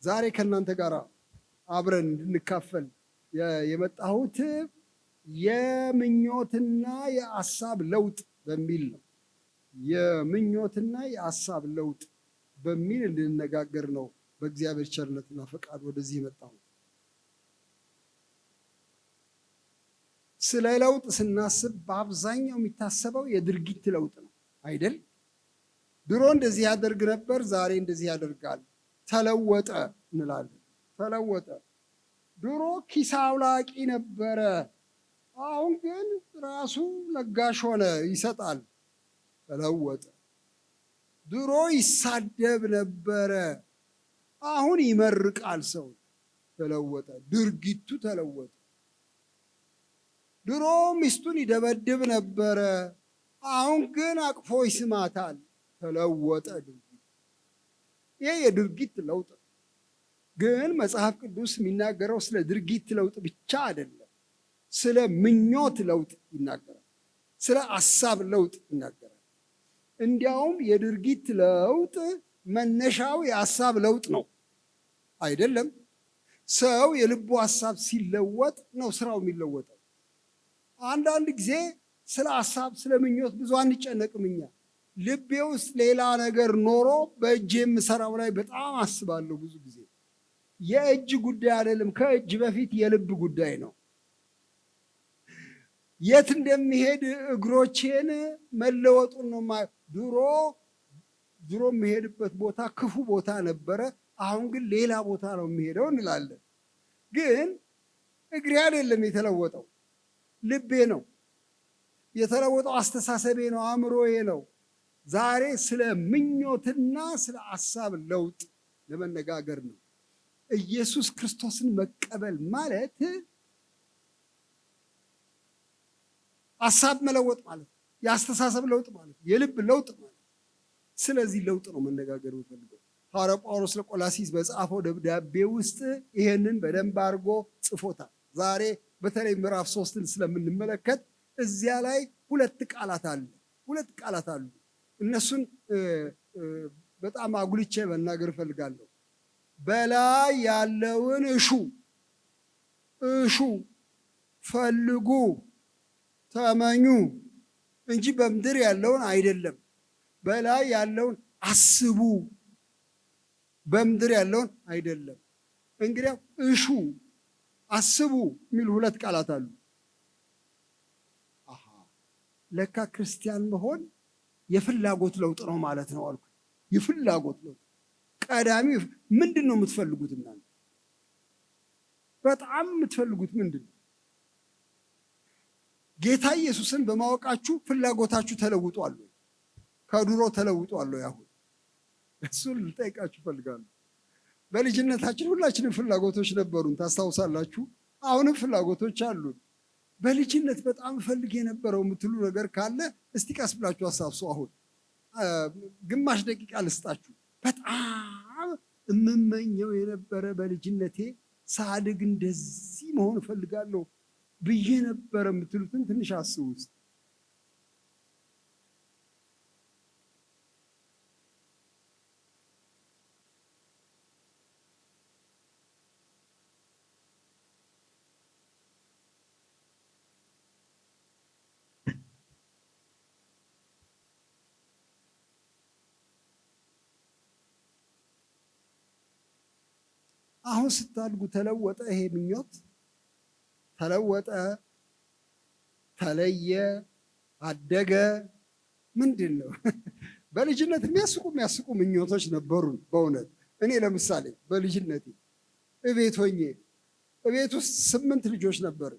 ዛሬ ከእናንተ ጋር አብረን እንድንካፈል የመጣሁት የምኞትና የሐሳብ ለውጥ በሚል ነው። የምኞትና የሐሳብ ለውጥ በሚል እንድንነጋገር ነው በእግዚአብሔር ቸርነትና ፈቃድ ወደዚህ የመጣሁት። ስለ ለውጥ ስናስብ በአብዛኛው የሚታሰበው የድርጊት ለውጥ ነው አይደል? ድሮ እንደዚህ ያደርግ ነበር፣ ዛሬ እንደዚህ ያደርጋል። ተለወጠ እንላለን። ተለወጠ። ድሮ ኪስ አውላቂ ነበረ፣ አሁን ግን ራሱ ለጋሽ ሆነ፣ ይሰጣል። ተለወጠ። ድሮ ይሳደብ ነበረ፣ አሁን ይመርቃል ሰው። ተለወጠ። ድርጊቱ ተለወጠ። ድሮ ሚስቱን ይደበድብ ነበረ፣ አሁን ግን አቅፎ ይስማታል። ተለወጠ ድርጊት። ይህ የድርጊት ለውጥ ነው። ግን መጽሐፍ ቅዱስ የሚናገረው ስለ ድርጊት ለውጥ ብቻ አይደለም፣ ስለ ምኞት ለውጥ ይናገራል፣ ስለ ሐሳብ ለውጥ ይናገራል። እንዲያውም የድርጊት ለውጥ መነሻው የሐሳብ ለውጥ ነው አይደለም? ሰው የልቡ ሐሳብ ሲለወጥ ነው ስራው የሚለወጠው። አንዳንድ ጊዜ ስለ ሐሳብ ስለ ምኞት ብዙ አንጨነቅም እኛ። ልቤ ውስጥ ሌላ ነገር ኖሮ በእጅ የምሰራው ላይ በጣም አስባለሁ። ብዙ ጊዜ የእጅ ጉዳይ አይደለም፣ ከእጅ በፊት የልብ ጉዳይ ነው። የት እንደሚሄድ እግሮቼን መለወጡን ነው። ድሮ የሚሄድበት ቦታ ክፉ ቦታ ነበረ፣ አሁን ግን ሌላ ቦታ ነው የሚሄደው እንላለን። ግን እግሬ አይደለም የተለወጠው፣ ልቤ ነው የተለወጠው፣ አስተሳሰቤ ነው፣ አእምሮዬ ነው። ዛሬ ስለ ምኞትና ስለ ሐሳብ ለውጥ ለመነጋገር ነው። ኢየሱስ ክርስቶስን መቀበል ማለት ሐሳብ መለወጥ ማለት፣ የአስተሳሰብ ለውጥ ማለት፣ የልብ ለውጥ ማለት። ስለዚህ ለውጥ ነው መነጋገር የምፈልገው። ሐዋርያው ጳውሎስ ለቆላሲስ በጻፈው ደብዳቤ ውስጥ ይሄንን በደንብ አድርጎ ጽፎታል። ዛሬ በተለይ ምዕራፍ 3ን ስለምንመለከት እዚያ ላይ ሁለት ቃላት አሉ። እነሱን በጣም አጉልቼ መናገር እፈልጋለሁ። በላይ ያለውን እሹ፣ ፈልጉ፣ ተመኙ እንጂ በምድር ያለውን አይደለም። በላይ ያለውን አስቡ፣ በምድር ያለውን አይደለም። እንግዲያው እሹ፣ አስቡ የሚሉ ሁለት ቃላት አሉ። ለካ ክርስቲያን መሆን የፍላጎት ለውጥ ነው ማለት ነው አልኩ። የፍላጎት ለውጥ ቀዳሚ ምንድን ነው የምትፈልጉት? እናንተ በጣም የምትፈልጉት ምንድን ነው? ጌታ ኢየሱስን በማወቃችሁ ፍላጎታችሁ ተለውጧል ወይ? ከድሮ ተለውጧል ወይ? አሁን እሱን ልጠይቃችሁ ፈልጋለሁ። በልጅነታችን ሁላችንም ፍላጎቶች ነበሩን፣ ታስታውሳላችሁ። አሁንም ፍላጎቶች አሉን። በልጅነት በጣም ፈልግ የነበረው የምትሉ ነገር ካለ እስቲ ቀስ ብላችሁ አሳብሱ። አሁን ግማሽ ደቂቃ ልስጣችሁ። በጣም የምመኘው የነበረ በልጅነቴ ሳድግ እንደዚህ መሆን እፈልጋለሁ ብዬ ነበረ የምትሉትን ትንሽ አስቡ ውስጥ። አሁን ስታድጉ ተለወጠ ይሄ ምኞት? ተለወጠ፣ ተለየ፣ አደገ? ምንድን ነው? በልጅነት የሚያስቁ ምኞቶች ነበሩን በእውነት። እኔ ለምሳሌ በልጅነቴ እቤት ውስጥ 8 ልጆች ነበር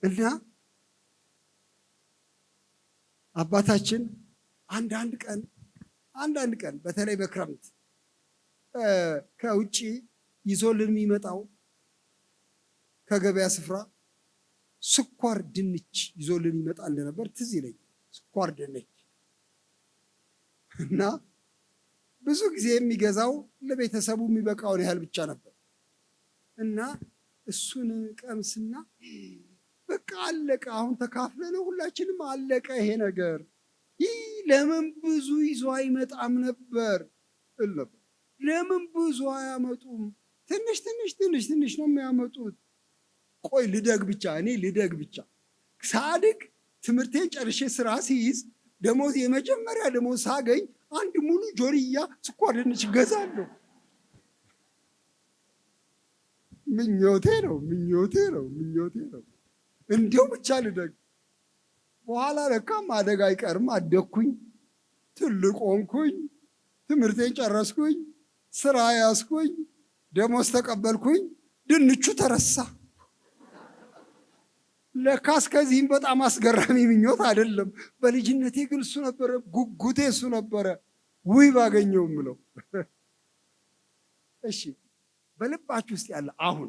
እና አባታችን አንዳንድ ቀን በተለይ በክረምት ከውጭ ይዞልን የሚመጣው ከገበያ ስፍራ ስኳር ድንች ይዞልን ይመጣ እንደነበር ትዝ ይለኛል። ስኳር ድንች እና ብዙ ጊዜ የሚገዛው ለቤተሰቡ የሚበቃውን ያህል ብቻ ነበር እና እሱን ቀምስና በቃ አለቀ፣ አሁን ተካፍለ ነው ሁላችንም አለቀ ይሄ ነገር፣ ይህ ለምን ብዙ ይዞ አይመጣም ነበር እል ነበር። ለምን ብዙ አያመጡም? ትንሽ ትንሽ ትንሽ ትንሽ ነው የሚያመጡት። ቆይ ልደግ ብቻ፣ እኔ ልደግ ብቻ። ሳድግ ትምህርቴን ጨርሼ ስራ ሲይዝ ደሞዝ፣ የመጀመሪያ ደሞዝ ሳገኝ አንድ ሙሉ ጆርያ ስኳር ድንች ገዛለሁ። ምኞቴ ነው ምኞቴ ነው ምኞቴ ነው። እንዲሁ ብቻ ልደግ። በኋላ ለካ ማደግ አይቀርም። አደግኩኝ፣ ትልቅ ሆንኩኝ፣ ትምህርቴን ጨረስኩኝ፣ ስራ ያዝኩኝ፣ ደሞዝ ተቀበልኩኝ፣ ድንቹ ተረሳ። ለካስ ከዚህም በጣም አስገራሚ ምኞት አይደለም። በልጅነቴ ግን እሱ ነበረ ጉጉቴ፣ እሱ ነበረ ውይ ባገኘው ምለው። እሺ በልባችሁ ውስጥ ያለ አሁን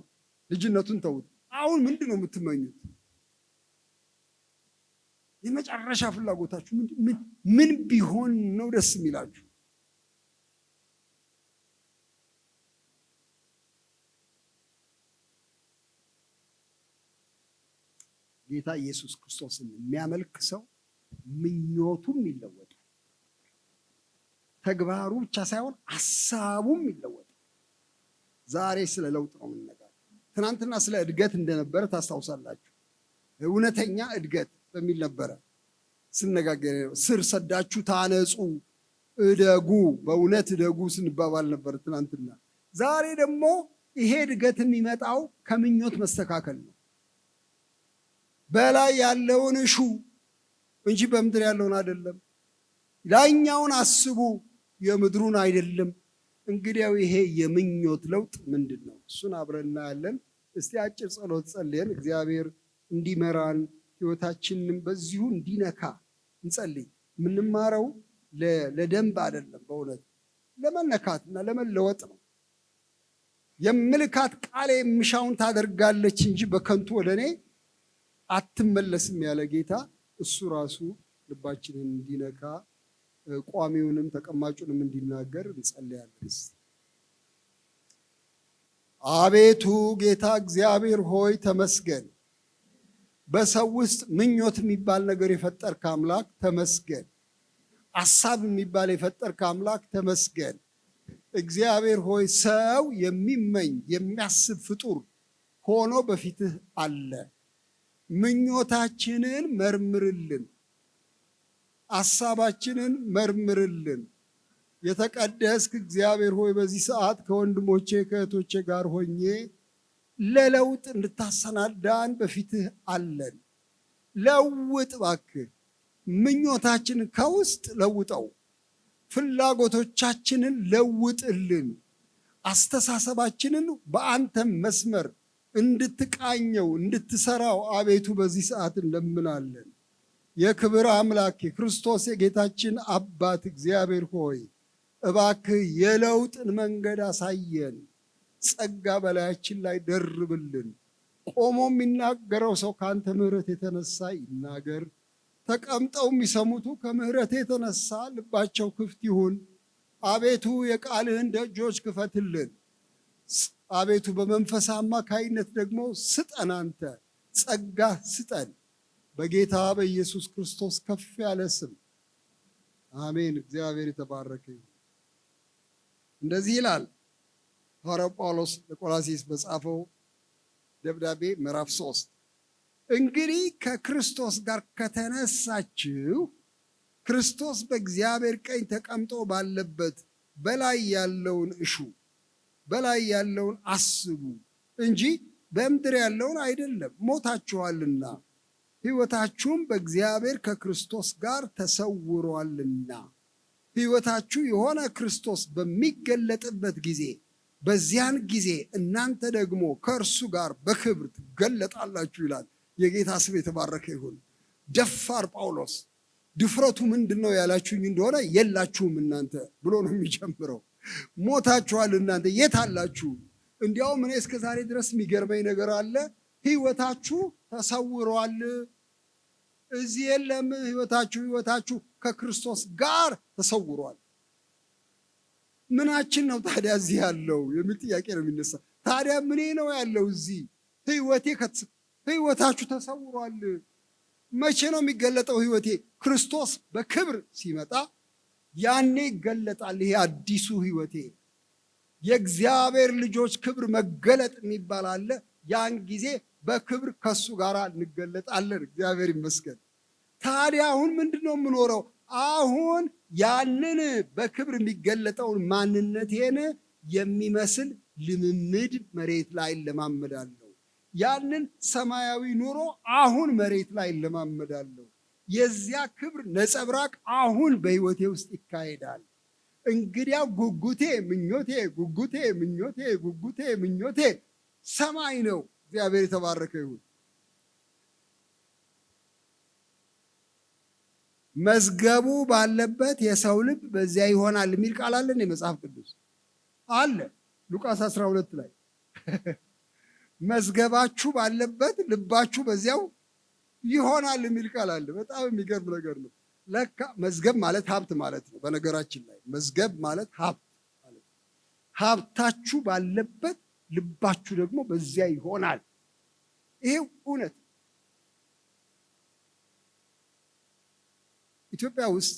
ልጅነቱን ተውት። አሁን ምንድን ነው የምትመኙት? የመጨረሻ ፍላጎታችሁ ምን ቢሆን ነው ደስ የሚላችሁ? ጌታ ኢየሱስ ክርስቶስን የሚያመልክ ሰው ምኞቱም ይለወጣል። ተግባሩ ብቻ ሳይሆን ሀሳቡም ይለወጣል። ዛሬ ስለ ለውጥ ነው የምንነጋገረው። ትናንትና ስለ እድገት እንደነበረ ታስታውሳላችሁ። እውነተኛ እድገት በሚል ነበረ ስነጋገር። ስር ሰዳችሁ ታነጹ፣ እደጉ፣ በእውነት እደጉ ስንባባል ነበር ትናንትና። ዛሬ ደግሞ ይሄ እድገት የሚመጣው ከምኞት መስተካከል ነው። በላይ ያለውን እሹ እንጂ በምድር ያለውን አይደለም። ላይኛውን አስቡ፣ የምድሩን አይደለም። እንግዲያው ይሄ የምኞት ለውጥ ምንድን ነው? እሱን አብረን እናያለን። እስቲ አጭር ጸሎት ጸልየን እግዚአብሔር እንዲመራን ሕይወታችንን በዚሁ እንዲነካ እንጸልይ። የምንማረው ለደንብ አይደለም፣ በእውነት ለመነካትና ለመለወጥ ነው። የምልካት ቃሌ የምሻውን ታደርጋለች እንጂ በከንቱ ወደ እኔ አትመለስም ያለ ጌታ እሱ ራሱ ልባችንን እንዲነካ ቋሚውንም ተቀማጩንም እንዲናገር እንጸልያለን። አቤቱ ጌታ እግዚአብሔር ሆይ ተመስገን። በሰው ውስጥ ምኞት የሚባል ነገር የፈጠርክ አምላክ ተመስገን። ሐሳብ የሚባል የፈጠርክ አምላክ ተመስገን። እግዚአብሔር ሆይ ሰው የሚመኝ የሚያስብ ፍጡር ሆኖ በፊትህ አለ። ምኞታችንን መርምርልን፣ ሐሳባችንን መርምርልን። የተቀደስክ እግዚአብሔር ሆይ በዚህ ሰዓት ከወንድሞቼ ከእህቶቼ ጋር ሆኜ ለለውጥ እንድታሰናዳን በፊትህ አለን። ለውጥ እባክህ፣ ምኞታችንን ከውስጥ ለውጠው፣ ፍላጎቶቻችንን ለውጥልን፣ አስተሳሰባችንን በአንተም መስመር እንድትቃኘው እንድትሰራው አቤቱ በዚህ ሰዓት እንለምናለን። የክብር አምላክ የክርስቶስ የጌታችን አባት እግዚአብሔር ሆይ እባክህ የለውጥን መንገድ አሳየን። ጸጋ በላያችን ላይ ደርብልን። ቆሞ የሚናገረው ሰው ከአንተ ምሕረት የተነሳ ይናገር። ተቀምጠው የሚሰሙቱ ከምሕረት የተነሳ ልባቸው ክፍት ይሁን። አቤቱ የቃልህን ደጆች ክፈትልን። አቤቱ በመንፈስ አማካይነት ደግሞ ስጠን፣ አንተ ጸጋ ስጠን። በጌታ በኢየሱስ ክርስቶስ ከፍ ያለ ስም አሜን። እግዚአብሔር የተባረከ ይሁን። እንደዚህ ይላል ሐዋርያው ጳውሎስ ለቆላስይስ በጻፈው ደብዳቤ ምዕራፍ 3 እንግዲህ ከክርስቶስ ጋር ከተነሳችሁ ክርስቶስ በእግዚአብሔር ቀኝ ተቀምጦ ባለበት በላይ ያለውን እሹ፣ በላይ ያለውን አስቡ እንጂ በምድር ያለውን አይደለም። ሞታችኋልና ሕይወታችሁም በእግዚአብሔር ከክርስቶስ ጋር ተሰውሯልና። ሕይወታችሁ የሆነ ክርስቶስ በሚገለጥበት ጊዜ በዚያን ጊዜ እናንተ ደግሞ ከእርሱ ጋር በክብር ትገለጣላችሁ ይላል። የጌታ ስም የተባረከ ይሁን። ደፋር ጳውሎስ ድፍረቱ ምንድን ነው ያላችሁኝ እንደሆነ የላችሁም እናንተ ብሎ ነው የሚጀምረው። ሞታችኋል እናንተ የት አላችሁ? እንዲያውም እኔ እስከ ዛሬ ድረስ የሚገርመኝ ነገር አለ። ሕይወታችሁ ተሰውሯል፣ እዚህ የለም ሕይወታችሁ ከክርስቶስ ጋር ተሰውሯል። ምናችን ነው ታዲያ እዚህ ያለው የሚል ጥያቄ ነው የሚነሳ። ታዲያ ምኔ ነው ያለው እዚህ? ሕይወታችሁ ተሰውሯል። መቼ ነው የሚገለጠው ሕይወቴ? ክርስቶስ በክብር ሲመጣ ያኔ ይገለጣል። ይሄ አዲሱ ሕይወቴ የእግዚአብሔር ልጆች ክብር መገለጥ የሚባል አለ። ያን ጊዜ በክብር ከሱ ጋር እንገለጣለን። እግዚአብሔር ይመስገን። ታዲያ አሁን ምንድን ነው የምኖረው? አሁን ያንን በክብር የሚገለጠውን ማንነቴን የሚመስል ልምምድ መሬት ላይ ለማመዳለሁ። ያንን ሰማያዊ ኑሮ አሁን መሬት ላይ ለማመዳለሁ። የዚያ ክብር ነጸብራቅ አሁን በሕይወቴ ውስጥ ይካሄዳል። እንግዲያ ጉጉቴ ምኞቴ ሰማይ ነው። እግዚአብሔር የተባረከ ይሁን። መዝገቡ ባለበት የሰው ልብ በዚያ ይሆናል የሚል ቃል አለ መጽሐፍ ቅዱስ አለ። ሉቃስ 12 ላይ መዝገባችሁ ባለበት ልባችሁ በዚያው ይሆናል የሚል ቃል አለ። በጣም የሚገርም ነገር ነው። ለካ መዝገብ ማለት ሀብት ማለት ነው። በነገራችን ላይ መዝገብ ማለት ሀብት ማለት ነው። ሀብታችሁ ባለበት ልባችሁ ደግሞ በዚያ ይሆናል። ይሄ እውነት። ኢትዮጵያ ውስጥ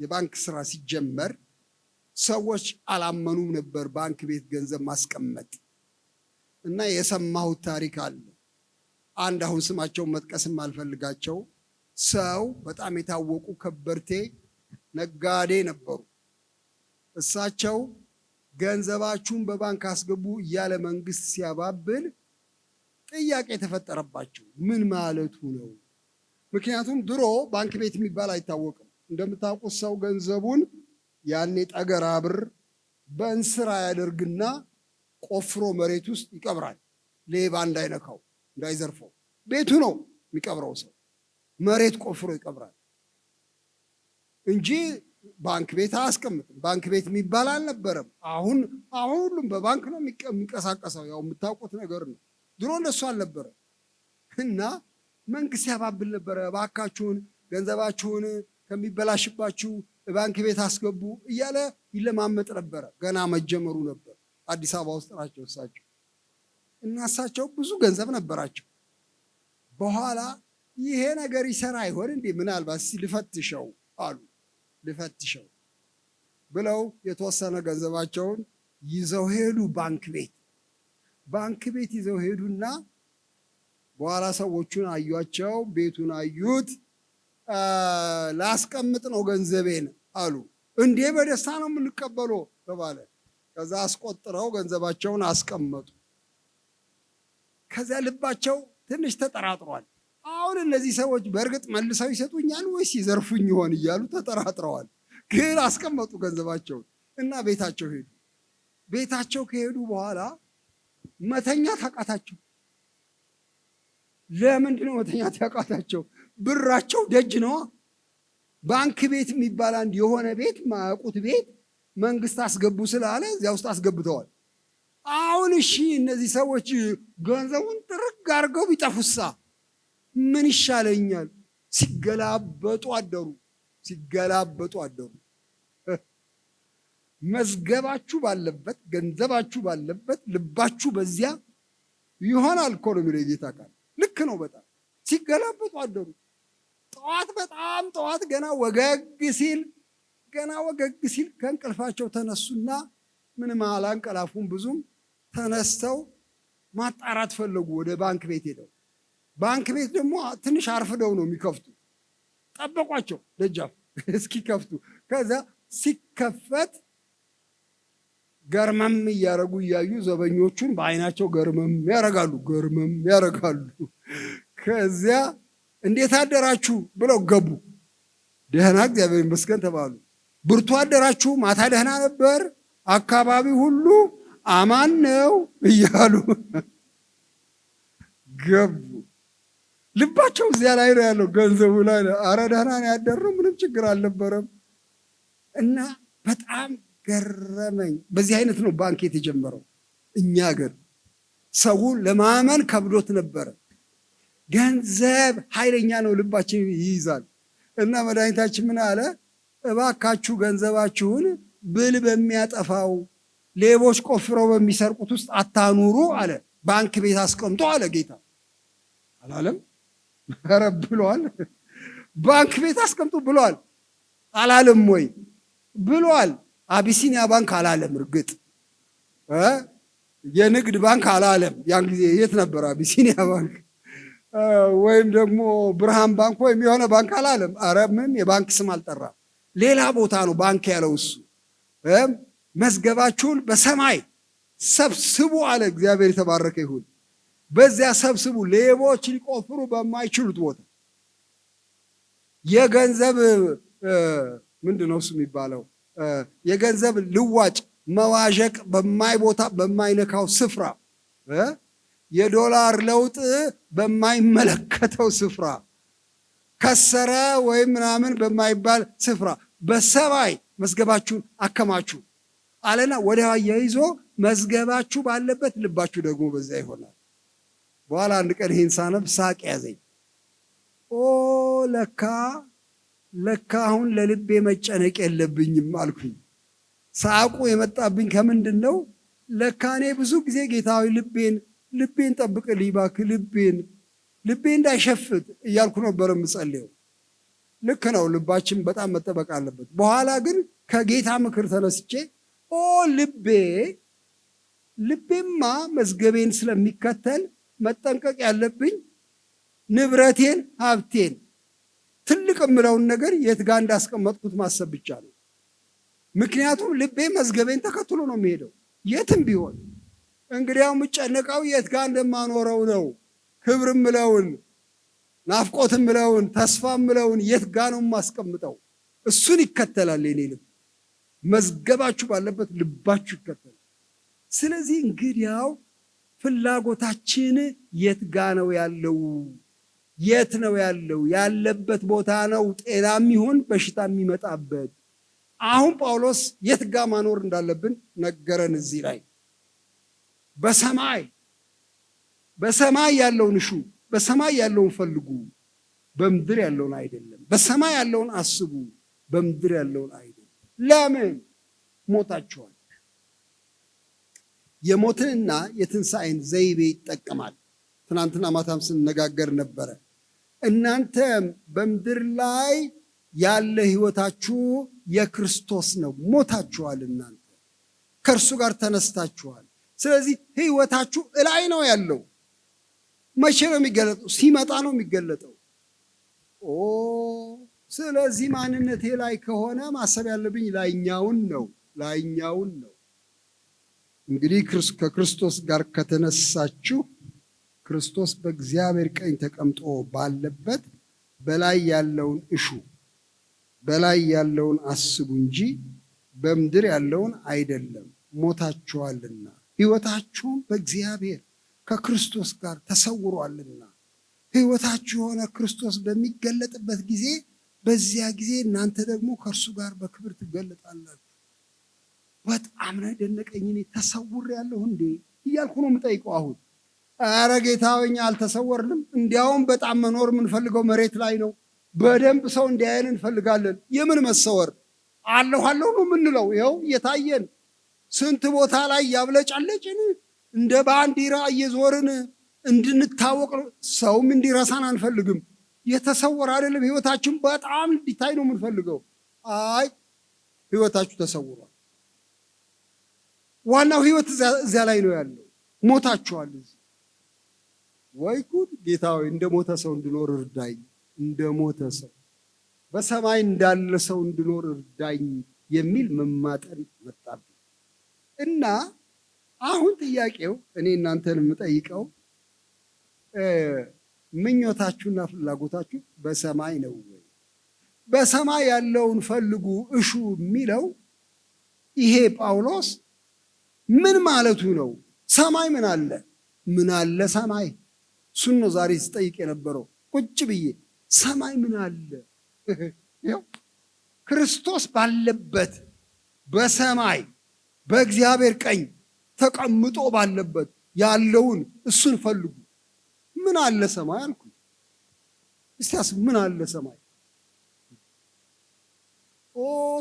የባንክ ስራ ሲጀመር ሰዎች አላመኑም ነበር ባንክ ቤት ገንዘብ ማስቀመጥ እና የሰማሁት ታሪክ አለ። አንድ አሁን ስማቸውን መጥቀስም አልፈልጋቸው ሰው በጣም የታወቁ ከበርቴ ነጋዴ ነበሩ። እሳቸው ገንዘባችሁን በባንክ አስገቡ እያለ መንግስት ሲያባብል ጥያቄ ተፈጠረባቸው። ምን ማለቱ ነው? ምክንያቱም ድሮ ባንክ ቤት የሚባል አይታወቅም። እንደምታውቁት ሰው ገንዘቡን ያኔ ጠገራ ብር በእንስራ ያደርግና ቆፍሮ መሬት ውስጥ ይቀብራል። ሌባ እንዳይነካው እንዳይዘርፈው። ቤቱ ነው የሚቀብረው ሰው መሬት ቆፍሮ ይቀብራል እንጂ ባንክ ቤት አያስቀምጥም። ባንክ ቤት የሚባል አልነበረም። አሁን ሁሉም በባንክ ነው የሚንቀሳቀሰው። ያው የምታውቁት ነገር ነው። ድሮ እንደሱ አልነበረም እና መንግስት ያባብል ነበረ። እባካችሁን ገንዘባችሁን ከሚበላሽባችሁ ባንክ ቤት አስገቡ እያለ ይለማመጥ ነበረ። ገና መጀመሩ ነበር። አዲስ አበባ ውስጥ ናቸው እሳቸው እና እሳቸው ብዙ ገንዘብ ነበራቸው። በኋላ ይሄ ነገር ይሰራ አይሆን እንዴ? ምናልባት ልፈትሸው አሉ። ልፈትሸው ብለው የተወሰነ ገንዘባቸውን ይዘው ሄዱ ባንክ ቤት ይዘው ሄዱና በኋላ ሰዎቹን አዩቸው። ቤቱን አዩት። ላስቀምጥ ነው ገንዘቤን አሉ። እንዴ በደስታ ነው የምንቀበለው ተባለ። ከዛ አስቆጥረው ገንዘባቸውን አስቀመጡ። ከዛ ልባቸው ትንሽ ተጠራጥሯል። አሁን እነዚህ ሰዎች በእርግጥ መልሰው ይሰጡኛል ወይስ ይዘርፉኝ ይሆን እያሉ ተጠራጥረዋል። ግን አስቀመጡ ገንዘባቸውን እና ቤታቸው ሄዱ። ቤታቸው ከሄዱ በኋላ መተኛት አቃታቸው። ለምንድን ነው መተኛት ያቃታቸው? ብራቸው ደጅ ነዋ። ባንክ ቤት የሚባል አንድ የሆነ ቤት ማያውቁት ቤት መንግስት አስገቡ ስላለ እዚያ ውስጥ አስገብተዋል። አሁን እሺ እነዚህ ሰዎች ገንዘቡን ጥርግ አድርገው ቢጠፉሳ ምን ይሻለኛል? ሲገላበጡ አደሩ። መዝገባችሁ ባለበት ገንዘባችሁ ባለበት ልባችሁ በዚያ ይሆናል እኮ ነው የሚለው የጌታ ቃል። ልክ ነው። በጣም ሲገላበጡ አደሩ። በጣም ጠዋት ገና ወገግ ሲል ከእንቅልፋቸው ተነሱና ምንም አላንቀላፉም ብዙም። ተነስተው ማጣራት ፈለጉ። ወደ ባንክ ቤት ሄደው ባንክ ቤት ደግሞ ትንሽ አርፍደው ነው የሚከፍቱ። ጠበቋቸው ደጃፍ እስኪከፍቱ። ከዛ ሲከፈት ገርመም እያረጉ እያዩ ዘበኞቹን በአይናቸው ገርመም ያረጋሉ። ከዚያ እንዴት አደራችሁ ብለው ገቡ። ደህና እግዚአብሔር ይመስገን ተባሉ። ብርቱ አደራችሁ፣ ማታ ደህና ነበር፣ አካባቢ ሁሉ አማን ነው እያሉ ገቡ። ልባቸው እዚያ ላይ ነው ያለው፣ ገንዘቡ ላይ ነው። አረ ደህና ነው ያደረው፣ ምንም ችግር አልነበረም። እና በጣም ገረመኝ። በዚህ አይነት ነው ባንክ የተጀመረው። እኛ ሀገር ሰው ለማመን ከብዶት ነበረ። ገንዘብ ኃይለኛ ነው፣ ልባችን ይይዛል። እና መድኃኒታችን ምን አለ? እባካችሁ ገንዘባችሁን ብል በሚያጠፋው ሌቦች ቆፍረው በሚሰርቁት ውስጥ አታኑሩ አለ። ባንክ ቤት አስቀምጦ አለ ጌታ። አላለም? ኧረ ብሏል። ባንክ ቤት አስቀምጦ ብሏል። አላለም ወይ? ብሏል። አቢሲኒያ ባንክ አላለም። እርግጥ የንግድ ባንክ አላለም። ያን ጊዜ የት ነበር? አቢሲኒያ ባንክ ወይም ደግሞ ብርሃን ባንክ ወይም የሆነ ባንክ አላለም። ኧረ ምን የባንክ ስም አልጠራም። ሌላ ቦታ ነው ባንክ ያለው እሱ። መዝገባችሁን በሰማይ ሰብስቡ አለ። እግዚአብሔር የተባረከ ይሁን። በዚያ ሰብስቡ፣ ሌቦች ሊቆፍሩ በማይችሉት ቦታ። የገንዘብ ምንድን ነው እሱ የሚባለው? የገንዘብ ልዋጭ መዋዠቅ በማይነካው ስፍራ፣ የዶላር ለውጥ በማይመለከተው ስፍራ፣ ከሰረ ወይም ምናምን በማይባል ስፍራ በሰማይ መዝገባችሁን አከማችሁ አለና ወዲያ ያይዞ መዝገባችሁ ባለበት ልባችሁ ደግሞ በዛ ይሆናል። በኋላ አንድ ቀን ይህን ሳነብ ሳቅ ያዘኝ። ለካ አሁን ለልቤ መጨነቅ የለብኝም አልኩኝ። ሳቁ የመጣብኝ ከምንድን ነው? ለካ እኔ ብዙ ጊዜ ጌታዊ ልቤን ጠብቅልኝ እባክህ፣ ልቤ እንዳይሸፍት እያልኩ ነበር የምጸልየው። ልክ ነው፣ ልባችን በጣም መጠበቅ አለበት። በኋላ ግን ከጌታ ምክር ተነስቼ ልቤማ መዝገቤን ስለሚከተል መጠንቀቅ ያለብኝ ንብረቴን፣ ሀብቴን፣ ትልቅ የምለውን ነገር የት ጋር እንዳስቀመጥኩት ማሰብ ብቻ ነው። ምክንያቱም ልቤ መዝገቤን ተከትሎ ነው የሚሄደው የትም ቢሆን። እንግዲያው የምጨነቀው የት ጋር እንደማኖረው ነው። ክብር ምለውን፣ ናፍቆት ምለውን፣ ተስፋ ምለውን የት ጋር ነው የማስቀምጠው? እሱን ይከተላል የኔ ልብ። መዝገባችሁ ባለበት ልባችሁ ይከተላል። ስለዚህ እንግዲያው ፍላጎታችን የት ጋር ነው ያለው? የት ነው ያለው? ያለበት ቦታ ነው ጤናም ይሁን በሽታ የሚመጣበት። አሁን ጳውሎስ የት ጋር ማኖር እንዳለብን ነገረን። እዚህ ላይ በሰማይ ያለውን እሹ፣ በሰማይ ያለውን ፈልጉ፣ በምድር ያለውን አይደለም። በሰማይ ያለውን አስቡ፣ በምድር ያለውን አይደለም። ለምን? ሞታችኋል። የሞትንና የትንሣኤን ዘይቤ ይጠቀማል። ትናንትና ማታም ስንነጋገር ነበረ። እናንተ በምድር ላይ ያለ ህይወታችሁ የክርስቶስ ነው። ሞታችኋል። እናንተ ከእርሱ ጋር ተነስታችኋል። ስለዚህ ህይወታችሁ እላይ ነው ያለው። መቼ ነው የሚገለጠው? ሲመጣ ነው የሚገለጠው። ስለዚህ ማንነቴ ላይ ከሆነ ማሰብ ያለብኝ ላይኛውን ነው። እንግዲህ ከክርስቶስ ጋር ከተነሳችሁ ክርስቶስ በእግዚአብሔር ቀኝ ተቀምጦ ባለበት በላይ ያለውን እሹ፣ በላይ ያለውን አስቡ እንጂ በምድር ያለውን አይደለም። ሞታችኋልና ህይወታችሁም በእግዚአብሔር ከክርስቶስ ጋር ተሰውሯልና። ህይወታችሁ የሆነ ክርስቶስ በሚገለጥበት ጊዜ በዚያ ጊዜ እናንተ ደግሞ ከእርሱ ጋር በክብር ትገለጣላችሁ። በጣም ነው የደነቀኝ። እኔ ተሰውሬያለሁ እንዴ እያልኩ ነው የምጠይቀው አሁን። ኧረ ጌታ ሆይ እኛ አልተሰወርንም። እንዲያውም በጣም መኖር የምንፈልገው መሬት ላይ ነው። በደንብ ሰው እንዲያየን እንፈልጋለን። የምን መሰወር? አለሁ ነው የምንለው። ይኸው እየታየን ስንት ቦታ ላይ ያብለጫለጭን እንደ ባንዲራ እየዞርን እንድንታወቅ፣ ሰውም እንዲረሳን አንፈልግም። የተሰወረ አይደለም ህይወታችን፣ በጣም እንዲታይ ነው የምንፈልገው። አይ ህይወታችሁ ተሰውሯል። ዋናው ህይወት እዚያ ላይ ነው ያለው። ሞታችኋል። ወይ ጉድ! ጌታ ሆይ እንደ ሞተ ሰው እንድኖር እርዳኝ። እንደ ሞተ ሰው በሰማይ እንዳለ ሰው እንድኖር እርዳኝ የሚል መማጠን መጣብኝ እና አሁን ጥያቄው እኔ እናንተን የምጠይቀው ምኞታችሁና ፍላጎታችሁ በሰማይ ነው ወይ? በሰማይ ያለውን ፈልጉ እሹ የሚለው ይሄ ጳውሎስ ምን ማለቱ ነው? ሰማይ ምን አለ? ምን አለ ሰማይ? እሱን ነው ዛሬ ስጠይቅ የነበረው ቁጭ ብዬ። ሰማይ ምን አለ? ያው ክርስቶስ ባለበት በሰማይ በእግዚአብሔር ቀኝ ተቀምጦ ባለበት ያለውን እሱን ፈልጉ። ምን አለ ሰማይ አልኩ። እስቲ አስቡ፣ ምን አለ ሰማይ?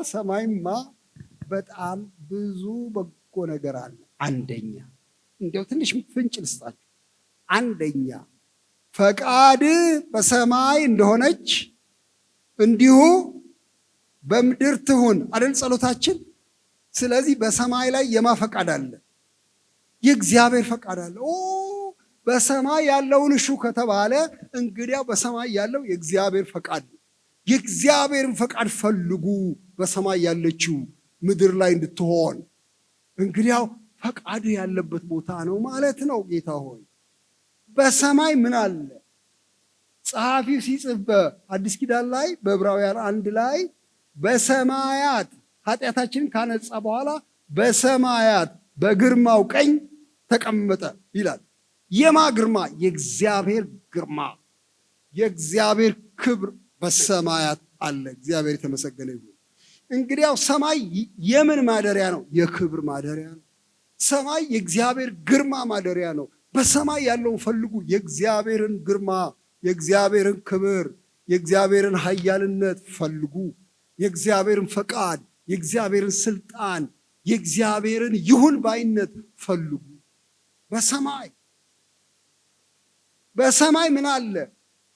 ሰማይማ በጣም ብዙ በጎ ነገር አለ። አንደኛ እንዲያው ትንሽ ፍንጭ ልስጣችሁ። አንደኛ ፈቃድ በሰማይ እንደሆነች እንዲሁ በምድር ትሁን አይደል ጸሎታችን። ስለዚህ በሰማይ ላይ የማ ፈቃድ አለ? የእግዚአብሔር ፈቃድ አለ። በሰማይ ያለውን እሹ ከተባለ እንግዲያው በሰማይ ያለው የእግዚአብሔር ፈቃድ ነው። የእግዚአብሔርን ፈቃድ ፈልጉ በሰማይ ያለችው ምድር ላይ እንድትሆን። እንግዲያው ፈቃድ ያለበት ቦታ ነው ማለት ነው። ጌታ ሆይ በሰማይ ምን አለ? ጸሐፊው ሲጽፍ በአዲስ ኪዳን ላይ በዕብራውያን 1 ላይ በሰማያት ኃጢአታችንን ካነጻ በኋላ በሰማያት በግርማው ቀኝ ተቀመጠ ይላል። የማ ግርማ? የእግዚአብሔር ግርማ፣ የእግዚአብሔር ክብር በሰማያት አለ። እግዚአብሔር የተመሰገነ ይሁን። እንግዲያው ሰማይ የምን ማደሪያ ነው? የክብር ማደሪያ ነው። ሰማይ የእግዚአብሔር ግርማ ማደሪያ ነው። በሰማይ ያለውን ፈልጉ። የእግዚአብሔርን ግርማ፣ የእግዚአብሔርን ክብር፣ የእግዚአብሔርን ኃያልነት ፈልጉ። የእግዚአብሔርን ፈቃድ፣ የእግዚአብሔርን ስልጣን፣ የእግዚአብሔርን ይሁን ባይነት ፈልጉ። በሰማይ ምን አለ?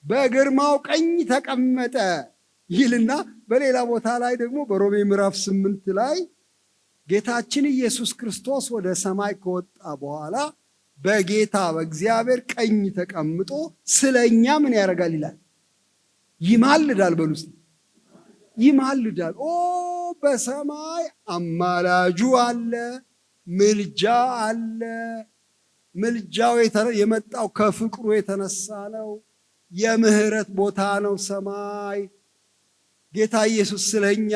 በግርማው ቀኝ ተቀመጠ ይልና በሌላ ቦታ ላይ ደግሞ በሮሜ ምዕራፍ 8 ላይ ጌታችን ኢየሱስ ክርስቶስ ወደ ሰማይ ከወጣ በኋላ በጌታ በእግዚአብሔር ቀኝ ተቀምጦ ስለኛ ምን ያደርጋል ይላል? ይማልዳል። በሉ እስቲ ይማልዳል። በሰማይ አማላጁ አለ፣ ምልጃ አለ። ምልጃው የመጣው ከፍቅሩ የተነሳ ነው። የምህረት ቦታ ነው ሰማይ። ጌታ ኢየሱስ ስለኛ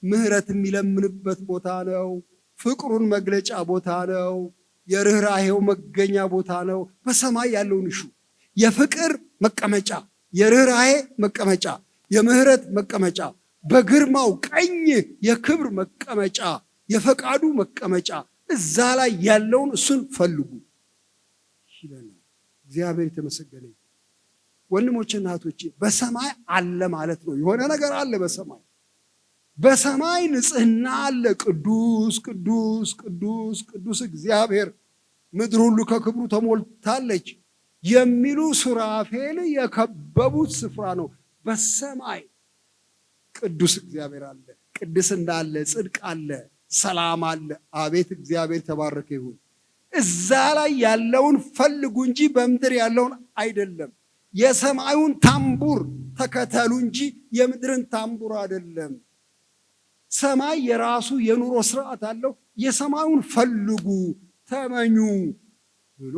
ምህረት የሚለምንበት ቦታ ነው። ፍቅሩን መግለጫ ቦታ ነው። የርኅራኄው መገኛ ቦታ ነው። በሰማይ ያለውን እሹ የፍቅር መቀመጫ፣ የርኅራኄ መቀመጫ፣ የምህረት መቀመጫ፣ በግርማው ቀኝ የክብር መቀመጫ፣ የፈቃዱ መቀመጫ፣ እዛ ላይ ያለውን እሱን ፈልጉ ይለናል። እግዚአብሔር የተመሰገነ። ወንድሞችና እህቶቼ በሰማይ አለ ማለት ነው። የሆነ ነገር አለ በሰማይ። በሰማይ ንጽሕና አለ። ቅዱስ ቅዱስ ቅዱስ ቅዱስ እግዚአብሔር፣ ምድር ሁሉ ከክብሩ ተሞልታለች የሚሉ ሱራፌል የከበቡት ስፍራ ነው። በሰማይ ቅዱስ እግዚአብሔር አለ። ቅድስና አለ፣ ጽድቅ አለ፣ ሰላም አለ። አቤት እግዚአብሔር ተባረከ ይሁን። እዛ ላይ ያለውን ፈልጉ እንጂ በምድር ያለውን አይደለም። የሰማዩን ታምቡር ተከተሉ እንጂ የምድርን ታምቡር አይደለም። ሰማይ የራሱ የኑሮ ስርዓት አለው። የሰማዩን ፈልጉ ተመኙ ብሎ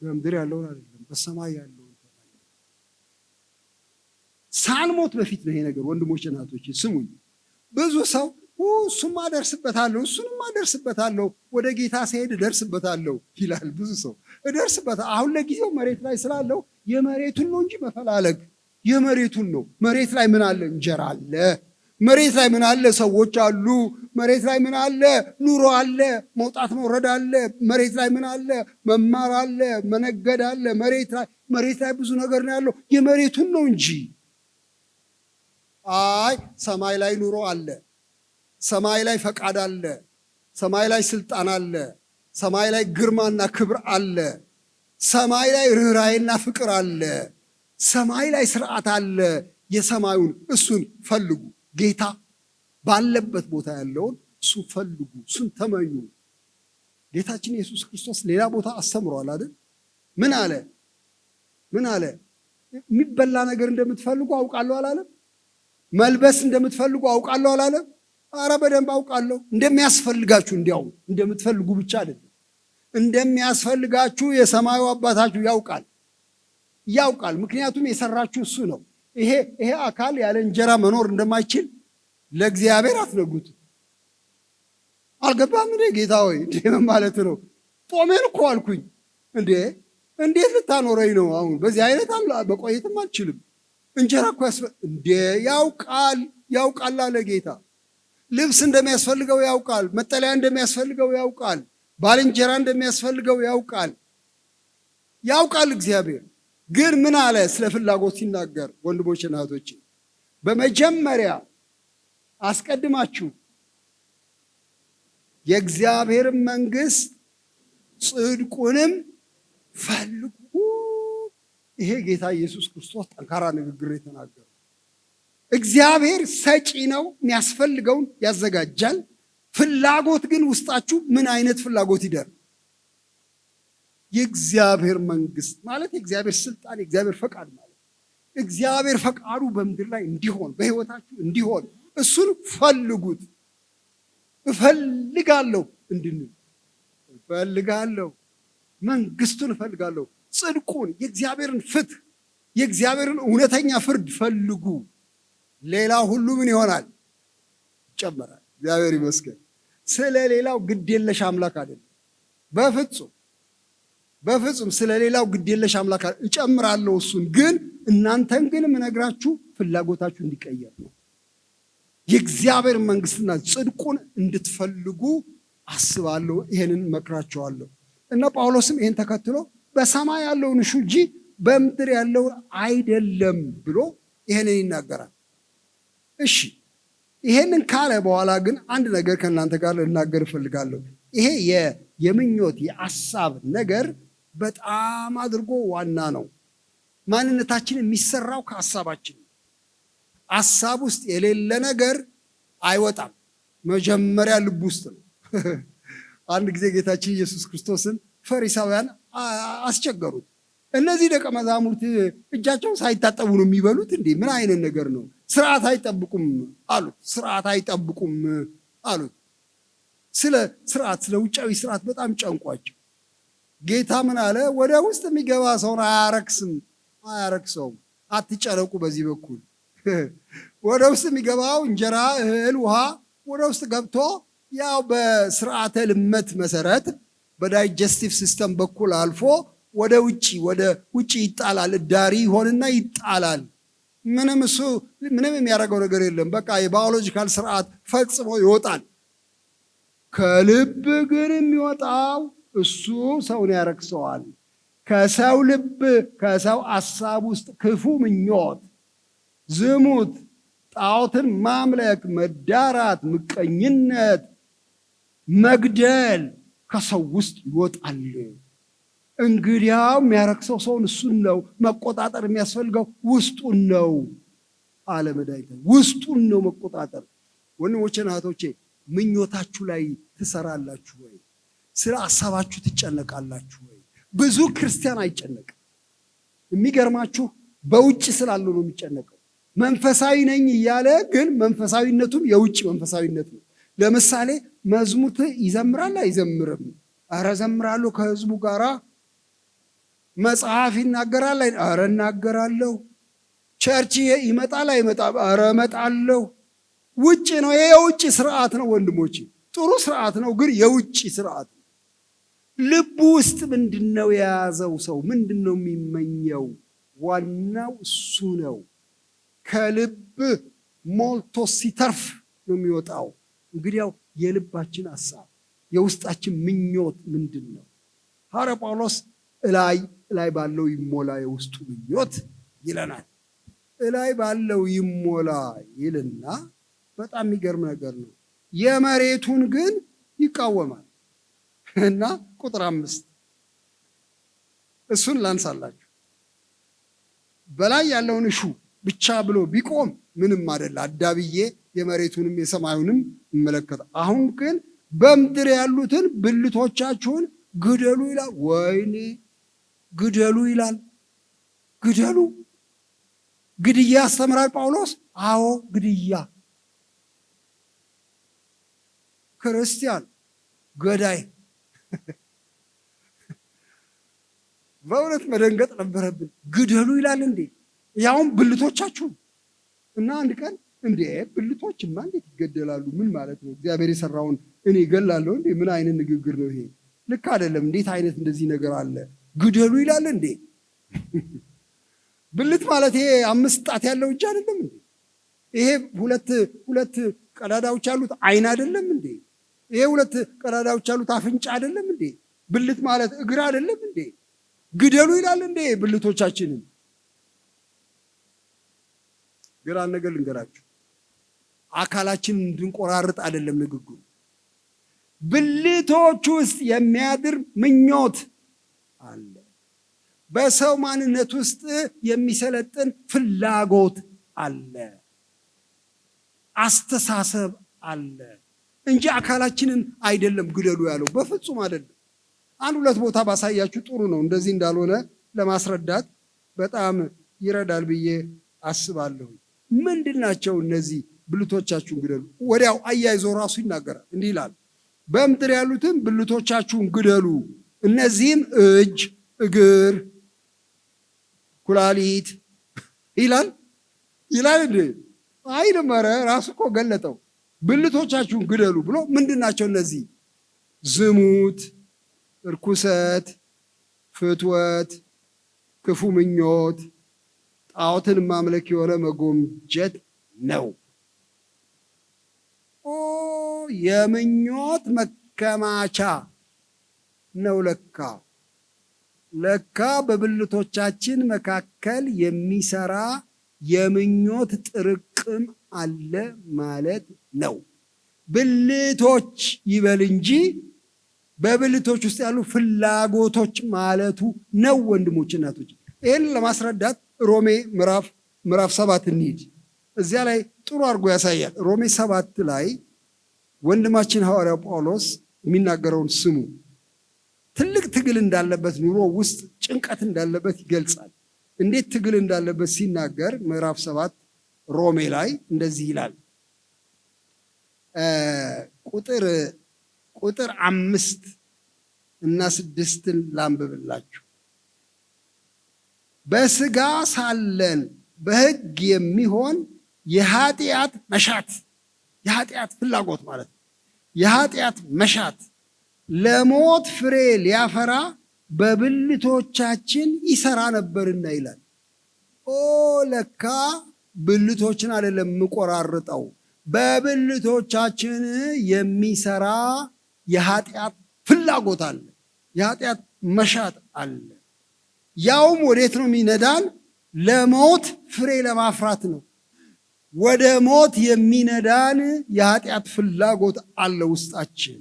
በምድር ያለውን አይደለም፣ በሰማይ ያለውን ተመኙ። ሳንሞት በፊት ነው ይሄ ነገር። ወንድሞች እናቶች ስሙኝ። ብዙ ሰው እሱማ እደርስበታለሁ፣ እሱንማ እደርስበታለሁ፣ ወደ ጌታ ሲሄድ እደርስበታለሁ ይላል። ብዙ ሰው እደርስበታለሁ። አሁን ለጊዜው መሬት ላይ ስላለው የመሬቱን ነው እንጂ መፈላለግ የመሬቱን ነው። መሬት ላይ ምን አለ? እንጀራ አለ። መሬት ላይ ምን አለ? ሰዎች አሉ። መሬት ላይ ምን አለ? ኑሮ አለ። መውጣት መውረድ አለ። መሬት ላይ ምን አለ? መማር አለ፣ መነገድ አለ። መሬት ላይ ብዙ ነገር ነው ያለው። የመሬቱን ነው እንጂ ሰማይ ላይ ኑሮ አለ። ሰማይ ላይ ፈቃድ አለ። ሰማይ ላይ ስልጣን አለ። ሰማይ ላይ ግርማና ክብር አለ። ሰማይ ላይ ርኅራኄና ፍቅር አለ። ሰማይ ላይ ስርዓት አለ። የሰማዩን እሱን ፈልጉ። ጌታ ባለበት ቦታ ያለውን እሱን ፈልጉ፣ እሱን ተመኙ። ጌታችን ኢየሱስ ክርስቶስ ሌላ ቦታ አስተምሯል አይደል? ምን አለ? የሚበላ ነገር እንደምትፈልጉ አውቃለሁ አላለም? መልበስ እንደምትፈልጉ አውቃለሁ አላለም? አረ በደንብ አውቃለሁ። እንደሚያስፈልጋችሁ እንዲያው እንደምትፈልጉ ብቻ አይደለም፣ እንደሚያስፈልጋችሁ የሰማዩ አባታችሁ ያውቃል። ምክንያቱም የሰራችሁ እሱ ነው። ይሄ አካል ያለ እንጀራ መኖር እንደማይችል ለእግዚአብሔር አትነግሩት። አልገባም እንዴ ጌታ ሆይ እንዴ ማለት ነው? ጦሜን እኮ አልኩኝ እንዴ እንዴት ልታኖረኝ ነው? አሁን በዚህ አይነት መቆየትም አልችልም። እንጀራ እኮ እንዴ ያውቃል አለ ጌታ። ልብስ እንደሚያስፈልገው ያውቃል። መጠለያ እንደሚያስፈልገው ያውቃል። ባልንጀራ እንደሚያስፈልገው ያውቃል እግዚአብሔር። ግን ምን አለ? ስለ ፍላጎት ሲናገር ወንድሞችና እህቶች በመጀመሪያ አስቀድማችሁ የእግዚአብሔርን መንግሥት ጽድቁንም ፈልጉ። ይሄ ጌታ ኢየሱስ ክርስቶስ ጠንካራ ንግግር የተናገረው። እግዚአብሔር ሰጪ ነው፣ የሚያስፈልገውን ያዘጋጃል። ፍላጎት ግን ውስጣችሁ ምን አይነት ፍላጎት ይደር? የእግዚአብሔር መንግስት ማለት የእግዚአብሔር ስልጣን፣ የእግዚአብሔር ፈቃድ ማለት እግዚአብሔር ፈቃዱ በምድር ላይ እንዲሆን በህይወታችሁ እንዲሆን እሱን ፈልጉት። እፈልጋለሁ እንድንል እፈልጋለሁ፣ መንግስቱን እፈልጋለሁ፣ ጽድቁን፣ የእግዚአብሔርን ፍትህ፣ የእግዚአብሔርን እውነተኛ ፍርድ ፈልጉ። ሌላ ሁሉ ምን ይሆናል? ይጨመራል። እግዚአብሔር ይመስገን። ስለ ሌላው ግዴለሽ አምላክ አይደለም። በፍጹም ስለ ሌላው ግዴለሽ አምላክ እጨምራለሁ እሱን። ግን እናንተን ግን የምነግራችሁ ፍላጎታችሁ እንዲቀየር ነው። የእግዚአብሔር መንግስትና ጽድቁን እንድትፈልጉ አስባለሁ። ይሄንን መክራቸዋለሁ። እና ጳውሎስም ይሄን ተከትሎ በሰማይ ያለውን እሹ እንጂ በምድር ያለውን አይደለም ብሎ ይሄንን ይናገራል። እሺ ይሄንን ካለ በኋላ ግን አንድ ነገር ከእናንተ ጋር ልናገር እፈልጋለሁ። ይሄ የምኞት የሐሳብ ነገር በጣም አድርጎ ዋና ነው። ማንነታችን የሚሰራው ከሐሳባችን። ሐሳብ ውስጥ የሌለ ነገር አይወጣም። መጀመሪያ ልብ ውስጥ ነው። አንድ ጊዜ ጌታችን ኢየሱስ ክርስቶስን ፈሪሳውያን አስቸገሩት። እነዚህ ደቀ መዛሙርት እጃቸውን ሳይታጠቡ ነው የሚበሉት እንዴ? ምን አይነት ነገር ነው? ስርዓት አይጠብቁም አሉት። ስርዓት አይጠብቁም አሉት። ስለ ስርዓት፣ ስለ ውጫዊ ስርዓት በጣም ጨንቋቸው ጌታ ምን አለ? ወደ ውስጥ የሚገባ ሰውን አያረክሰውም። አትጨነቁ። በዚህ በኩል ወደ ውስጥ የሚገባው እንጀራ፣ እህል፣ ውሃ ወደ ውስጥ ገብቶ ያው በስርዓተ ልመት መሰረት በዳይጀስቲቭ ሲስተም በኩል አልፎ ወደ ውጭ ይጣላል። እዳሪ ይሆንና ይጣላል። ምንም የሚያደርገው ነገር የለም። በቃ የባዮሎጂካል ስርዓት ፈጽሞ ይወጣል። ከልብ ግን የሚወጣው እሱ ሰውን ያረክሰዋል። ከሰው ልብ፣ ከሰው ሐሳብ ውስጥ ክፉ ምኞት፣ ዝሙት፣ ጣዖትን ማምለክ፣ መዳራት፣ ምቀኝነት፣ መግደል ከሰው ውስጥ ይወጣል። እንግዲያው የሚያረክሰው ሰውን እሱን ነው። መቆጣጠር የሚያስፈልገው ውስጡን ነው። አለመዳይተ ውስጡን ነው መቆጣጠር። ወንድሞቼ እህቶቼ፣ ምኞታችሁ ላይ ትሰራላችሁ ወይ? ስለ ሐሳባችሁ ትጨነቃላችሁ ወይ? ብዙ ክርስቲያን አይጨነቅም። የሚገርማችሁ በውጭ ስላለው ነው የሚጨነቀው። መንፈሳዊ ነኝ እያለ ግን መንፈሳዊነቱም የውጭ መንፈሳዊነት ነው። ለምሳሌ መዝሙር ይዘምራል አይዘምርም? ኧረ ዘምራለሁ ከህዝቡ ጋራ። መጽሐፍ ይናገራል? ኧረ እናገራለሁ። ቸርች ይመጣል አይመጣም? ኧረ እመጣለሁ። ውጭ ነው። ይሄ የውጭ ስርዓት ነው ወንድሞቼ። ጥሩ ስርዓት ነው፣ ግን የውጭ ስርዓት ነው። ልቡ ውስጥ ምንድነው የያዘው ሰው? ምንድነው የሚመኘው? ዋናው እሱ ነው። ከልብ ሞልቶ ሲተርፍ ነው የሚወጣው። እንግዲያው የልባችን ሐሳብ፣ የውስጣችን ምኞት ምንድን ነው? ሐዋርያ ጳውሎስ እላይ ባለው ይሞላ የውስጡ ምኞት ይለናል። እላይ ባለው ይሞላ ይልና በጣም የሚገርም ነገር ነው። የመሬቱን ግን ይቃወማል። እና ቁጥር 5 እሱን ላንሳላችሁ። በላይ ያለውን እሹ ብቻ ብሎ ቢቆም ምንም አይደል፣ አዳብዬ የመሬቱንም የሰማዩንም ይመለከታል። አሁን ግን በምድር ያሉትን ብልቶቻችሁን ግደሉ ይላል። ወይኔ ግደሉ ይላል። ግደሉ። ግድያ ያስተምራል ጳውሎስ። አዎ ግድያ። ክርስቲያን ገዳይ። በእውነት መደንገጥ ነበረብን። ግደሉ ይላል እንዴ? ያውም ብልቶቻችሁ። እና አንድ ቀን እንዴ ብልቶችማ እንዴት ይገደላሉ? ምን ማለት ነው? እግዚአብሔር የሰራውን እኔ እገላለሁ እንዴ? ምን አይነት ንግግር ነው ይሄ? ልክ አይደለም። እንዴት አይነት እንደዚህ ነገር አለ? ግደሉ ይላል እንዴ? ብልት ማለት ይሄ 5 ጣት ያለው እጅ አይደለም እንዴ? ይሄ ሁለት ቀዳዳዎች ያሉት አይን አይደለም እንዴ? ይሄ 2 ቀዳዳዎች ያሉት አፍንጫ አይደለም እንዴ? ብልት ማለት እግር አይደለም እንዴ? ግደሉ ይላል እንዴ ብልቶቻችንን? ግራ ነገር ልንገራችሁ፣ አካላችንን እንድንቆራርጥ አይደለም ንግግሩ። ብልቶች ውስጥ የሚያድር ምኞት አለ። በሰው ማንነት ውስጥ የሚሰለጥን ፍላጎት አለ። አስተሳሰብ አለ። እንጂ አካላችንን አይደለም ግደሉ ያለው፣ በፍጹም አይደለም። አንድ ሁለት ቦታ ባሳያችሁ ጥሩ ነው። እንደዚህ እንዳልሆነ ለማስረዳት በጣም ይረዳል ብዬ አስባለሁ። ምንድን ናቸው እነዚህ? ብልቶቻችሁን ግደሉ። ወዲያው አያይዞ ራሱ ይናገራል። እንዲህ ይላል፣ በምድር ያሉትን ብልቶቻችሁን ግደሉ፣ እነዚህም እጅ፣ እግር፣ ኩላሊት ይላል እንዴ? አይልም። ኧረ ራሱ እኮ ገለጠው። ብልቶቻችሁን ግደሉ ብሎ ምንድን ናቸው እነዚህ? ዝሙት፣ እርኩሰት፣ ፍትወት፣ ክፉ ምኞት፣ ጣዖትን ማምለክ የሆነ መጎምጀት ነው። የምኞት መከማቻ ነው። ለካ በብልቶቻችን መካከል የሚሰራ የምኞት ጥርቅም አለ ማለት ነው። ብልቶች ይበል እንጂ በብልቶች ውስጥ ያሉ ፍላጎቶች ማለቱ ነው። ወንድሞች እናቶች፣ ይህን ለማስረዳት ሮሜ ምዕራፍ 7 እንሂድ። እዚያ ላይ ጥሩ አድርጎ ያሳያል። ሮሜ 7 ላይ ወንድማችን ሐዋርያው ጳውሎስ የሚናገረውን ስሙ። ትልቅ ትግል እንዳለበት፣ ኑሮ ውስጥ ጭንቀት እንዳለበት ይገልጻል። እንዴት ትግል እንዳለበት ሲናገር ምዕራፍ 7 ሮሜ ላይ እንደዚህ ይላል። ቁጥር 5 እና 6 ላንብብላችሁ። በስጋ ሳለን በሕግ የሚሆን የኃጢአት መሻት፣ የኃጢአት ፍላጎት ማለት ነው። የኃጢአት መሻት ለሞት ፍሬ ሊያፈራ በብልቶቻችን ይሰራ ነበርና ይላል። ለካ ብልቶችን አይደለም የምቆራርጠው፣ በብልቶቻችን የሚሰራ የኃጢአት ፍላጎት አለ፣ የኃጢአት መሻት አለ። ያውም ወዴት ነው የሚነዳን? ለሞት ፍሬ ለማፍራት ነው። ወደ ሞት የሚነዳን የኃጢአት ፍላጎት አለ ውስጣችን።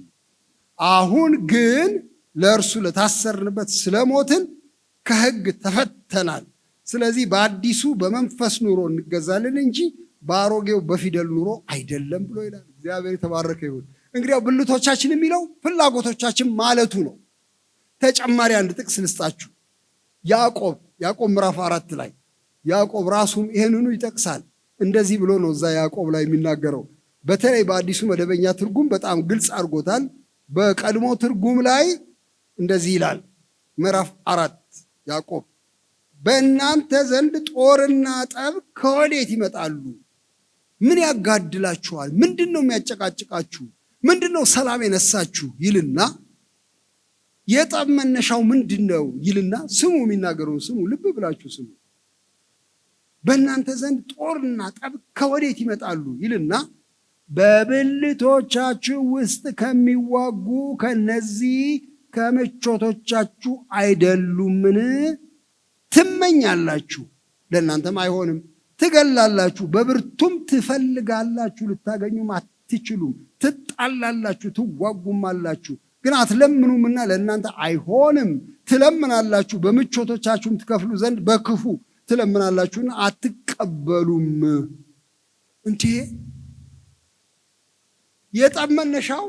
አሁን ግን ለእርሱ ለታሰርንበት ስለሞትን ከሕግ ተፈተናል። ስለዚህ በአዲሱ በመንፈስ ኑሮ እንገዛለን እንጂ በአሮጌው በፊደል ኑሮ አይደለም ብሎ ይላል። እግዚአብሔር የተባረከ ይሁን። እንግዲያው ብልቶቻችን የሚለው ፍላጎቶቻችን ማለቱ ነው። ተጨማሪ አንድ ጥቅስ ልስጣችሁ። ያዕቆብ ምዕራፍ 4 ላይ ያዕቆብ ራሱም ይሄንኑ ይጠቅሳል። እንደዚህ ብሎ ነው እዛ ያዕቆብ ላይ የሚናገረው። በተለይ በአዲሱ መደበኛ ትርጉም በጣም ግልጽ አድርጎታል። በቀድሞ ትርጉም ላይ እንደዚህ ይላል። ምዕራፍ 4 ያዕቆብ፣ በእናንተ ዘንድ ጦርና ጠብ ከወዴት ይመጣሉ? ምን ያጋድላችኋል? ምንድን ነው የሚያጨቃጭቃችሁ? ምንድን ነው ሰላም የነሳችሁ? ይልና የጠብ መነሻው ምንድን ነው ይልና፣ ስሙ፣ የሚናገረውን ስሙ፣ ልብ ብላችሁ ስሙ። በእናንተ ዘንድ ጦርና ጠብ ከወዴት ይመጣሉ ይልና፣ በብልቶቻችሁ ውስጥ ከሚዋጉ ከነዚህ ከምቾቶቻችሁ አይደሉምን? ትመኛላችሁ፣ ለእናንተም አይሆንም፣ ትገላላችሁ፣ በብርቱም ትፈልጋላችሁ፣ ልታገኙም አትችሉም፣ ትጣላላችሁ፣ ትዋጉማላችሁ፣ ግን አትለምኑምና ለእናንተ አይሆንም። ትለምናላችሁ፣ በምቾቶቻችሁም ትከፍሉ ዘንድ በክፉ ትለምናላችሁና አትቀበሉም። እንዴ የጠብ መነሻው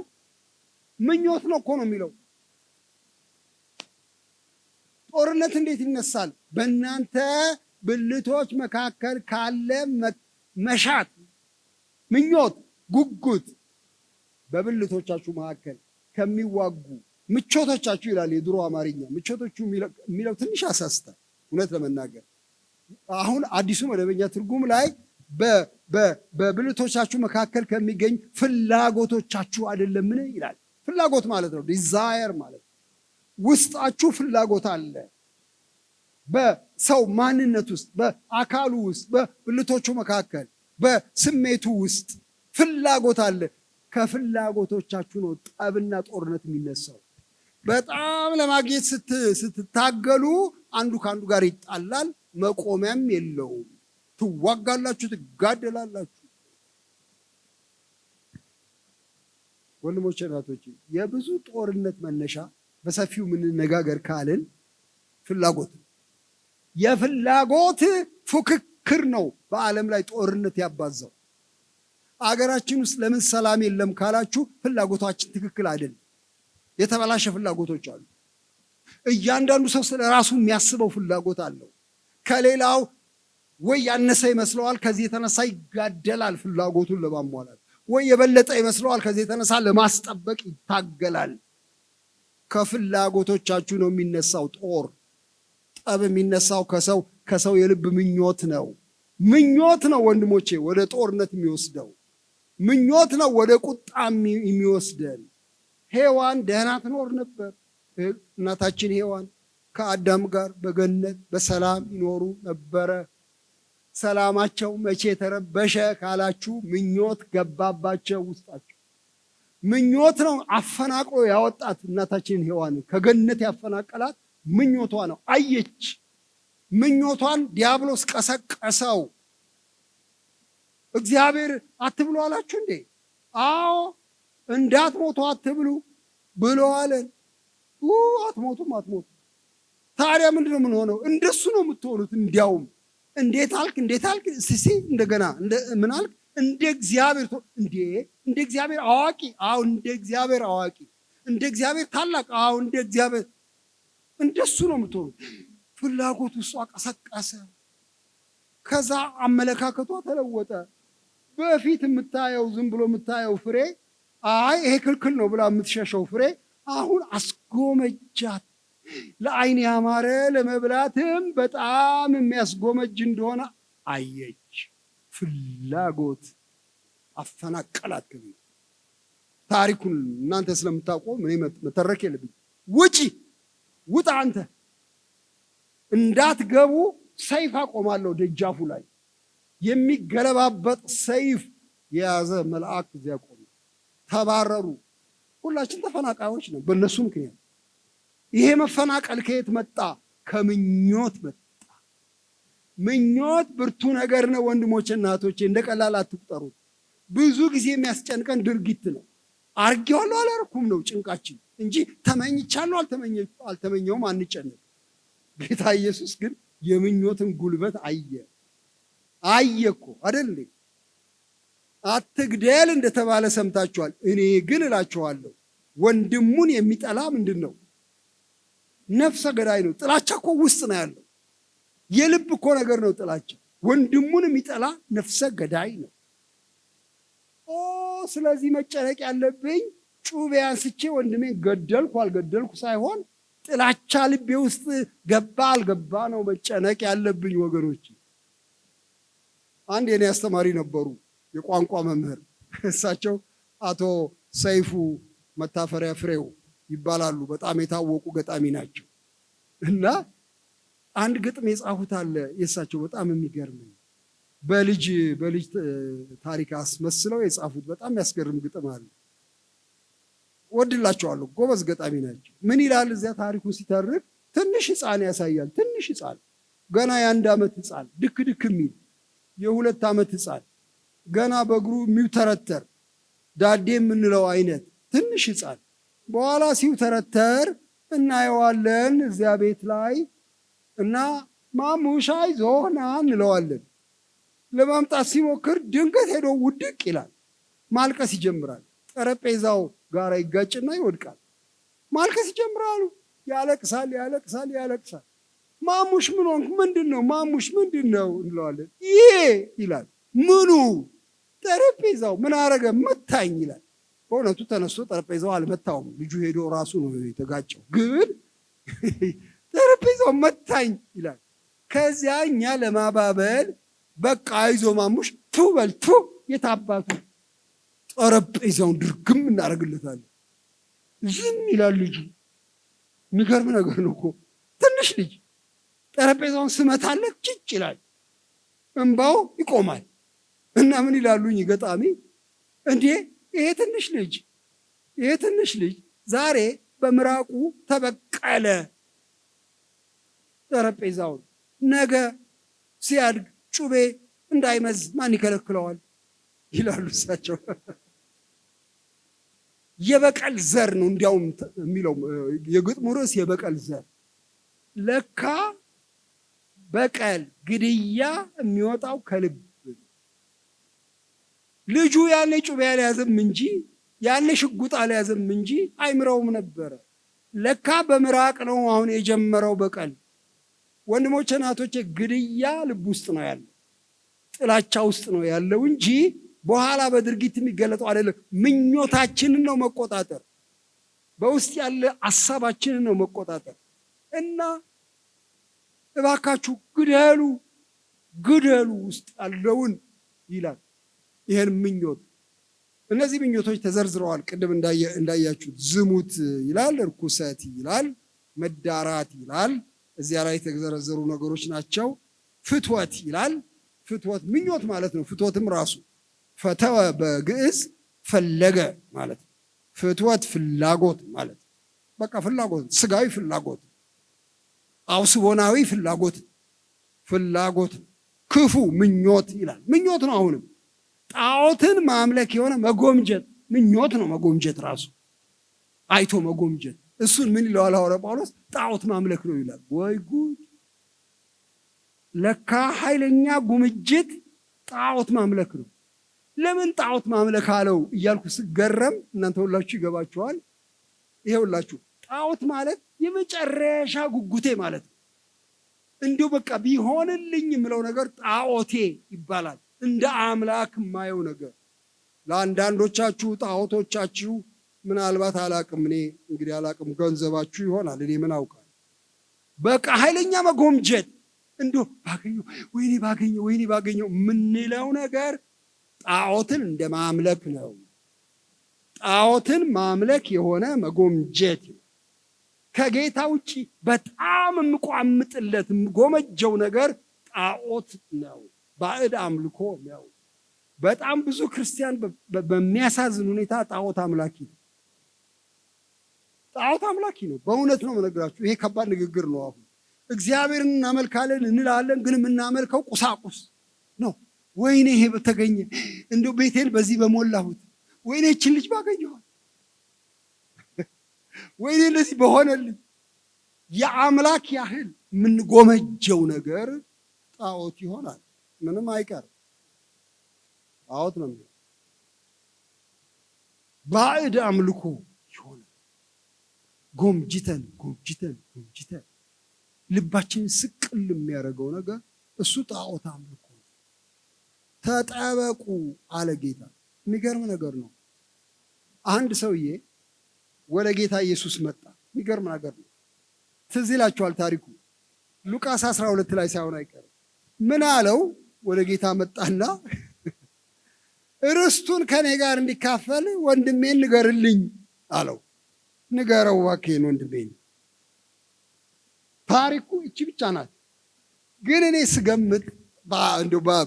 ምኞት ነው እኮ ነው የሚለው። ጦርነት እንዴት ይነሳል? በእናንተ ብልቶች መካከል ካለ መሻት፣ ምኞት፣ ጉጉት፣ በብልቶቻችሁ መካከል ከሚዋጉ ምቾቶቻችሁ ይላል የድሮ አማርኛ። ምቾቶቹ የሚለው ትንሽ ያሳስታል እውነት ለመናገር። አሁን አዲሱ መደበኛ ትርጉም ላይ በብልቶቻችሁ መካከል ከሚገኝ ፍላጎቶቻችሁ አይደለምን ይላል። ፍላጎት ማለት ነው ዲዛየር ማለት ነው። ውስጣችሁ ፍላጎት አለ። በሰው ማንነት ውስጥ፣ በአካሉ ውስጥ፣ በብልቶቹ መካከል፣ በስሜቱ ውስጥ ፍላጎት አለ። ከፍላጎቶቻችሁ ነው ጠብና ጦርነት የሚነሳው። በጣም ለማግኘት ስትታገሉ አንዱ ከአንዱ ጋር ይጣላል፣ መቆሚያም የለውም። ትዋጋላችሁ፣ ትጋደላላችሁ። ወንድሞቼ እናቶቼ፣ የብዙ ጦርነት መነሻ በሰፊው የምንነጋገር ካልን ፍላጎት፣ የፍላጎት ፉክክር ነው በዓለም ላይ ጦርነት ያባዛው። አገራችን ውስጥ ለምን ሰላም የለም ካላችሁ ፍላጎታችን ትክክል አይደለም። የተበላሸ ፍላጎቶች አሉ። እያንዳንዱ ሰው ስለ ራሱ የሚያስበው ፍላጎት አለው። ከሌላው ወይ ያነሰ ይመስለዋል፣ ከዚህ የተነሳ ይጋደላል ፍላጎቱን ለማሟላት፣ ወይ የበለጠ ይመስለዋል፣ ከዚህ የተነሳ ለማስጠበቅ ይታገላል። ከፍላጎቶቻችሁ ነው የሚነሳው ጦር። ጠብ የሚነሳው ከሰው የልብ ምኞት ነው። ምኞት ነው ወንድሞቼ ወደ ጦርነት የሚወስደው። ምኞት ነው ወደ ቁጣ የሚወስደን። ሔዋን ደህና ትኖር ነበር። እናታችን ሔዋን ከአዳም ጋር በገነት በሰላም ይኖሩ ነበረ። ሰላማቸው መቼ ተረበሸ ካላችሁ ምኞት ገባባቸው ውስጣቸው። ምኞት ነው አፈናቅሎ ያወጣት እናታችን ሔዋን ከገነት ያፈናቀላት ምኞቷ ነው። አየች። ምኞቷን ዲያብሎስ ቀሰቀሰው። እግዚአብሔር አትብሉ አላችሁ እንዴ? አዎ እንዳትሞቱ አትብሉ ብሎ አለን። አትሞቱም። ታዲያ ምንድን ነው የምንሆነው? እንደሱ ነው የምትሆኑት። እንዲያውም እንዴት አልክ? እንደገና ምን አልክ? እንደ እግዚአብሔር እንደ እግዚአብሔር አዋቂ። አዎ እንደ እግዚአብሔር አዋቂ፣ እንደ እግዚአብሔር ታላቅ። አዎ እንደ እግዚአብሔር እንደሱ ነው የምትሆኑት። ፍላጎት ውስጧ ቀሰቀሰ። ከዛ አመለካከቷ ተለወጠ። በፊት የምታየው ዝም ብሎ የምታየው ፍሬ ይሄ ክልክል ነው ብላ የምትሸሸው ፍሬ አሁን አስጎመጃት። ለዓይን ያማረ ለመብላትም በጣም የሚያስጎመጅ እንደሆነ አየች። ፍላጎት አፈናቀላት። ከቤት ታሪኩን እናንተ ስለምታውቁ ምን መተረክ የለብኝ። ውጣ አንተ እንዳትገቡ ሰይፍ አቆማለሁ ደጃፉ ላይ። የሚገለባበጥ ሰይፍ የያዘ መልአክ እዚያ ቆመ። ተባረሩ። ሁላችን ተፈናቃዮች ነው በእነሱ ምክንያት። ይሄ መፈናቀል ከየት መጣ? ከምኞት መጣ። ምኞት ብርቱ ነገር ነው ወንድሞቼ እናቶቼ፣ እንደ ቀላል አትቁጠሩት። ብዙ ጊዜ የሚያስጨንቀን ድርጊት ነው። አርጌዋለሁ አላረኩም ነው ጭንቃችን እንጂ ተመኝቻለሁ አልተመኘውም አንጨነቅ። ጌታ ኢየሱስ ግን የምኞትን ጉልበት አየ እኮ አይደል? አትግደል እንደተባለ ሰምታችኋል። እኔ ግን እላችኋለሁ ወንድሙን የሚጠላ ምንድን ነው? ነፍሰ ገዳይ ነው። ጥላቻ እኮ ውስጥ ነው ያለው። የልብ እኮ ነገር ነው ጥላቻ። ወንድሙን የሚጠላ ነፍሰ ገዳይ ነው። ስለዚህ መጨነቅ ያለብኝ ጩቤ አንስቼ ወንድሜን ገደልኩ አልገደልኩ ሳይሆን ጥላቻ ልቤ ውስጥ ገባ አልገባ ነው መጨነቅ ያለብኝ ወገኖች። አንድ የኔ አስተማሪ ነበሩ፣ የቋንቋ መምህር። እሳቸው አቶ ሰይፉ መታፈሪያ ፍሬው ይባላሉ። በጣም የታወቁ ገጣሚ ናቸው። እና አንድ ግጥም የጻፉት አለ የእሳቸው በጣም የሚገርመኝ፣ በልጅ ታሪክ አስመስለው የጻፉት በጣም ያስገርም ግጥም አለ። ወድላቸዋለሁ። ጎበዝ ገጣሚ ናቸው። ምን ይላል እዚያ ታሪኩን ሲተርክ? ትንሽ ሕፃን ያሳያል። ትንሽ ሕፃን ገና የ1 ዓመት ሕፃን ድክ የሚል የ2 ዓመት ሕፃን ገና በእግሩ የሚውተረተር ዳዴ የምንለው አይነት ትንሽ ሕፃን በኋላ ሲውተረተር እናየዋለን እዚያ ቤት ላይ እና ማሙሻ ይዞህ ና እንለዋለን። ለማምጣት ሲሞክር ድንገት ሄዶ ውድቅ ይላል። ማልቀስ ይጀምራል። ጠረጴዛው ጋር ይጋጭና ይወድቃል። ማልቀስ ይጀምራሉ። ያለቅሳል። ማሙሽ ምን ሆንክ? ምንድን ነው ማሙሽ? ምንድን ነው እንለዋለን። ይሄ ይላል። ምኑ? ጠረጴዛው። ምን አረገ? መታኝ ይላል። በእውነቱ ተነስቶ ጠረጴዛው አልመታውም። ልጁ ሄዶ ራሱ ነው የተጋጨው። ግን ጠረጴዛው መታኝ ይላል። ከዚያ እኛ ለማባበል በቃ አይዞ ማሙሽ በልቱ የታባቱ ጠረጴዛውን ድርግም እናደርግለታለን። ዝም ይላል ልጁ። የሚገርም ነገር ነው እኮ ትንሽ ልጅ ጠረጴዛውን ስመታለት ጭጭ ይላል። እንባው ይቆማል። እና ምን ይላሉኝ ገጣሚ፣ እንዴ ይሄ ትንሽ ልጅ ዛሬ በምራቁ ተበቀለ ጠረጴዛውን፣ ነገ ሲያድግ ጩቤ እንዳይመዝ ማን ይከለክለዋል ይላሉ እሳቸው። የበቀል ዘር ነው እንዲያውም የሚለው የግጥሙ ርዕስ የበቀል ዘር። ለካ በቀል ግድያ የሚወጣው ከልብ። ልጁ ያኔ ጩቤ አልያዘም እንጂ ያኔ ሽጉጥ አልያዘም እንጂ አይምረውም ነበረ። ለካ በምራቅ ነው አሁን የጀመረው በቀል። ወንድሞቼ እናቶቼ፣ ግድያ ልብ ውስጥ ነው ያለው፣ ጥላቻ ውስጥ ነው ያለው እንጂ በኋላ በድርጊት የሚገለጠው አይደለም። ምኞታችንን ነው መቆጣጠር፣ በውስጥ ያለ ሐሳባችንን ነው መቆጣጠር። እና እባካችሁ ግደሉ ግደሉ ውስጥ ያለውን ይላል። ይሄን ምኞት፣ እነዚህ ምኞቶች ተዘርዝረዋል። ቅድም እንዳያችሁት ዝሙት ይላል፣ እርኩሰት ይላል፣ መዳራት ይላል። እዚያ ላይ የተዘረዘሩ ነገሮች ናቸው። ፍትወት ይላል። ፍትወት ምኞት ማለት ነው። ፍትወትም ራሱ ፈተወ በግዕዝ ፈለገ ማለት ነው። ፍትወት ፍላጎት ማለት ነው። በቃ ፍላጎት፣ ስጋዊ ፍላጎት፣ አውስቦናዊ ፍላጎት፣ ክፉ ምኞት ይላል። ምኞት ነው። አሁንም ጣዖትን ማምለክ የሆነ መጎምጀት ምኞት ነው። መጎምጀት ራሱ አይቶ መጎምጀት፣ እሱን ምን ይለዋል ሐዋርያ ጳውሎስ? ጣዖት ማምለክ ነው ይላል። ወይ ጉድ! ለካ ኃይለኛ ጉምጅት ጣዖት ማምለክ ነው። ለምን ጣዖት ማምለክ አለው እያልኩ ስገረም እናንተ ሁላችሁ ይገባችኋል። ይሄ ሁላችሁ ጣዖት ማለት የመጨረሻ ጉጉቴ ማለት ነው። እንዲሁ በቃ ቢሆንልኝ የምለው ነገር ጣዖቴ ይባላል። እንደ አምላክ የማየው ነገር። ለአንዳንዶቻችሁ ጣዖቶቻችሁ ምናልባት አላቅም፣ እኔ እንግዲህ አላቅም፣ ገንዘባችሁ ይሆናል፣ እኔ ምን አውቃለሁ። በቃ ኃይለኛ መጎምጀት፣ እንዲሁ ባገኘው ወይኔ ባገኘው የምንለው ነገር ጣዖትን እንደ ማምለክ ነው። ጣዖትን ማምለክ የሆነ መጎምጀት ነው። ከጌታ ውጭ በጣም የምቋምጥለት የምጎመጀው ነገር ጣዖት ነው፣ ባዕድ አምልኮ ነው። በጣም ብዙ ክርስቲያን በሚያሳዝን ሁኔታ ጣዖት አምላኪ ነው። ጣዖት አምላኪ ነው። በእውነት ነው የምነግራችሁ። ይሄ ከባድ ንግግር ነው። አሁን እግዚአብሔርን እናመልካለን እንላለን፣ ግን የምናመልከው ቁሳቁስ ነው። ወይኔ ይሄ በተገኘ እንደው ቤቴን በዚህ በሞላሁት፣ ወይኔ ይህችን ልጅ ባገኘኋት፣ ወይኔ እንደዚህ በሆነልኝ። የአምላክ ያህል የምንጎመጀው ነገር ጣዖት ይሆናል። ምንም አይቀርም፣ ጣዖት ነው የሚሆነው። ባዕድ አምልኮ ይሆናል። ጎምጅተን ልባችንን ስቅል የሚያደርገው ነገር እሱ ጣዖት አምልኮ ነው። ተጠበቁ አለ ጌታ። የሚገርም ነገር ነው። አንድ ሰውዬ ወደ ጌታ ኢየሱስ መጣ። የሚገርም ነገር ነው። ትዝ ይላችኋል ታሪኩ። ሉቃስ 12 ላይ ሳይሆን አይቀርም። ምን አለው? ወደ ጌታ መጣና ርስቱን ከኔ ጋር እንዲካፈል ወንድሜን ንገርልኝ አለው። ንገረው እባክህን ወንድሜን። ታሪኩ እቺ ብቻ ናት። ግን እኔ ስገምት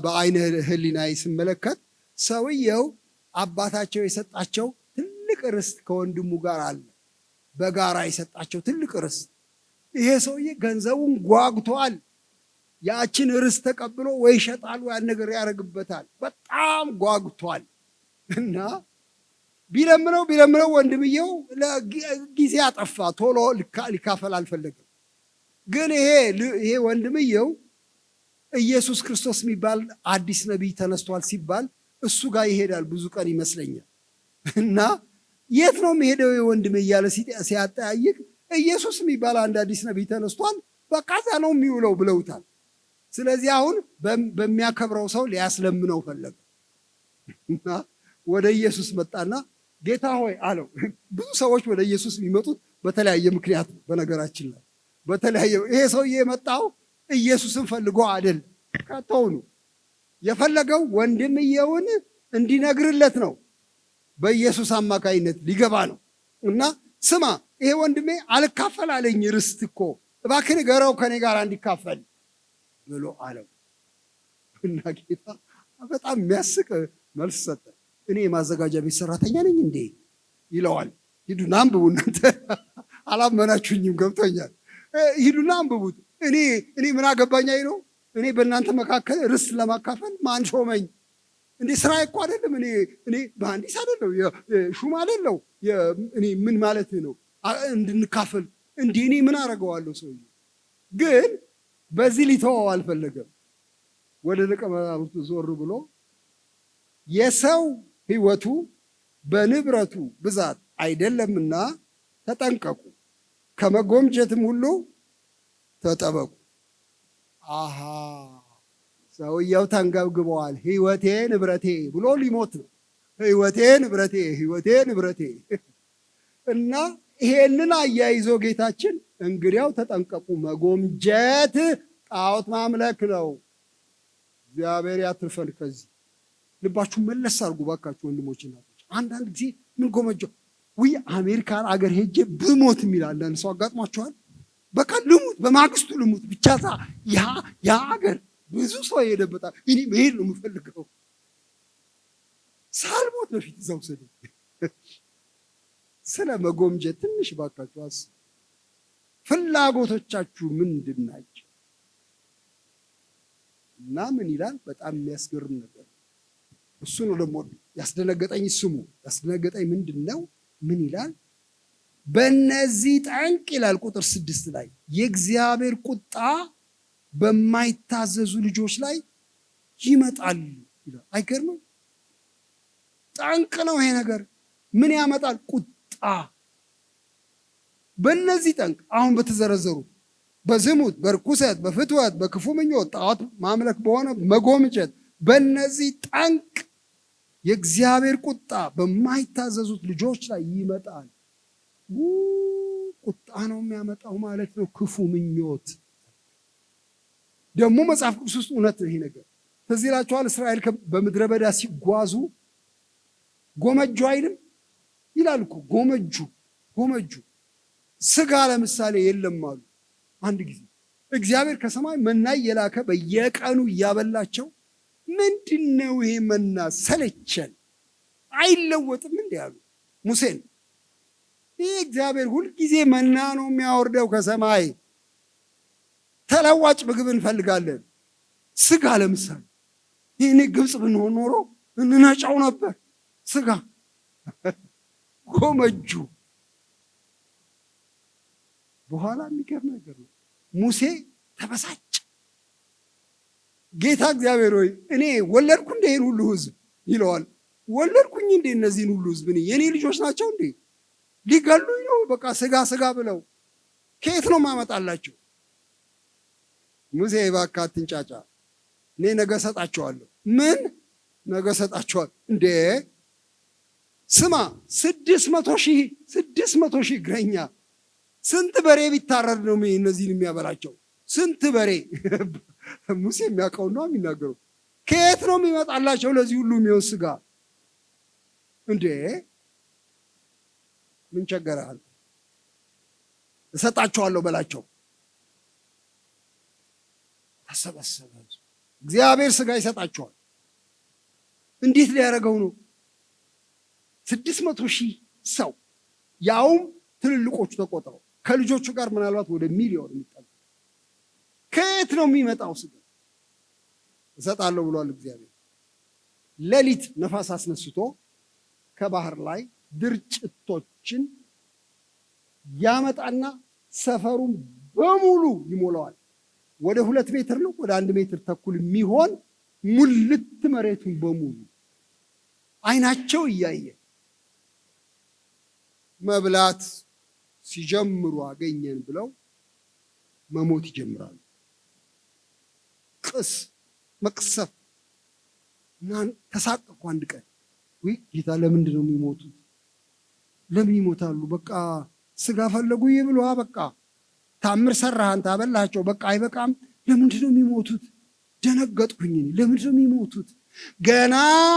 በአይነ ህሊናዬ ስመለከት ሰውየው አባታቸው የሰጣቸው ትልቅ ርስት ከወንድሙ ጋር አለ። በጋራ የሰጣቸው ትልቅ ርስት። ይሄ ሰውዬ ገንዘቡን ጓጉቷል። ያችን ርስት ተቀብሎ ወይ ይሸጣል ወይ ነገር ያደርግበታል። በጣም ጓጉቷል እና ቢለምነው ወንድምየው ጊዜ አጠፋ። ቶሎ ሊካፈል አልፈለግም። ግን ይሄ ወንድምየው ኢየሱስ ክርስቶስ የሚባል አዲስ ነቢይ ተነስቷል ሲባል እሱ ጋር ይሄዳል ብዙ ቀን ይመስለኛል። እና የት ነው የሚሄደው ወንድም እያለ ሲያጠያይቅ ኢየሱስ የሚባል አንድ አዲስ ነቢይ ተነስቷል፣ በቃ እዛ ነው የሚውለው ብለውታል። ስለዚህ አሁን በሚያከብረው ሰው ሊያስለምነው ፈለገ እና ወደ ኢየሱስ መጣና ጌታ ሆይ አለው። ብዙ ሰዎች ወደ ኢየሱስ የሚመጡት በተለያየ ምክንያት ነው። በነገራችን ላይ ይሄ ሰውዬ የመጣው ኢየሱስን ፈልጎ አይደል። ከተውኑ የፈለገው ወንድምየውን እንዲነግርለት ነው። በኢየሱስ አማካይነት ሊገባ ነው እና ስማ ይሄ ወንድሜ አልካፈል አለኝ ርስት እኮ እባክህ ንገረው ከኔ ጋር እንዲካፈል ብሎ አለው። እና ጌታ በጣም የሚያስቅ መልስ ሰጠ። እኔ የማዘጋጃ ቤት ሰራተኛ ነኝ እንዴ ይለዋል። ሂዱና አንብቡ እናንተ አላመናችሁኝም፣ ገብቶኛል። ሂዱና አንብቡት። እኔ ምን አገባኝ ነው? እኔ በእናንተ መካከል ርስት ለማካፈል ማን ሾመኝ እንዴ? ስራ እኮ አይደለም። እኔ መሐንዲስ አይደለው፣ ሹም አይደለው። እኔ ምን ማለት ነው እንድንካፈል እንዴ? እኔ ምን አደርገዋለሁ? ሰውዬው ግን በዚህ ሊተወው አልፈለገም። ወደ ደቀ መዛሙርቱ ዞር ብሎ የሰው ሕይወቱ በንብረቱ ብዛት አይደለምና ተጠንቀቁ፣ ከመጎምጀትም ሁሉ ተጠበቁ። አሃ ሰውየው ተንገብግበዋል። ሕይወቴ ንብረቴ ብሎ ሊሞት ነው። ሕይወቴ ንብረቴ፣ ሕይወቴ ንብረቴ እና ይሄንን አያይዞ ጌታችን እንግዲያው ተጠንቀቁ፣ መጎምጀት ጣዖት ማምለክ ነው። እግዚአብሔር ያትርፈን ከዚህ። ልባችሁ መለስ አድርጉ ባካችሁ ወንድሞች እናቶች። አንዳንድ ጊዜ ምን ጎመጀው ውይ አሜሪካን አገር ሄጄ ብሞት የሚላል ሰው አጋጥሟችኋል? በቃ ልሙት፣ በማግስቱ ልሙት ብቻ ያ አገር ብዙ ሰው ይሄደበታል። እኔ መሄድ ነው የምፈልገው፣ ሳልሞት በፊት እዛው ሰደ። ስለ መጎምጀት ትንሽ ባካችሁ አስቡ። ፍላጎቶቻችሁ ምንድን ናቸው? እና ምን ይላል? በጣም የሚያስገርም ነገር እሱ ነው። ደግሞ ያስደነገጠኝ ስሙ ያስደነገጠኝ ምንድን ነው? ምን ይላል? በእነዚህ ጠንቅ ይላል ቁጥር 6 ላይ የእግዚአብሔር ቁጣ በማይታዘዙ ልጆች ላይ ይመጣል ይላል። አይገርምም? ጠንቅ ነው ይሄ ነገር። ምን ያመጣል? ቁጣ። በእነዚህ ጠንቅ አሁን በተዘረዘሩ በዝሙት፣ በርኩሰት፣ በፍትወት፣ በክፉ ምኞት፣ ጣዖት ማምለክ በሆነ መጎምጀት፣ በእነዚህ ጠንቅ የእግዚአብሔር ቁጣ በማይታዘዙት ልጆች ላይ ይመጣል። ቁጣ ነው የሚያመጣው ማለት ነው። ክፉ ምኞት ደግሞ መጽሐፍ ቅዱስ ውስጥ እውነት ነው ይሄ ነገር። ትዝ ይላችኋል? እስራኤል በምድረ በዳ ሲጓዙ ጎመጁ አይልም ይላል እኮ። ጎመጁ ስጋ ለምሳሌ የለም አሉ። አንድ ጊዜ እግዚአብሔር ከሰማይ መና የላከ በየቀኑ እያበላቸው፣ ምንድን ነው ይሄ መና? ሰለቸን፣ አይለወጥም እንዴ አሉ ሙሴን። ይህ እግዚአብሔር ሁልጊዜ መና ነው የሚያወርደው ከሰማይ። ተለዋጭ ምግብ እንፈልጋለን። ስጋ ለምሳሌ ይህኔ ግብፅ ብንሆን ኖሮ እንነጫው ነበር። ስጋ ጎመጁ። በኋላ የሚገርም ነገር ነው። ሙሴ ተበሳጭ። ጌታ እግዚአብሔር ሆይ እኔ ወለድኩ እንደ ይህን ሁሉ ህዝብ ይለዋል። ወለድኩኝ እንዴ እነዚህን ሁሉ ህዝብ? የኔ ልጆች ናቸው እንዴ? ሊገሉኝ ነው። በቃ ስጋ ብለው ከየት ነው ማመጣላቸው? ሙሴ እባክህ አትንጫጫ፣ እኔ ነገ ሰጣቸዋለሁ። ምን ነገ ሰጣቸዋል እንዴ? ስማ 600 ሺህ እግረኛ፣ ስንት በሬ ቢታረድ ነው እነዚህን የሚያበላቸው? ስንት በሬ? ሙሴ የሚያውቀው ነው የሚናገረው። ከየት ነው የሚመጣላቸው ለዚህ ሁሉ የሚሆን ስጋ እንዴ? ምን ቸገረሃል? እሰጣቸዋለሁ በላቸው። ተሰበሰበ። እግዚአብሔር ስጋ ይሰጣቸዋል። እንዴት ሊያደርገው ነው? 600 ሺህ ሰው ያውም ትልልቆቹ ተቆጥረው ከልጆቹ ጋር ምናልባት ወደ ሚሊዮን የሚጠጋ ከየት ነው የሚመጣው ስጋ? እሰጣለሁ ብሏል እግዚአብሔር። ሌሊት ነፋስ አስነስቶ ከባህር ላይ ድርጭቶችን ያመጣና ሰፈሩን በሙሉ ይሞላዋል። ወደ 2 ሜትር ነው ወደ 1 ሜትር ተኩል የሚሆን ሙልት መሬቱን በሙሉ አይናቸው እያየ መብላት ሲጀምሩ አገኘን ብለው መሞት ይጀምራሉ። መቅሰፍ እና ተሳቀቁ። አንድ ቀን ወይ ጌታ ለምንድን ነው የሚሞቱት? ለምን ይሞታሉ? በቃ ስጋ ፈለጉ ይብሉ። በቃ ታምር ሰራህን ታበላቸው። በቃ አይበቃም? ለምንድን ነው የሚሞቱት? ደነገጥኩኝ። ለምንድን ነው የሚሞቱት? ገና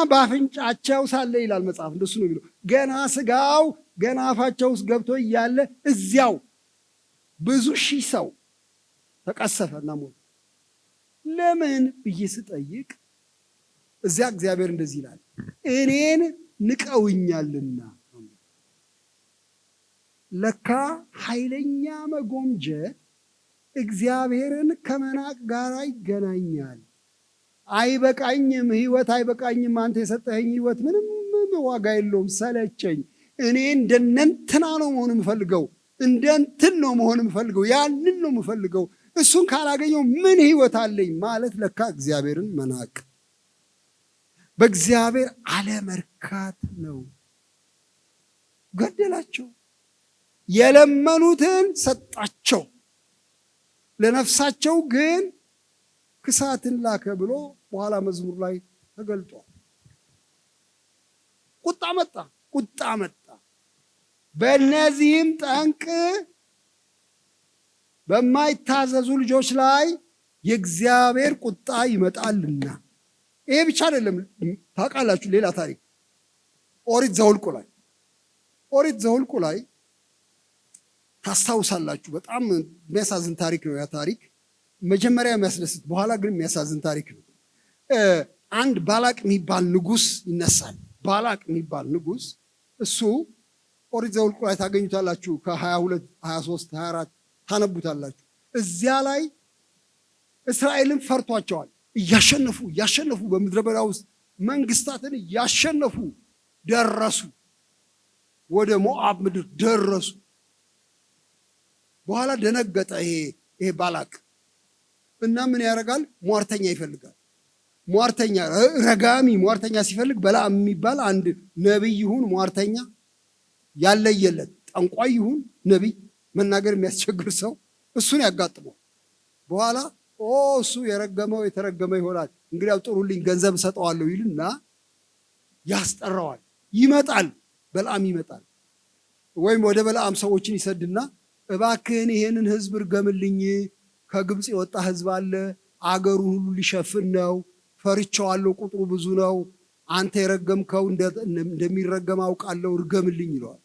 በአፍንጫቸው ሳለ ይላል መጽሐፍ፣ እንደሱ ነው የሚለው። ገና ስጋው ገና አፋቸው ውስጥ ገብቶ እያለ እዚያው ብዙ ሺህ ሰው ተቀሰፈና ሞተ። ለምን ብዬ ስጠይቅ እዚያ እግዚአብሔር እንደዚህ ይላል፣ እኔን ንቀውኛልና። ለካ ኃይለኛ መጎምጀት እግዚአብሔርን ከመናቅ ጋር ይገናኛል። አይበቃኝም፣ ህይወት አይበቃኝም፣ አንተ የሰጠኸኝ ህይወት ምንም ዋጋ የለውም፣ ሰለቸኝ፣ እኔ እንደነንትና ነው መሆን የምፈልገው፣ እንደንትን ነው መሆን የምፈልገው፣ ያንን ነው የምፈልገው፣ እሱን ካላገኘው ምን ህይወት አለኝ ማለት ለካ እግዚአብሔርን መናቅ። በእግዚአብሔር አለመርካት ነው። ገደላቸው። የለመኑትን ሰጣቸው፣ ለነፍሳቸው ግን ክሳትን ላከ ብሎ በኋላ መዝሙር ላይ ተገልጧል። ቁጣ መጣ። በእነዚህም ጠንቅ በማይታዘዙ ልጆች ላይ የእግዚአብሔር ቁጣ ይመጣልና። ይሄ ብቻ አይደለም። ታውቃላችሁ ሌላ ታሪክ ኦሪት ዘኍልቍ ላይ ታስታውሳላችሁ። በጣም የሚያሳዝን ታሪክ ነው ያ ታሪክ። መጀመሪያ የሚያስደስት በኋላ ግን የሚያሳዝን ታሪክ ነው። አንድ ባላቅ የሚባል ንጉስ ይነሳል። ባላቅ የሚባል ንጉስ፣ እሱ ኦሪት ዘኍልቍ ላይ ታገኙታላችሁ። ከ22 23 24 ታነቡታላችሁ። እዚያ ላይ እስራኤልን ፈርቷቸዋል። እያሸነፉ በምድረ በዳ ውስጥ መንግስታትን እያሸነፉ ደረሱ። ወደ ሞዓብ ምድር ደረሱ። በኋላ ደነገጠ ይሄ ባላቅ እና ምን ያደርጋል? ሟርተኛ ይፈልጋል። ረጋሚ ሟርተኛ ሲፈልግ በለዓም የሚባል አንድ ነቢይ ይሁን ሟርተኛ ያለየለት ጠንቋይ ይሁን ነቢይ መናገር የሚያስቸግር ሰው እሱን ያጋጥመው። በኋላ እሱ የረገመው የተረገመ ይሆናል፣ እንግዲያው ጥሩልኝ ገንዘብ እሰጠዋለሁ ይልና ያስጠራዋል። ይመጣል፣ በለዓም ይመጣል። ወይም ወደ በለዓም ሰዎችን ይሰድና እባክህን ይሄንን ህዝብ እርገምልኝ፣ ከግብፅ የወጣ ህዝብ አለ፣ አገሩን ሁሉ ሊሸፍን ነው፣ ፈርቼዋለሁ፣ ቁጥሩ ብዙ ነው፣ አንተ የረገምከው እንደሚረገም አውቃለሁ፣ እርገምልኝ ይለዋል።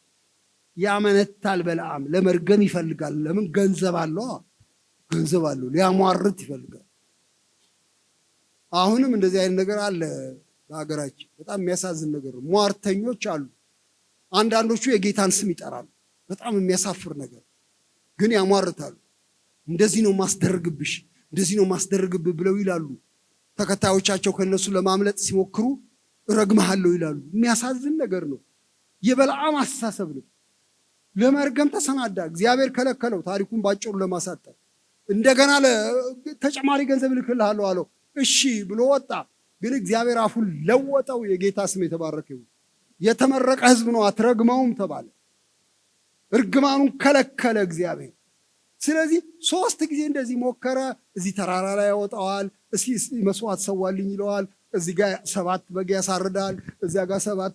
ያመነታል። በለዓም ለመርገም ይፈልጋል። ለምን? ገንዘብ አለው፣ ሊያሟርት ይፈልጋል። አሁንም እንደዚህ አይነት ነገር አለ በሀገራችን። በጣም የሚያሳዝን ነገር ነው። ሟርተኞች አሉ። አንዳንዶቹ የጌታን ስም ይጠራሉ። በጣም የሚያሳፍር ነገር ግን ያሟርታሉ። እንደዚህ ነው ማስደርግብሽ፣ እንደዚህ ነው ማስደርግብህ ብለው ይላሉ። ተከታዮቻቸው ከነሱ ለማምለጥ ሲሞክሩ እረግምሃለሁ ይላሉ። የሚያሳዝን ነገር ነው። የበለዓም አስተሳሰብ ነው። ለመርገም ተሰናዳ። እግዚአብሔር ከለከለው። ታሪኩን ባጭሩ ለማሳጠር እንደገና ተጨማሪ ገንዘብ ልክልሃለሁ አለው። እሺ ብሎ ወጣ። ግን እግዚአብሔር አፉን ለወጠው። የጌታ ስም የተባረከ ይሁን። የተመረቀ ህዝብ ነው፣ አትረግመውም ተባለ። እርግማኑን ከለከለ እግዚአብሔር። ስለዚህ 3 ጊዜ እንደዚህ ሞከረ። እዚህ ተራራ ላይ ያወጣዋል። እስኪ መስዋዕት ሰዋልኝ ይለዋል። እዚህ ጋር 7 በግ ያሳርዳል፣ እዚያ ጋር 7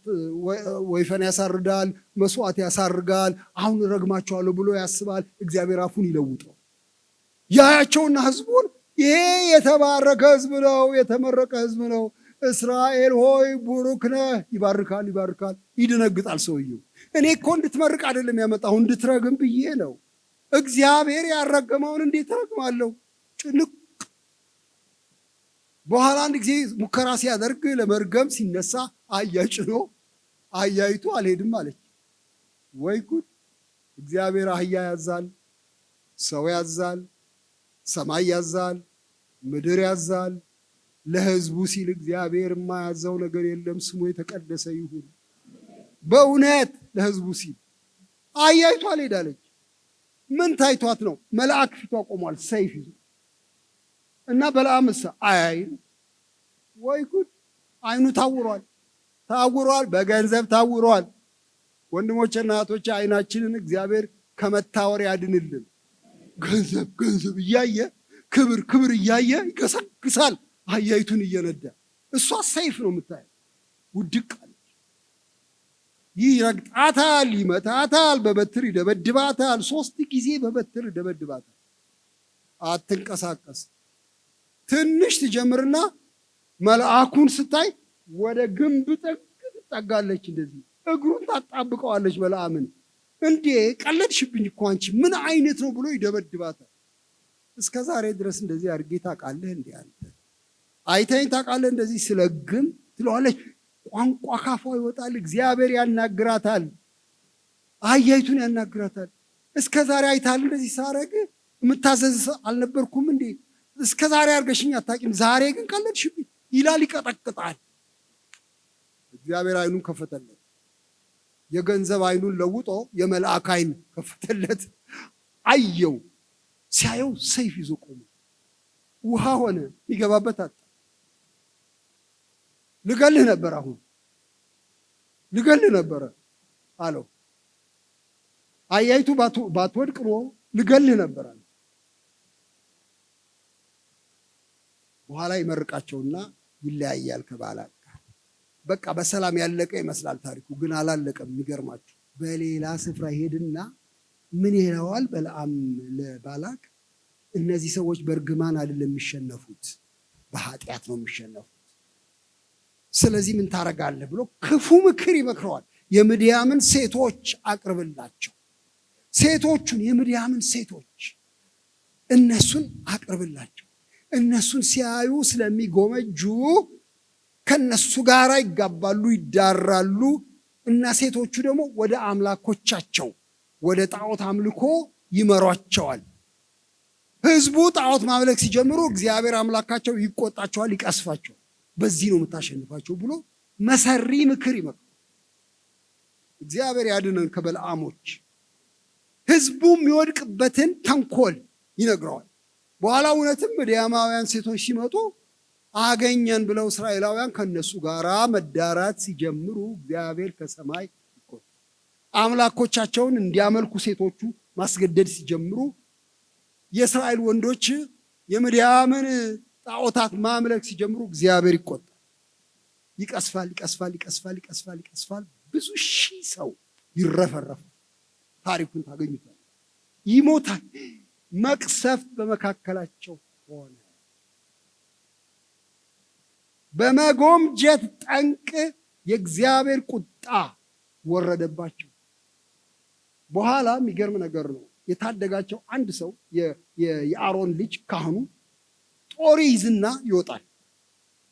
ወይፈን ያሳርዳል፣ መስዋዕት ያሳርጋል። አሁን እረግማቸዋለሁ ብሎ ያስባል። እግዚአብሔር አፉን ይለውጠው። ያያቸውና ህዝቡን ይሄ የተባረከ ህዝብ ነው፣ የተመረቀ ህዝብ ነው፣ እስራኤል ሆይ ቡሩክ ነህ። ይባርካል። ይደነግጣል ሰውየው። እኔ እኮ እንድትመርቅ አይደለም ያመጣሁ እንድትረግም ብዬ ነው። እግዚአብሔር ያረገመውን እንዴት እረግማለሁ? ጭንቅ። በኋላ አንድ ጊዜ ሙከራ ሲያደርግ ለመርገም ሲነሳ አህያ ጭኖ አህያይቱ አልሄድም አለች። ወይ ጉድ! እግዚአብሔር አህያ ያዛል፣ ሰው ያዛል፣ ሰማይ ያዛል፣ ምድር ያዛል። ለህዝቡ ሲል እግዚአብሔር የማያዘው ነገር የለም። ስሙ የተቀደሰ ይሁን። በእውነት ለህዝቡ ሲል አህያይቱ አልሄዳለች። ምን ታይቷት ነው? መልአክ ፊቷ ቆሟል ሰይፍ ይዞ እና በለዓምስ አያይም። ወይ ጉድ! አይኑ ታውሯል፣ በገንዘብ ታውሯል። ወንድሞቼና እህቶቼ አይናችንን እግዚአብሔር ከመታወር ያድንልን። ገንዘብ እያየ ክብር እያየ ይገሰግሳል አህያይቱን እየነዳ። እሷ ሰይፍ ነው የምታየው። ውድቅ አለች። ይረግጣታል፣ ይመታታል፣ በበትር ይደበድባታል። 3 ጊዜ በበትር ይደበድባታል። አትንቀሳቀስ። ትንሽ ትጀምርና መልአኩን ስታይ ወደ ግንብ ጥግ ትጠጋለች። እንደዚህ እግሩን ታጣብቀዋለች። በለዓምን እንዴ ቀለድሽብኝ እኮ አንቺ ምን አይነት ነው ብሎ ይደበድባታል። እስከ ዛሬ ድረስ እንደዚህ አድርጌ ታውቃለህ? እንዴ አንተ አይተኸኝ ታውቃለህ? እንደዚህ ስለግም ትለዋለች። ቋንቋ ካፏ ይወጣል። እግዚአብሔር ያናግራታል። አህያይቱን ያናግራታል። እስከ ዛሬ አይታል እንደዚህ ሳረግ የምታዘዝ አልነበርኩም እንዴ? እስከ ዛሬ አድርገሽኝ አታውቂም፣ ዛሬ ግን ቀለድሽብኝ ይላል። ይቀጠቅጣል። እግዚአብሔር አይኑን ከፈተለት። የገንዘብ አይኑን ለውጦ የመልአክ አይን ከፈተለት። አየው። ሲያየው ሰይፍ ይዞ ቆመ። ውሃ ሆነ፣ ይገባበት አጣ። ልገልህ ነበር፣ አሁን ልገልህ ነበረ አለው። አህያይቱ ባትወድቅ ኖሮ ልገልህ ነበር አለ። በኋላ ይመርቃቸውና ይለያያል ከባላቅ ጋር። በቃ በሰላም ያለቀ ይመስላል ታሪኩ፣ ግን አላለቀም። የሚገርማችሁ በሌላ ስፍራ ሄድና ምን ይለዋል በለዓም ለባላቅ? እነዚህ ሰዎች በእርግማን አይደለም የሚሸነፉት፣ በኃጢአት ነው የሚሸነፉት። ስለዚህ ምን ታረጋለህ ብሎ ክፉ ምክር ይመክረዋል። የምድያምን ሴቶች አቅርብላቸው፣ ሴቶቹን የምድያምን ሴቶች እነሱን አቅርብላቸው። እነሱን ሲያዩ ስለሚጎመጁ ከነሱ ጋር ይጋባሉ፣ ይዳራሉ። እና ሴቶቹ ደግሞ ወደ አምላኮቻቸው ወደ ጣዖት አምልኮ ይመሯቸዋል። ህዝቡ ጣዖት ማምለክ ሲጀምሩ እግዚአብሔር አምላካቸው ይቆጣቸዋል፣ ይቀስፋቸዋል። በዚህ ነው የምታሸንፋቸው ብሎ መሰሪ ምክር ይመክራል። እግዚአብሔር ያድነን ከበለዓሞች። ህዝቡ የሚወድቅበትን ተንኮል ይነግረዋል። በኋላ እውነትም ምድያማውያን ሴቶች ሲመጡ አገኘን ብለው እስራኤላውያን ከነሱ ጋር መዳራት ሲጀምሩ እግዚአብሔር ከሰማይ ይቆጣል። አምላኮቻቸውን እንዲያመልኩ ሴቶቹ ማስገደድ ሲጀምሩ የእስራኤል ወንዶች የምድያምን ጣዖታት ማምለክ ሲጀምሩ እግዚአብሔር ይቆጣል። ይቀስፋል፣ ይቀስፋል፣ ይቀስፋል፣ ይቀስፋል፣ ይቀስፋል። ብዙ ሺህ ሰው ይረፈረፋል። ታሪኩን ታገኙታል። ይሞታል። መቅሰፍት በመካከላቸው ሆነ። በመጎምጀት ጠንቅ የእግዚአብሔር ቁጣ ወረደባቸው። በኋላ የሚገርም ነገር ነው። የታደጋቸው አንድ ሰው የአሮን ልጅ ካህኑ ጦር ይዝና ይወጣል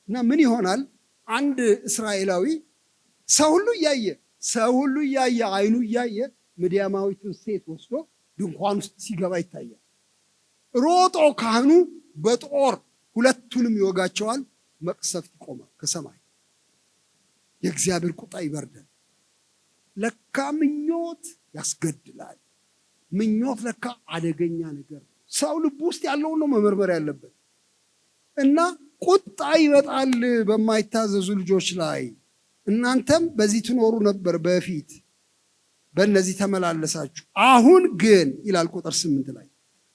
እና ምን ይሆናል? አንድ እስራኤላዊ ሰው ሁሉ እያየ አይኑ እያየ ምድያማዊቱን ሴት ወስዶ ድንኳን ውስጥ ሲገባ ይታያል። ሮጦ ካህኑ በጦር ሁለቱንም ይወጋቸዋል። መቅሰፍት ይቆማል ከሰማይ። የእግዚአብሔር ቁጣ ይበርዳል። ለካ ምኞት ያስገድላል። ምኞት ለካ አደገኛ ነገር ነው። ሰው ልብ ውስጥ ያለውን ነው መመርመር ያለበት። እና ቁጣ ይመጣል በማይታዘዙ ልጆች ላይ። እናንተም በዚህ ትኖሩ ነበር በፊት፣ በእነዚህ ተመላለሳችሁ። አሁን ግን ይላል ቁጥር 8 ላይ፣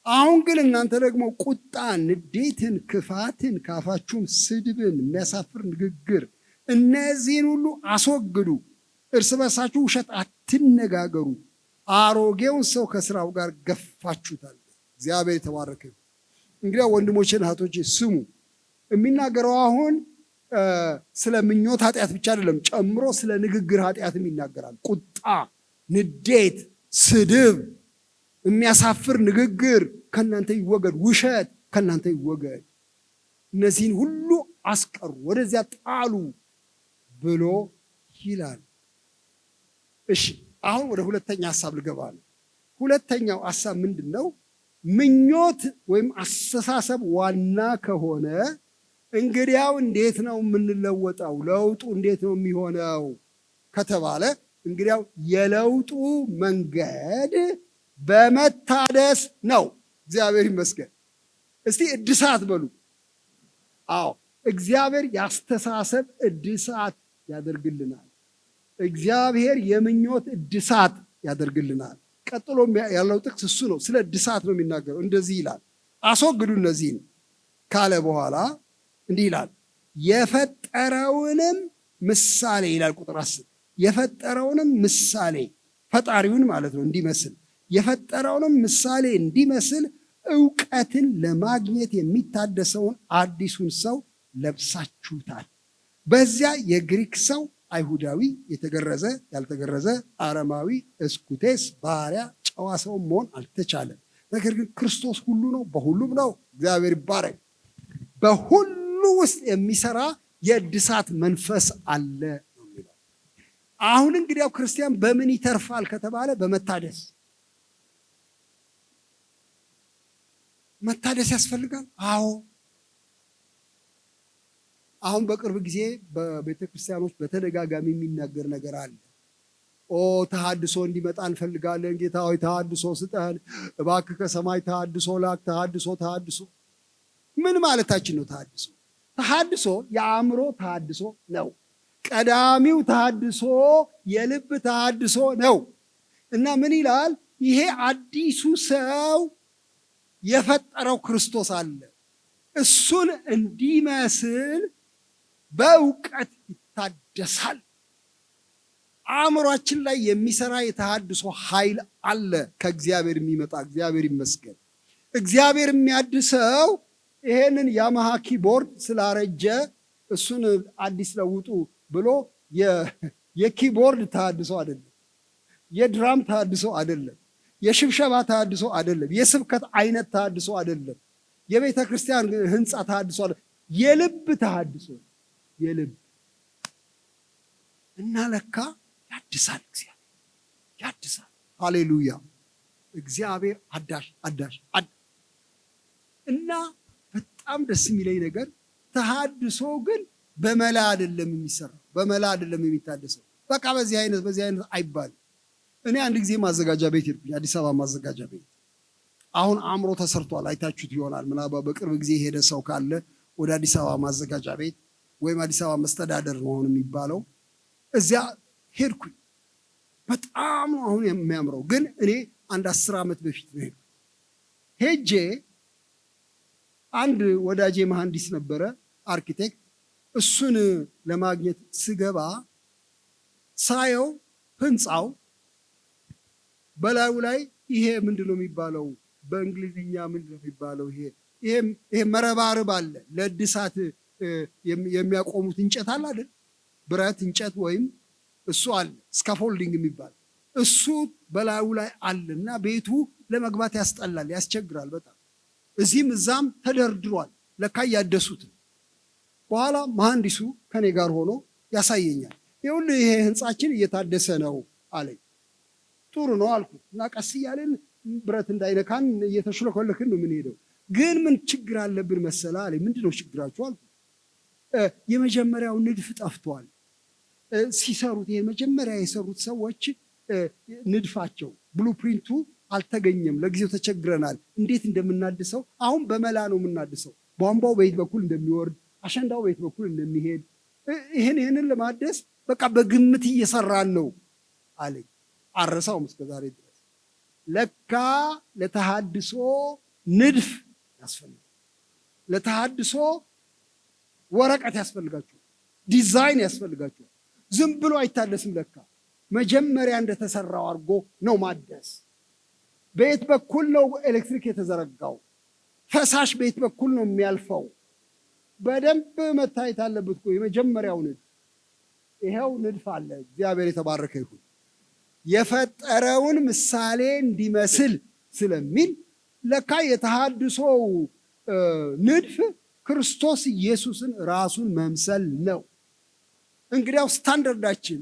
አሁን ግን እናንተ ደግሞ ቁጣን፣ ንዴትን፣ ክፋትን፣ ካፋችሁም ስድብን፣ የሚያሳፍር ንግግር፣ እነዚህን ሁሉ አስወግዱ። እርስ በርሳችሁ ውሸት አትነጋገሩ፣ አሮጌውን ሰው ከስራው ጋር ገፋችሁታል። እግዚአብሔር የተባረከ። እንግዲህ ወንድሞቼና እህቶቼ ስሙ። የሚናገረው አሁን ስለ ምኞት ኃጢአት ብቻ አይደለም፣ ጨምሮ ስለ ንግግር ኃጢአትም ይናገራል። ቁጣ፣ ንዴት፣ ስድብ፣ የሚያሳፍር ንግግር ከእናንተ ይወገድ፣ ውሸት ከእናንተ ይወገድ። እነዚህን ሁሉ አስቀሩ፣ ወደዚያ ጣሉ ብሎ ይላል። እሺ አሁን ወደ ሁለተኛ ሀሳብ ልገባ ነው። ሁለተኛው ሀሳብ ምንድን ነው? ምኞት ወይም አስተሳሰብ ዋና ከሆነ እንግዲያው እንዴት ነው የምንለወጠው? ለውጡ እንዴት ነው የሚሆነው ከተባለ እንግዲያው የለውጡ መንገድ በመታደስ ነው። እግዚአብሔር ይመስገን። እስቲ እድሳት በሉ። አዎ እግዚአብሔር ያስተሳሰብ እድሳት ያደርግልናል። እግዚአብሔር የምኞት እድሳት ያደርግልናል። ቀጥሎ ያለው ጥቅስ እሱ ነው። ስለ እድሳት ነው የሚናገረው። እንደዚህ ይላል፣ አስወግዱ እነዚህን ካለ በኋላ እንዲህ ይላል፣ የፈጠረውንም ምሳሌ ይላል ቁጥር 10። የፈጠረውንም ምሳሌ ፈጣሪውን ማለት ነው እንዲመስል፣ የፈጠረውንም ምሳሌ እንዲመስል ዕውቀትን ለማግኘት የሚታደሰውን አዲሱን ሰው ለብሳችሁታል። በዚያ የግሪክ ሰው፣ አይሁዳዊ፣ የተገረዘ ያልተገረዘ፣ አረማዊ፣ እስኩቴስ፣ ባሪያ፣ ጨዋ ሰው መሆን አልተቻለም። ነገር ግን ክርስቶስ ሁሉ ነው፣ በሁሉም ነው። እግዚአብሔር ይባረክ። በሁሉ ውስጥ የሚሰራ የእድሳት መንፈስ አለ ነው የሚለው። አሁን እንግዲያው ክርስቲያን በምን ይተርፋል ከተባለ በመታደስ። መታደስ ያስፈልጋል። አዎ አሁን በቅርብ ጊዜ በቤተ ክርስቲያኖች በተደጋጋሚ የሚናገር ነገር አለ። ተሃድሶ እንዲመጣ እንፈልጋለን። ጌታ ሆይ ተሃድሶ ስጠን እባክህ፣ ከሰማይ ተሃድሶ ላክ፣ ተሃድሶ። ምን ማለታችን ነው ተሃድሶ? ተሐድሶ የአእምሮ ተሐድሶ ነው። ቀዳሚው ተሐድሶ የልብ ተሐድሶ ነው እና ምን ይላል? ይሄ አዲሱ ሰው የፈጠረው ክርስቶስ አለ። እሱን እንዲመስል በእውቀት ይታደሳል። አእምሯችን ላይ የሚሰራ የተሐድሶ ኃይል አለ ከእግዚአብሔር የሚመጣ። እግዚአብሔር ይመስገን። እግዚአብሔር የሚያድሰው ይሄንን ያማሃ ኪቦርድ ስላረጀ እሱን አዲስ ለውጡ ብሎ የኪቦርድ ተሐድሶ አይደለም፣ የድራም ተሐድሶ አይደለም፣ የሽብሸባ ተሐድሶ አይደለም፣ የስብከት አይነት ተሐድሶ አይደለም፣ የቤተ ክርስቲያን ህንፃ ተሐድሶ አይደለም። የልብ ተሐድሶ የልብ እና ለካ ያድሳል። እግዚአብሔር ያድሳል። ሃሌሉያ! እግዚአብሔር አዳሽ እና በጣም ደስ የሚለኝ ነገር ተሐድሶ ግን በመላ አይደለም የሚሰራው፣ በመላ አይደለም የሚታደሰው። በቃ በዚህ አይነት አይባልም። እኔ አንድ ጊዜ ማዘጋጃ ቤት ሄድኩኝ፣ አዲስ አበባ ማዘጋጃ ቤት። አሁን አእምሮ ተሰርቷል፣ አይታችሁት ይሆናል። ምናልባት በቅርብ ጊዜ የሄደ ሰው ካለ ወደ አዲስ አበባ ማዘጋጃ ቤት ወይም አዲስ አበባ መስተዳደር መሆን የሚባለው እዚያ ሄድኩኝ። በጣም ነው አሁን የሚያምረው። ግን እኔ አንድ 10 ዓመት በፊት ነው ሄድኩ። ሄጄ አንድ ወዳጄ መሐንዲስ ነበረ፣ አርኪቴክት። እሱን ለማግኘት ስገባ ሳየው ህንፃው በላዩ ላይ ይሄ ምንድን ነው የሚባለው? በእንግሊዝኛ ምንድን ነው የሚባለው? ይሄ መረባርብ አለ። ለእድሳት የሚያቆሙት እንጨት አለ አይደል? ብረት እንጨት ወይም እሱ አለ፣ ስካፎልዲንግ የሚባል እሱ በላዩ ላይ አለ እና ቤቱ ለመግባት ያስጠላል፣ ያስቸግራል በጣም። እዚህም እዛም ተደርድሯል። ለካ እያደሱት። በኋላ መሐንዲሱ ከኔ ጋር ሆኖ ያሳየኛል። ይኸውልህ ይሄ ህንፃችን እየታደሰ ነው አለኝ። ጥሩ ነው አልኩት እና ቀስ እያለን ብረት እንዳይነካን እየተሽለኮለክን ነው የምንሄደው። ግን ምን ችግር አለብን መሰለህ አለኝ። ምንድን ነው ችግራችሁ አልኩት። የመጀመሪያው ንድፍ ጠፍቷል። ሲሰሩት ይሄ መጀመሪያ የሰሩት ሰዎች ንድፋቸው ብሉፕሪንቱ አልተገኘም። ለጊዜው ተቸግረናል። እንዴት እንደምናድሰው አሁን በመላ ነው የምናድሰው። ቧንቧው በየት በኩል እንደሚወርድ፣ አሸንዳው በየት በኩል እንደሚሄድ ይህንን ለማደስ በቃ በግምት እየሰራን ነው አለኝ። አረሳውም እስከዛሬ ድረስ። ለካ ለተሐድሶ ንድፍ ያስፈልጋል። ለተሐድሶ ወረቀት ያስፈልጋቸዋል፣ ዲዛይን ያስፈልጋቸዋል። ዝም ብሎ አይታደስም። ለካ መጀመሪያ እንደተሰራው አድርጎ ነው ማደስ። በየት በኩል ነው ኤሌክትሪክ የተዘረጋው? ፈሳሽ በየት በኩል ነው የሚያልፈው? በደንብ መታየት አለበት እኮ የመጀመሪያው ንድፍ። ይሄው ንድፍ አለ። እግዚአብሔር የተባረከ ይሁን። የፈጠረውን ምሳሌ እንዲመስል ስለሚል ለካ የተሐድሶው ንድፍ ክርስቶስ ኢየሱስን ራሱን መምሰል ነው። እንግዲያው ስታንዳርዳችን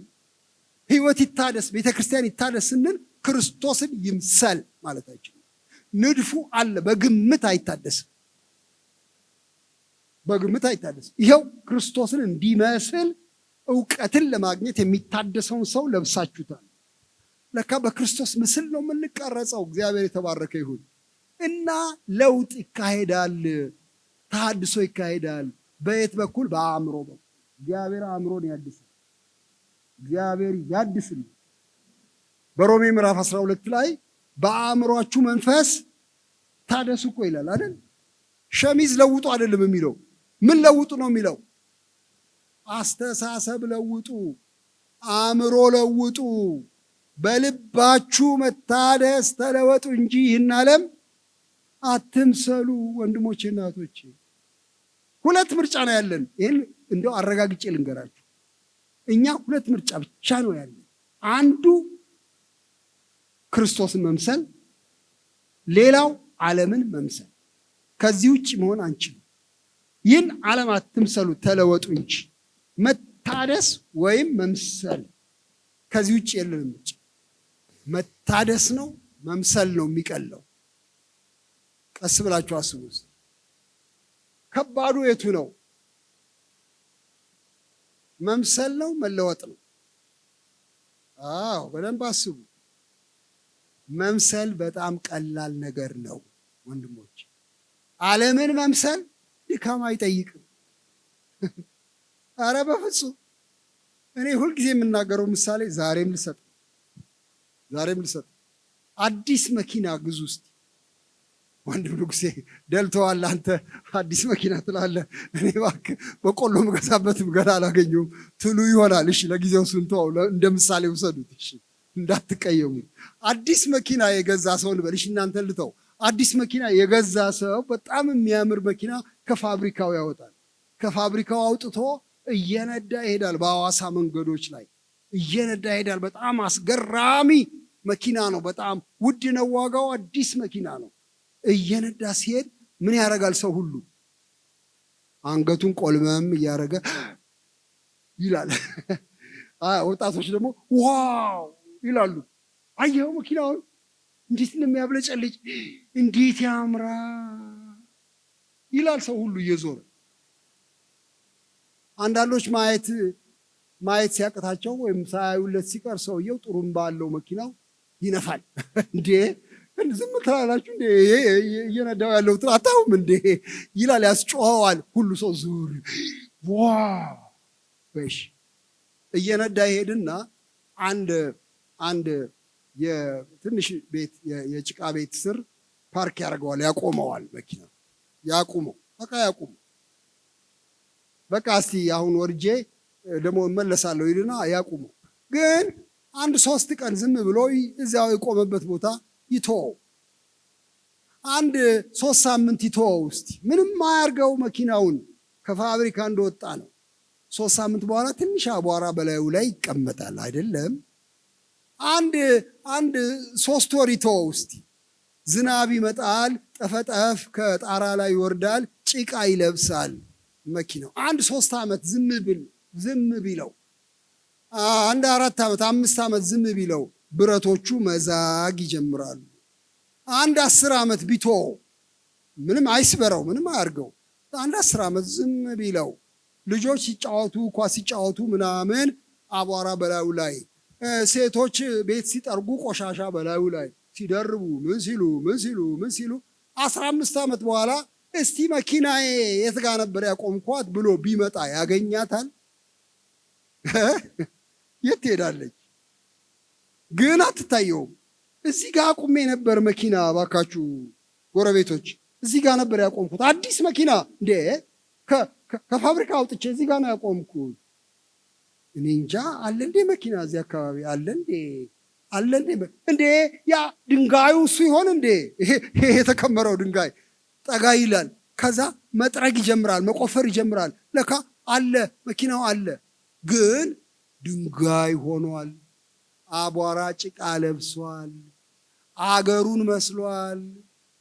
ህይወት ይታደስ፣ ቤተክርስቲያን ይታደስ ስንል ክርስቶስን ይምሰል ማለታችን። ንድፉ አለ፣ በግምት አይታደስም፣ በግምት አይታደስም። ይኸው ክርስቶስን እንዲመስል እውቀትን ለማግኘት የሚታደሰውን ሰው ለብሳችሁታል። ለካ በክርስቶስ ምስል ነው የምንቀረጸው። እግዚአብሔር የተባረከ ይሁን እና ለውጥ ይካሄዳል፣ ተሐድሶ ይካሄዳል። በየት በኩል? በአእምሮ በኩል። እግዚአብሔር አእምሮን ያድሳል። እግዚአብሔር ያድስል። በሮሜ ምዕራፍ 12 ላይ በአእምሯችሁ መንፈስ ታደሱ እኮ ይላል አይደል? ሸሚዝ ለውጡ አይደለም የሚለው። ምን ለውጡ ነው የሚለው? አስተሳሰብ ለውጡ፣ አእምሮ ለውጡ፣ በልባችሁ መታደስ ተለወጡ እንጂ ይህን ዓለም አትምሰሉ። ወንድሞቼ እናቶቼ፣ ሁለት ምርጫ ነው ያለን። ይህን እንደው አረጋግጬ ልንገራችሁ። እኛ ሁለት ምርጫ ብቻ ነው ያለን። አንዱ ክርስቶስን መምሰል፣ ሌላው ዓለምን መምሰል። ከዚህ ውጭ መሆን አንችልም። ይህን ዓለም አትምሰሉ ተለወጡ እንጂ መታደስ ወይም መምሰል፣ ከዚህ ውጭ የለንም ምርጫ። መታደስ ነው መምሰል ነው የሚቀለው። ቀስ ብላችሁ አስቡ። ከባዱ የቱ ነው? መምሰል ነው መለወጥ ነው? አዎ በደንብ አስቡ። መምሰል በጣም ቀላል ነገር ነው ወንድሞች። ዓለምን መምሰል ድካም አይጠይቅም። አረ በፍጹም። እኔ ሁልጊዜ የምናገረው ምሳሌ ዛሬም ልሰጥ አዲስ መኪና ግዙ እስቲ። ወንድም ንጉሴ ደልተዋል አንተ አዲስ መኪና ትላለህ። እኔ እባክህ በቆሎ ምገዛበትም ገና አላገኘሁም ትሉ ይሆናል። እሺ ለጊዜው ስንተው እንደ ምሳሌ ውሰዱት። እሺ እንዳትቀየሙ። አዲስ መኪና የገዛ ሰው ልበልሽ እናንተ ልተው። አዲስ መኪና የገዛ ሰው በጣም የሚያምር መኪና ከፋብሪካው ያወጣል። ከፋብሪካው አውጥቶ እየነዳ ይሄዳል። በሐዋሳ መንገዶች ላይ እየነዳ ይሄዳል። በጣም አስገራሚ መኪና ነው። በጣም ውድ ነው ዋጋው። አዲስ መኪና ነው። እየነዳ ሲሄድ ምን ያደርጋል? ሰው ሁሉ አንገቱን ቆልመም እያደረገ ይላል። ወጣቶች ደግሞ ዋው ይላሉ። አየኸው መኪናውን እንዴት እንደሚያብለጨልጭ እንዴት ያምራ ይላል ሰው ሁሉ እየዞረ። አንዳንዶች ማየት ሲያቅታቸው ወይም ሳያዩለት ሲቀር ሰውየው ጥሩምባ ባለው መኪናው ይነፋል። እንዴ ዝም ትላላችሁ እንዴ እየነዳው ያለው አታውም እንዴ ይላል፣ ያስጮኸዋል። ሁሉ ሰው ዙር ዋው በሽ እየነዳ ይሄድና አንድ የትንሽ ቤት የጭቃ ቤት ስር ፓርክ ያደርገዋል፣ ያቆመዋል። መኪና ያቁመው በቃ እስቲ አሁን ወርጄ ደግሞ እመለሳለሁ ይልና ያቁመው። ግን 1-3 ቀን ዝም ብሎ እዚያው የቆመበት ቦታ ይተወው። 1-3 ሳምንት ይተወው እስቲ ምንም አያርገው። መኪናውን ከፋብሪካ እንደወጣ ነው። 3 ሳምንት በኋላ ትንሽ አቧራ በላዩ ላይ ይቀመጣል አይደለም? 3 ወር ይተወው እስቲ። ዝናብ ይመጣል፣ ጠፈጠፍ ከጣራ ላይ ይወርዳል፣ ጭቃ ይለብሳል መኪናው። 1-3 ዓመት ዝም ቢለው 4 ዓመት 5 ዓመት ዝም ቢለው ብረቶቹ መዛግ ይጀምራሉ። 10 ዓመት ቢተወው ምንም አይስበረው፣ ምንም አያርገው። 10 ዓመት ዝም ቢለው ልጆች ሲጫወቱ ኳስ ሲጫወቱ ምናምን አቧራ በላዩ ላይ፣ ሴቶች ቤት ሲጠርጉ ቆሻሻ በላዩ ላይ ሲደርቡ ምን ሲሉ 15 ዓመት በኋላ እስቲ መኪናዬ የት ጋ ነበር ያቆምኳት ብሎ ቢመጣ ያገኛታል? የት ትሄዳለች? ግን አትታየውም። እዚህ ጋር አቁሜ ነበር መኪና፣ ባካችሁ ጎረቤቶች እዚህ ጋር ነበር ያቆምኩት። አዲስ መኪና እንዴ ከፋብሪካ አውጥቼ እዚህ ጋር ነው ያቆምኩት። እኔ እንጃ አለ እንዴ መኪና እዚህ አካባቢ አለ እንዴ ያ ድንጋዩ እሱ ይሆን እንዴ? ይሄ የተከመረው ድንጋይ ጠጋ ይላል። ከዛ መጥረግ ይጀምራል፣ መቆፈር ይጀምራል። ለካ አለ መኪናው አለ፣ ግን ድንጋይ ሆኗል። አቧራ ጭቃ ለብሷል። አገሩን መስሏል።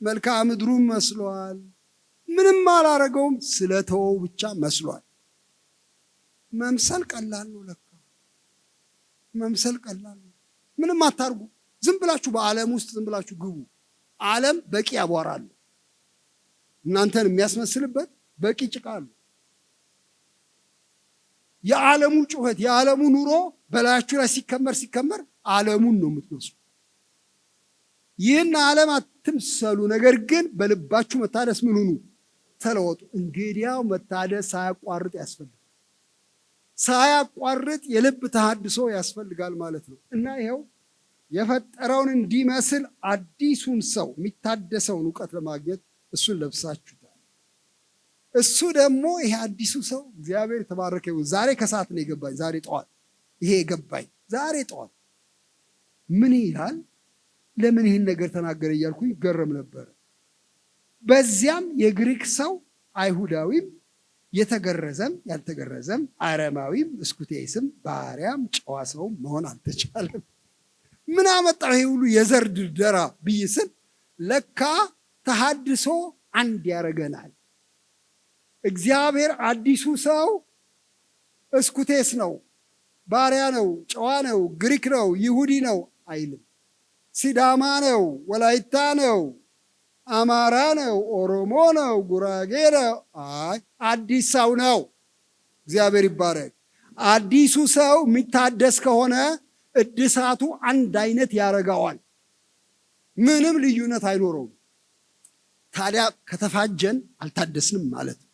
መልክዓ ምድሩን መስሏል። ምንም አላረገውም፣ ስለተወው ብቻ መስሏል። መምሰል ቀላል ነው። ለካ መምሰል ቀላል ነው። ምንም አታርጉ። ዝም ብላችሁ በዓለም ውስጥ ዝም ብላችሁ ግቡ። ዓለም በቂ አቧራ አለ። እናንተን የሚያስመስልበት በቂ ጭቃ አለ። የዓለሙ ጩኸት፣ የዓለሙ ኑሮ በላያችሁ ላይ ሲከመር ዓለሙን ነው የምትመስሉ። ይህን ዓለም አትምሰሉ፣ ነገር ግን በልባችሁ መታደስ ምን ሁኑ? ተለወጡ። እንግዲያው መታደስ ሳያቋርጥ ያስፈልጋል። ሳያቋርጥ የልብ ተሃድሶ ያስፈልጋል ማለት ነው። እና ይኸው የፈጠረውን እንዲመስል አዲሱን ሰው የሚታደሰውን እውቀት ለማግኘት እሱን ለብሳችሁታል። እሱ ደግሞ ይሄ አዲሱ ሰው እግዚአብሔር የተባረከ ይሁን። ዛሬ ከሰዓት ነው የገባኝ። ዛሬ ጠዋት ይሄ የገባኝ ዛሬ ጠዋት ምን ይላል? ለምን ይህን ነገር ተናገረ እያልኩ ይገረም ነበረ። በዚያም የግሪክ ሰው አይሁዳዊም፣ የተገረዘም ያልተገረዘም፣ አረማዊም እስኩቴስም፣ ባሪያም ጨዋ ሰውም መሆን አልተቻለም። ምን አመጣው ይሄ ሁሉ የዘር ድርደራ ብዬ ስል ለካ ተሃድሶ አንድ ያደርገናል። እግዚአብሔር አዲሱ ሰው እስኩቴስ ነው፣ ባሪያ ነው፣ ጨዋ ነው፣ ግሪክ ነው፣ ይሁዲ ነው አይልም። ሲዳማ ነው፣ ወላይታ ነው፣ አማራ ነው፣ ኦሮሞ ነው፣ ጉራጌ ነው። አዲስ ሰው ነው። እግዚአብሔር ይባረክ። አዲሱ ሰው የሚታደስ ከሆነ እድሳቱ አንድ አይነት ያደርገዋል። ምንም ልዩነት አይኖረውም። ታዲያ ከተፋጀን አልታደስንም ማለት ነው።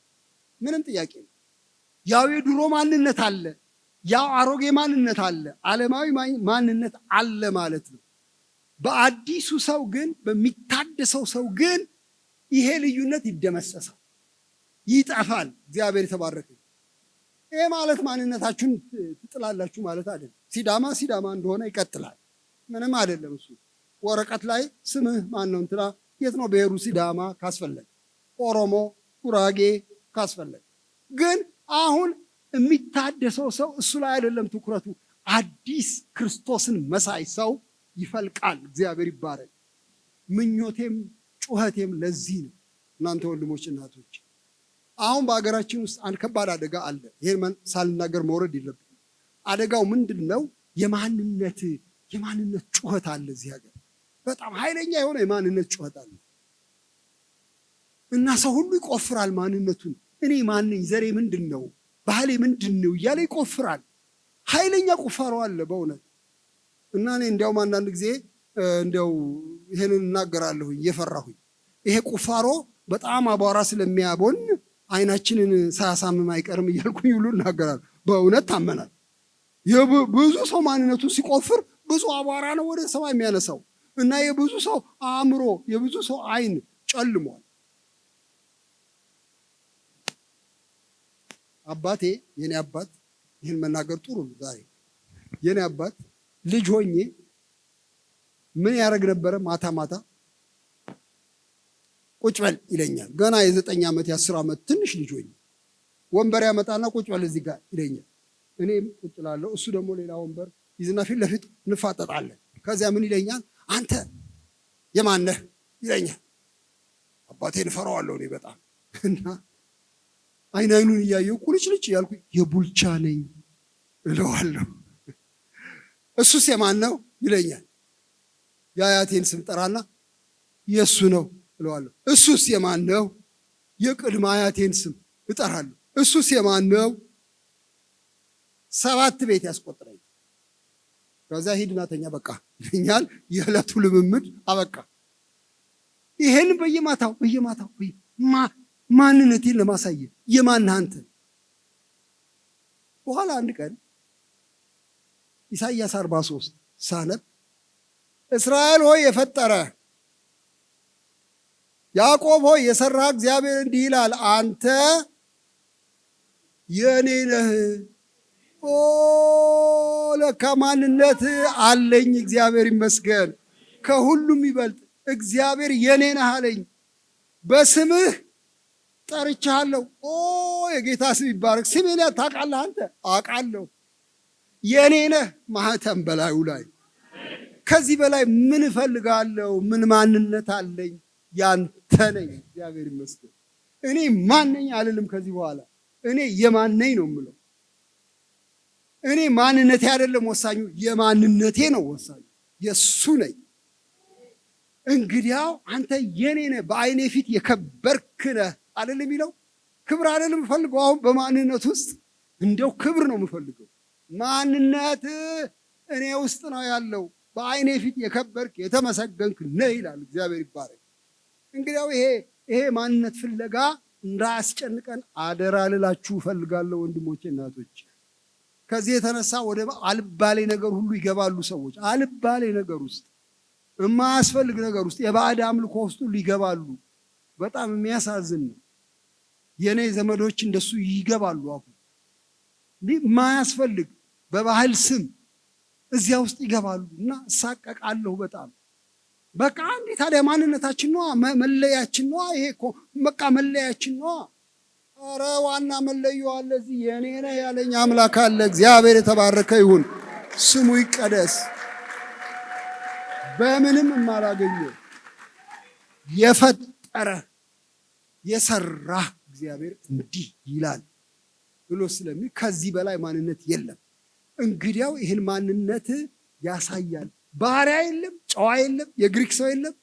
ምንም ጥያቄ ነው። ያው የድሮ ማንነት አለ፣ ያው አሮጌ ማንነት አለ፣ ዓለማዊ ማንነት አለ ማለት ነው። በአዲሱ ሰው ግን በሚታደሰው ሰው ግን ይሄ ልዩነት ይደመሰሳል፣ ይጠፋል። እግዚአብሔር የተባረከ። ይሄ ማለት ማንነታችሁን ትጥላላችሁ ማለት አይደለም። ሲዳማ ሲዳማ እንደሆነ ይቀጥላል። ምንም አይደለም። እሱ ወረቀት ላይ ስምህ ማን ነው እንትና የት ነው ብሔሩ ሲዳማ ካስፈለገ፣ ኦሮሞ፣ ጉራጌ ካስፈለገ። ግን አሁን የሚታደሰው ሰው እሱ ላይ አይደለም ትኩረቱ። አዲስ ክርስቶስን መሳይ ሰው ይፈልቃል። እግዚአብሔር ይባረክ። ምኞቴም ጩኸቴም ለዚህ ነው። እናንተ ወንድሞች እናቶች፣ አሁን በሀገራችን ውስጥ አንድ ከባድ አደጋ አለ። ይሄን ሳልናገር መውረድ የለብንም። አደጋው ምንድን ነው? የማንነት ጩኸት አለ እዚህ ሀገር። በጣም ኃይለኛ የሆነ የማንነት ጩኸት አለ እና ሰው ሁሉ ይቆፍራል ማንነቱን። እኔ ማን ነኝ? ዘሬ ምንድን ነው? ባህሌ ምንድን ነው እያለ ይቆፍራል። ኃይለኛ ቁፋሮ አለ በእውነት። እና እኔ እንዲያውም አንዳንድ ጊዜ እንዲያው ይሄንን እናገራለሁኝ እየፈራሁኝ። ይሄ ቁፋሮ በጣም አቧራ ስለሚያቦን አይናችንን ሳያሳምም አይቀርም እያልኩኝ ሁሉ እናገራለሁ። በእውነት ታመናል። ብዙ ሰው ማንነቱን ሲቆፍር ብዙ አቧራ ነው ወደ ሰማይ የሚያነሳው እና የብዙ ሰው አእምሮ የብዙ ሰው አይን ጨልሟል። አባቴ የኔ አባት ይህን መናገር ጥሩ ነው ዛሬ። የኔ አባት ልጅ ሆኜ ምን ያደርግ ነበረ? ማታ ማታ ቁጭ በል ይለኛል። ገና የ9 ዓመት የ10 ዓመት ትንሽ ልጅ ሆኜ ወንበር ያመጣና ቁጭ በል እዚህ ጋር ይለኛል። እኔም ቁጭ እላለሁ። እሱ ደግሞ ሌላ ወንበር ይዝና ፊት ለፊት እንፋጠጣለን። ከዚያ ምን ይለኛል? አንተ የማን ነህ ይለኛል። አባቴን እፈራዋለሁ እኔ በጣም እና አይኑን እያየሁ ቁልጭልጭ እያልኩ የቡልቻ ነኝ እለዋለሁ። እሱስ የማን ነው ይለኛል። የአያቴን ስም ጠራና የእሱ ነው እለዋለሁ። እሱስ የማን ነው? የቅድመ አያቴን ስም እጠራለሁ። እሱስ የማን ነው? 7 ቤት ያስቆጥረኝ። ከዛ ሂድና ተኛ በቃ ይለኛል። የዕለቱ ልምምድ አበቃ። ይሄን በየማታው ማንነቴን ለማሳየት የማን አንተ። በኋላ አንድ ቀን ኢሳይያስ 43 ሳነብ እስራኤል ሆይ የፈጠረ ያዕቆብ ሆይ የሰራ እግዚአብሔር እንዲህ ይላል፣ አንተ የኔ ነህ። ኦ ለካ ማንነት አለኝ። እግዚአብሔር ይመስገን። ከሁሉም ይበልጥ እግዚአብሔር የኔ ነህ አለኝ። በስምህ ጠርቻለሁ። ኦ የጌታ ስም ይባረክ። ስሜን ታውቃለህ አንተ? አውቃለሁ። የኔ ነህ ማህተም በላዩ ላይ። ከዚህ በላይ ምን እፈልጋለሁ? ምን ማንነት አለኝ? ያንተ ነኝ። እግዚአብሔር ይመስገን። እኔ ማን ነኝ አልልም ከዚህ በኋላ። እኔ የማን ነኝ ነው የምለው። እኔ ማንነቴ አይደለም ወሳኙ፣ የማንነቴ ነው ወሳኙ። የሱ ነኝ። እንግዲያው አንተ የኔ ነህ፣ በአይኔ ፊት የከበርክ ነህ አይደል የሚለው። ክብር አይደለም የምፈልገው አሁን በማንነት ውስጥ እንደው ክብር ነው የምፈልገው። ማንነት እኔ ውስጥ ነው ያለው። በአይኔ ፊት የከበርክ የተመሰገንክ ነህ ይላል። እግዚአብሔር ይባረክ። እንግዲያው ይሄ ማንነት ፍለጋ እንዳያስጨንቀን አደራ ልላችሁ እፈልጋለሁ ወንድሞቼ፣ እናቶች። ከዚህ የተነሳ ወደ አልባሌ ነገር ሁሉ ይገባሉ ሰዎች። አልባሌ ነገር ውስጥ፣ የማያስፈልግ ነገር ውስጥ፣ የባዕድ አምልኮ ውስጥ ሁሉ ይገባሉ። በጣም የሚያሳዝን ነው። የኔ ዘመዶች እንደሱ ይገባሉ። አሁን የማያስፈልግ በባህል ስም እዚያ ውስጥ ይገባሉ እና እሳቀቃለሁ በጣም። በቃ እንዴ ታዲያ ማንነታችን ነው፣ መለያችን ነው። ይሄ እኮ በቃ መለያችን ነው። ኧረ ዋና መለዮ አለ እዚህ። የኔ ነህ ያለኝ አምላክ አለ። እግዚአብሔር የተባረከ ይሁን፣ ስሙ ይቀደስ። በምንም የማላገኘው የፈጠረ የሰራ እግዚአብሔር እንዲህ ይላል ብሎ ስለሚል ከዚህ በላይ ማንነት የለም። እንግዲያው ይህን ማንነት ያሳያል። ባሪያ የለም፣ ጨዋ የለም፣ የግሪክ ሰው የለም፣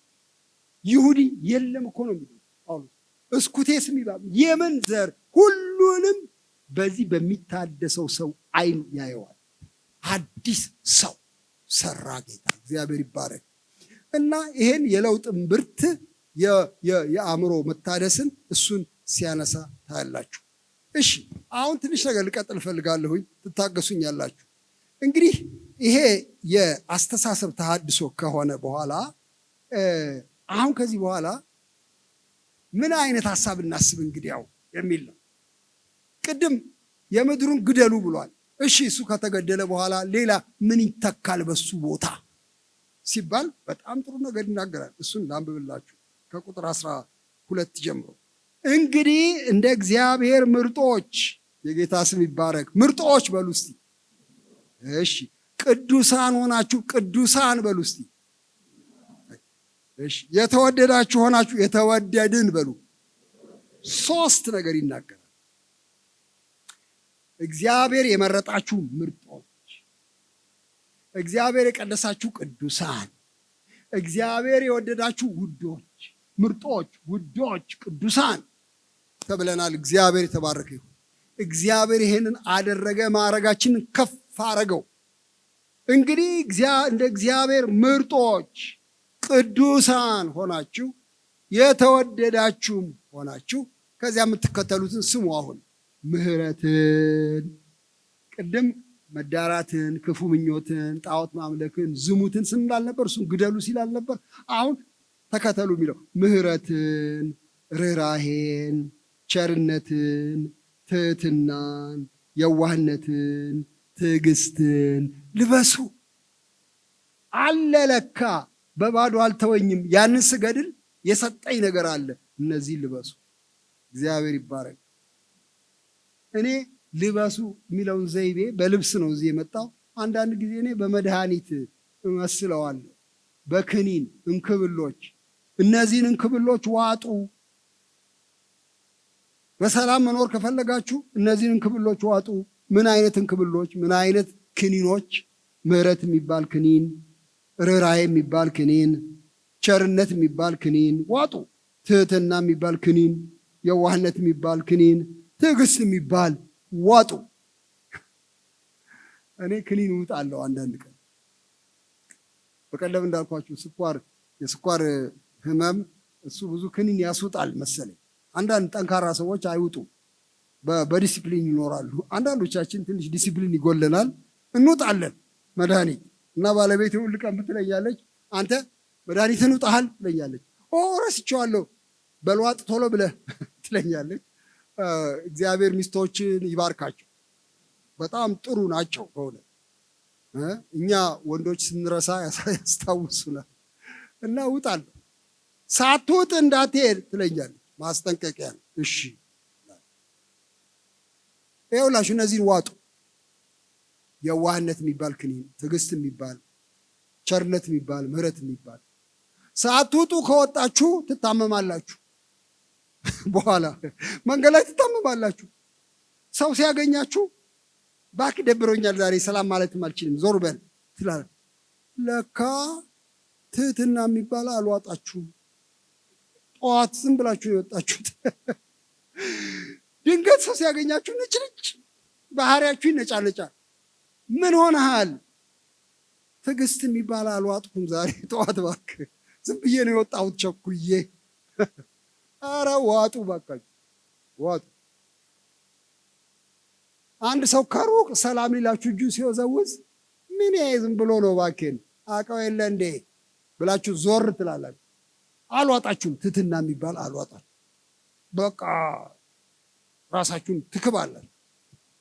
ይሁዲ የለም እኮ ነው የሚለው ጳውሎስ። እስኩቴስ የሚባል የምን ዘር ሁሉንም በዚህ በሚታደሰው ሰው አይን ያየዋል። አዲስ ሰው ሰራ ጌታ። እግዚአብሔር ይባረክ። እና ይሄን የለውጥ እምብርት የአእምሮ መታደስን እሱን ሲያነሳ ታያላችሁ። እሺ አሁን ትንሽ ነገር ልቀጥል እፈልጋለሁኝ፣ ትታገሱኛላችሁ። እንግዲህ ይሄ የአስተሳሰብ ተሃድሶ ከሆነ በኋላ አሁን ከዚህ በኋላ ምን አይነት ሀሳብ እናስብ እንግዲህ ያው የሚል ነው። ቅድም የምድሩን ግደሉ ብሏል። እሺ እሱ ከተገደለ በኋላ ሌላ ምን ይተካል በሱ ቦታ ሲባል በጣም ጥሩ ነገር ይናገራል። እሱን ላንብብላችሁ ከቁጥር 12 ጀምሮ። እንግዲህ እንደ እግዚአብሔር ምርጦች፣ የጌታ ስም ይባረክ። ምርጦች በሉ እስቲ። እሺ ቅዱሳን ሆናችሁ ቅዱሳን በሉ እስቲ። እሺ የተወደዳችሁ ሆናችሁ የተወደድን በሉ። ሶስት ነገር ይናገራል። እግዚአብሔር የመረጣችሁ ምርጦች፣ እግዚአብሔር የቀደሳችሁ ቅዱሳን፣ እግዚአብሔር የወደዳችሁ ውዶች። ምርጦች፣ ውዶች፣ ቅዱሳን ተብለናል። እግዚአብሔር የተባረከ ይሁን። እግዚአብሔር ይሄንን አደረገ፣ ማዕረጋችንን ከፍ አረገው። እንግዲህ እንደ እግዚአብሔር ምርጦች ቅዱሳን ሆናችሁ የተወደዳችሁም ሆናችሁ ከዚያ የምትከተሉትን ስሙ። አሁን ምሕረትን፣ ቅድም መዳራትን፣ ክፉ ምኞትን፣ ጣዖት ማምለክን፣ ዝሙትን ስንል አልነበር? እሱን ግደሉ ሲል አልነበር? አሁን ተከተሉ የሚለው ምሕረትን፣ ርኅራሄን፣ ቸርነትን፣ ትህትናን፣ የዋህነትን፣ ትዕግስትን ልበሱ። አለ ለካ በባዶ አልተወኝም፣ ያንን ስገድል የሰጠኝ ነገር አለ፣ እነዚህ ልበሱ። እግዚአብሔር ይባረክ። እኔ ልበሱ የሚለውን ዘይቤ በልብስ ነው እዚህ የመጣው። አንዳንድ ጊዜ እኔ በመድኃኒት እመስለዋለሁ፣ በክኒን እንክብሎች። እነዚህን እንክብሎች ዋጡ። በሰላም መኖር ከፈለጋችሁ እነዚህን እንክብሎች ዋጡ። ምን አይነት እንክብሎች? ምን አይነት ክኒኖች? ምሕረት የሚባል ክኒን፣ ርኅራኄ የሚባል ክኒን፣ ቸርነት የሚባል ክኒን ዋጡ። ትህትና የሚባል ክኒን፣ የዋህነት የሚባል ክኒን፣ ትዕግስት የሚባል ዋጡ። እኔ ክኒን እውጣለሁ አንዳንድ ቀን። በቀደም እንዳልኳችሁ የስኳር ህመም እሱ ብዙ ክኒን ያስውጣል መሰለኝ። አንዳንድ ጠንካራ ሰዎች አይውጡ፣ በዲሲፕሊን ይኖራሉ። አንዳንዶቻችን ትንሽ ዲሲፕሊን ይጎለናል፣ እንውጣለን መድኃኒት እና ባለቤቴ ሁል ቀን ትለኛለች፣ አንተ መድኃኒትን ውጣሃል ትለኛለች። ረስቼዋለሁ በልዋጥ ቶሎ ብለህ ትለኛለች። እግዚአብሔር ሚስቶችን ይባርካቸው፣ በጣም ጥሩ ናቸው በእውነት። እኛ ወንዶች ስንረሳ ያስታውሱናል። እና ውጣለሁ፣ ሳትውጥ እንዳትሄድ ትለኛለች። ማስጠንቀቂያ ነው። እሺ ይኸውላችሁ እነዚህን ዋጡ። የዋህነት የሚባል ክኒን፣ ትዕግስት የሚባል፣ ቸርነት የሚባል፣ ምሕረት የሚባል። ሳትውጡ ከወጣችሁ ትታመማላችሁ። በኋላ መንገድ ላይ ትታመማላችሁ። ሰው ሲያገኛችሁ እባክህ ደብሮኛል ዛሬ ሰላም ማለትም አልችልም ዞር በል ትላለህ። ለካ ትህትና የሚባል አልዋጣችሁም። ጠዋት ዝም ብላችሁ የወጣችሁት። ድንገት ሰው ሲያገኛችሁ ንጭንጭ ባህሪያችሁ ይነጫነጫል። ምን ሆነሃል? ትዕግስት የሚባል አልዋጥኩም ዛሬ ጠዋት እባክህ ዝም ብዬ ነው የወጣሁት ቸኩዬ። ኧረ ዋጡ እባካችሁ ዋጡ። አንድ ሰው ከሩቅ ሰላም ሊላችሁ እጁ ሲወዘውዝ ምን ዝም ብሎ ነው እባክህን አውቀው የለ እንዴ ብላችሁ ዞር ትላላችሁ። አልዋጣችሁም። ትህትና የሚባል አልዋጣችሁም። በቃ ራሳችሁን ትክባላችሁ።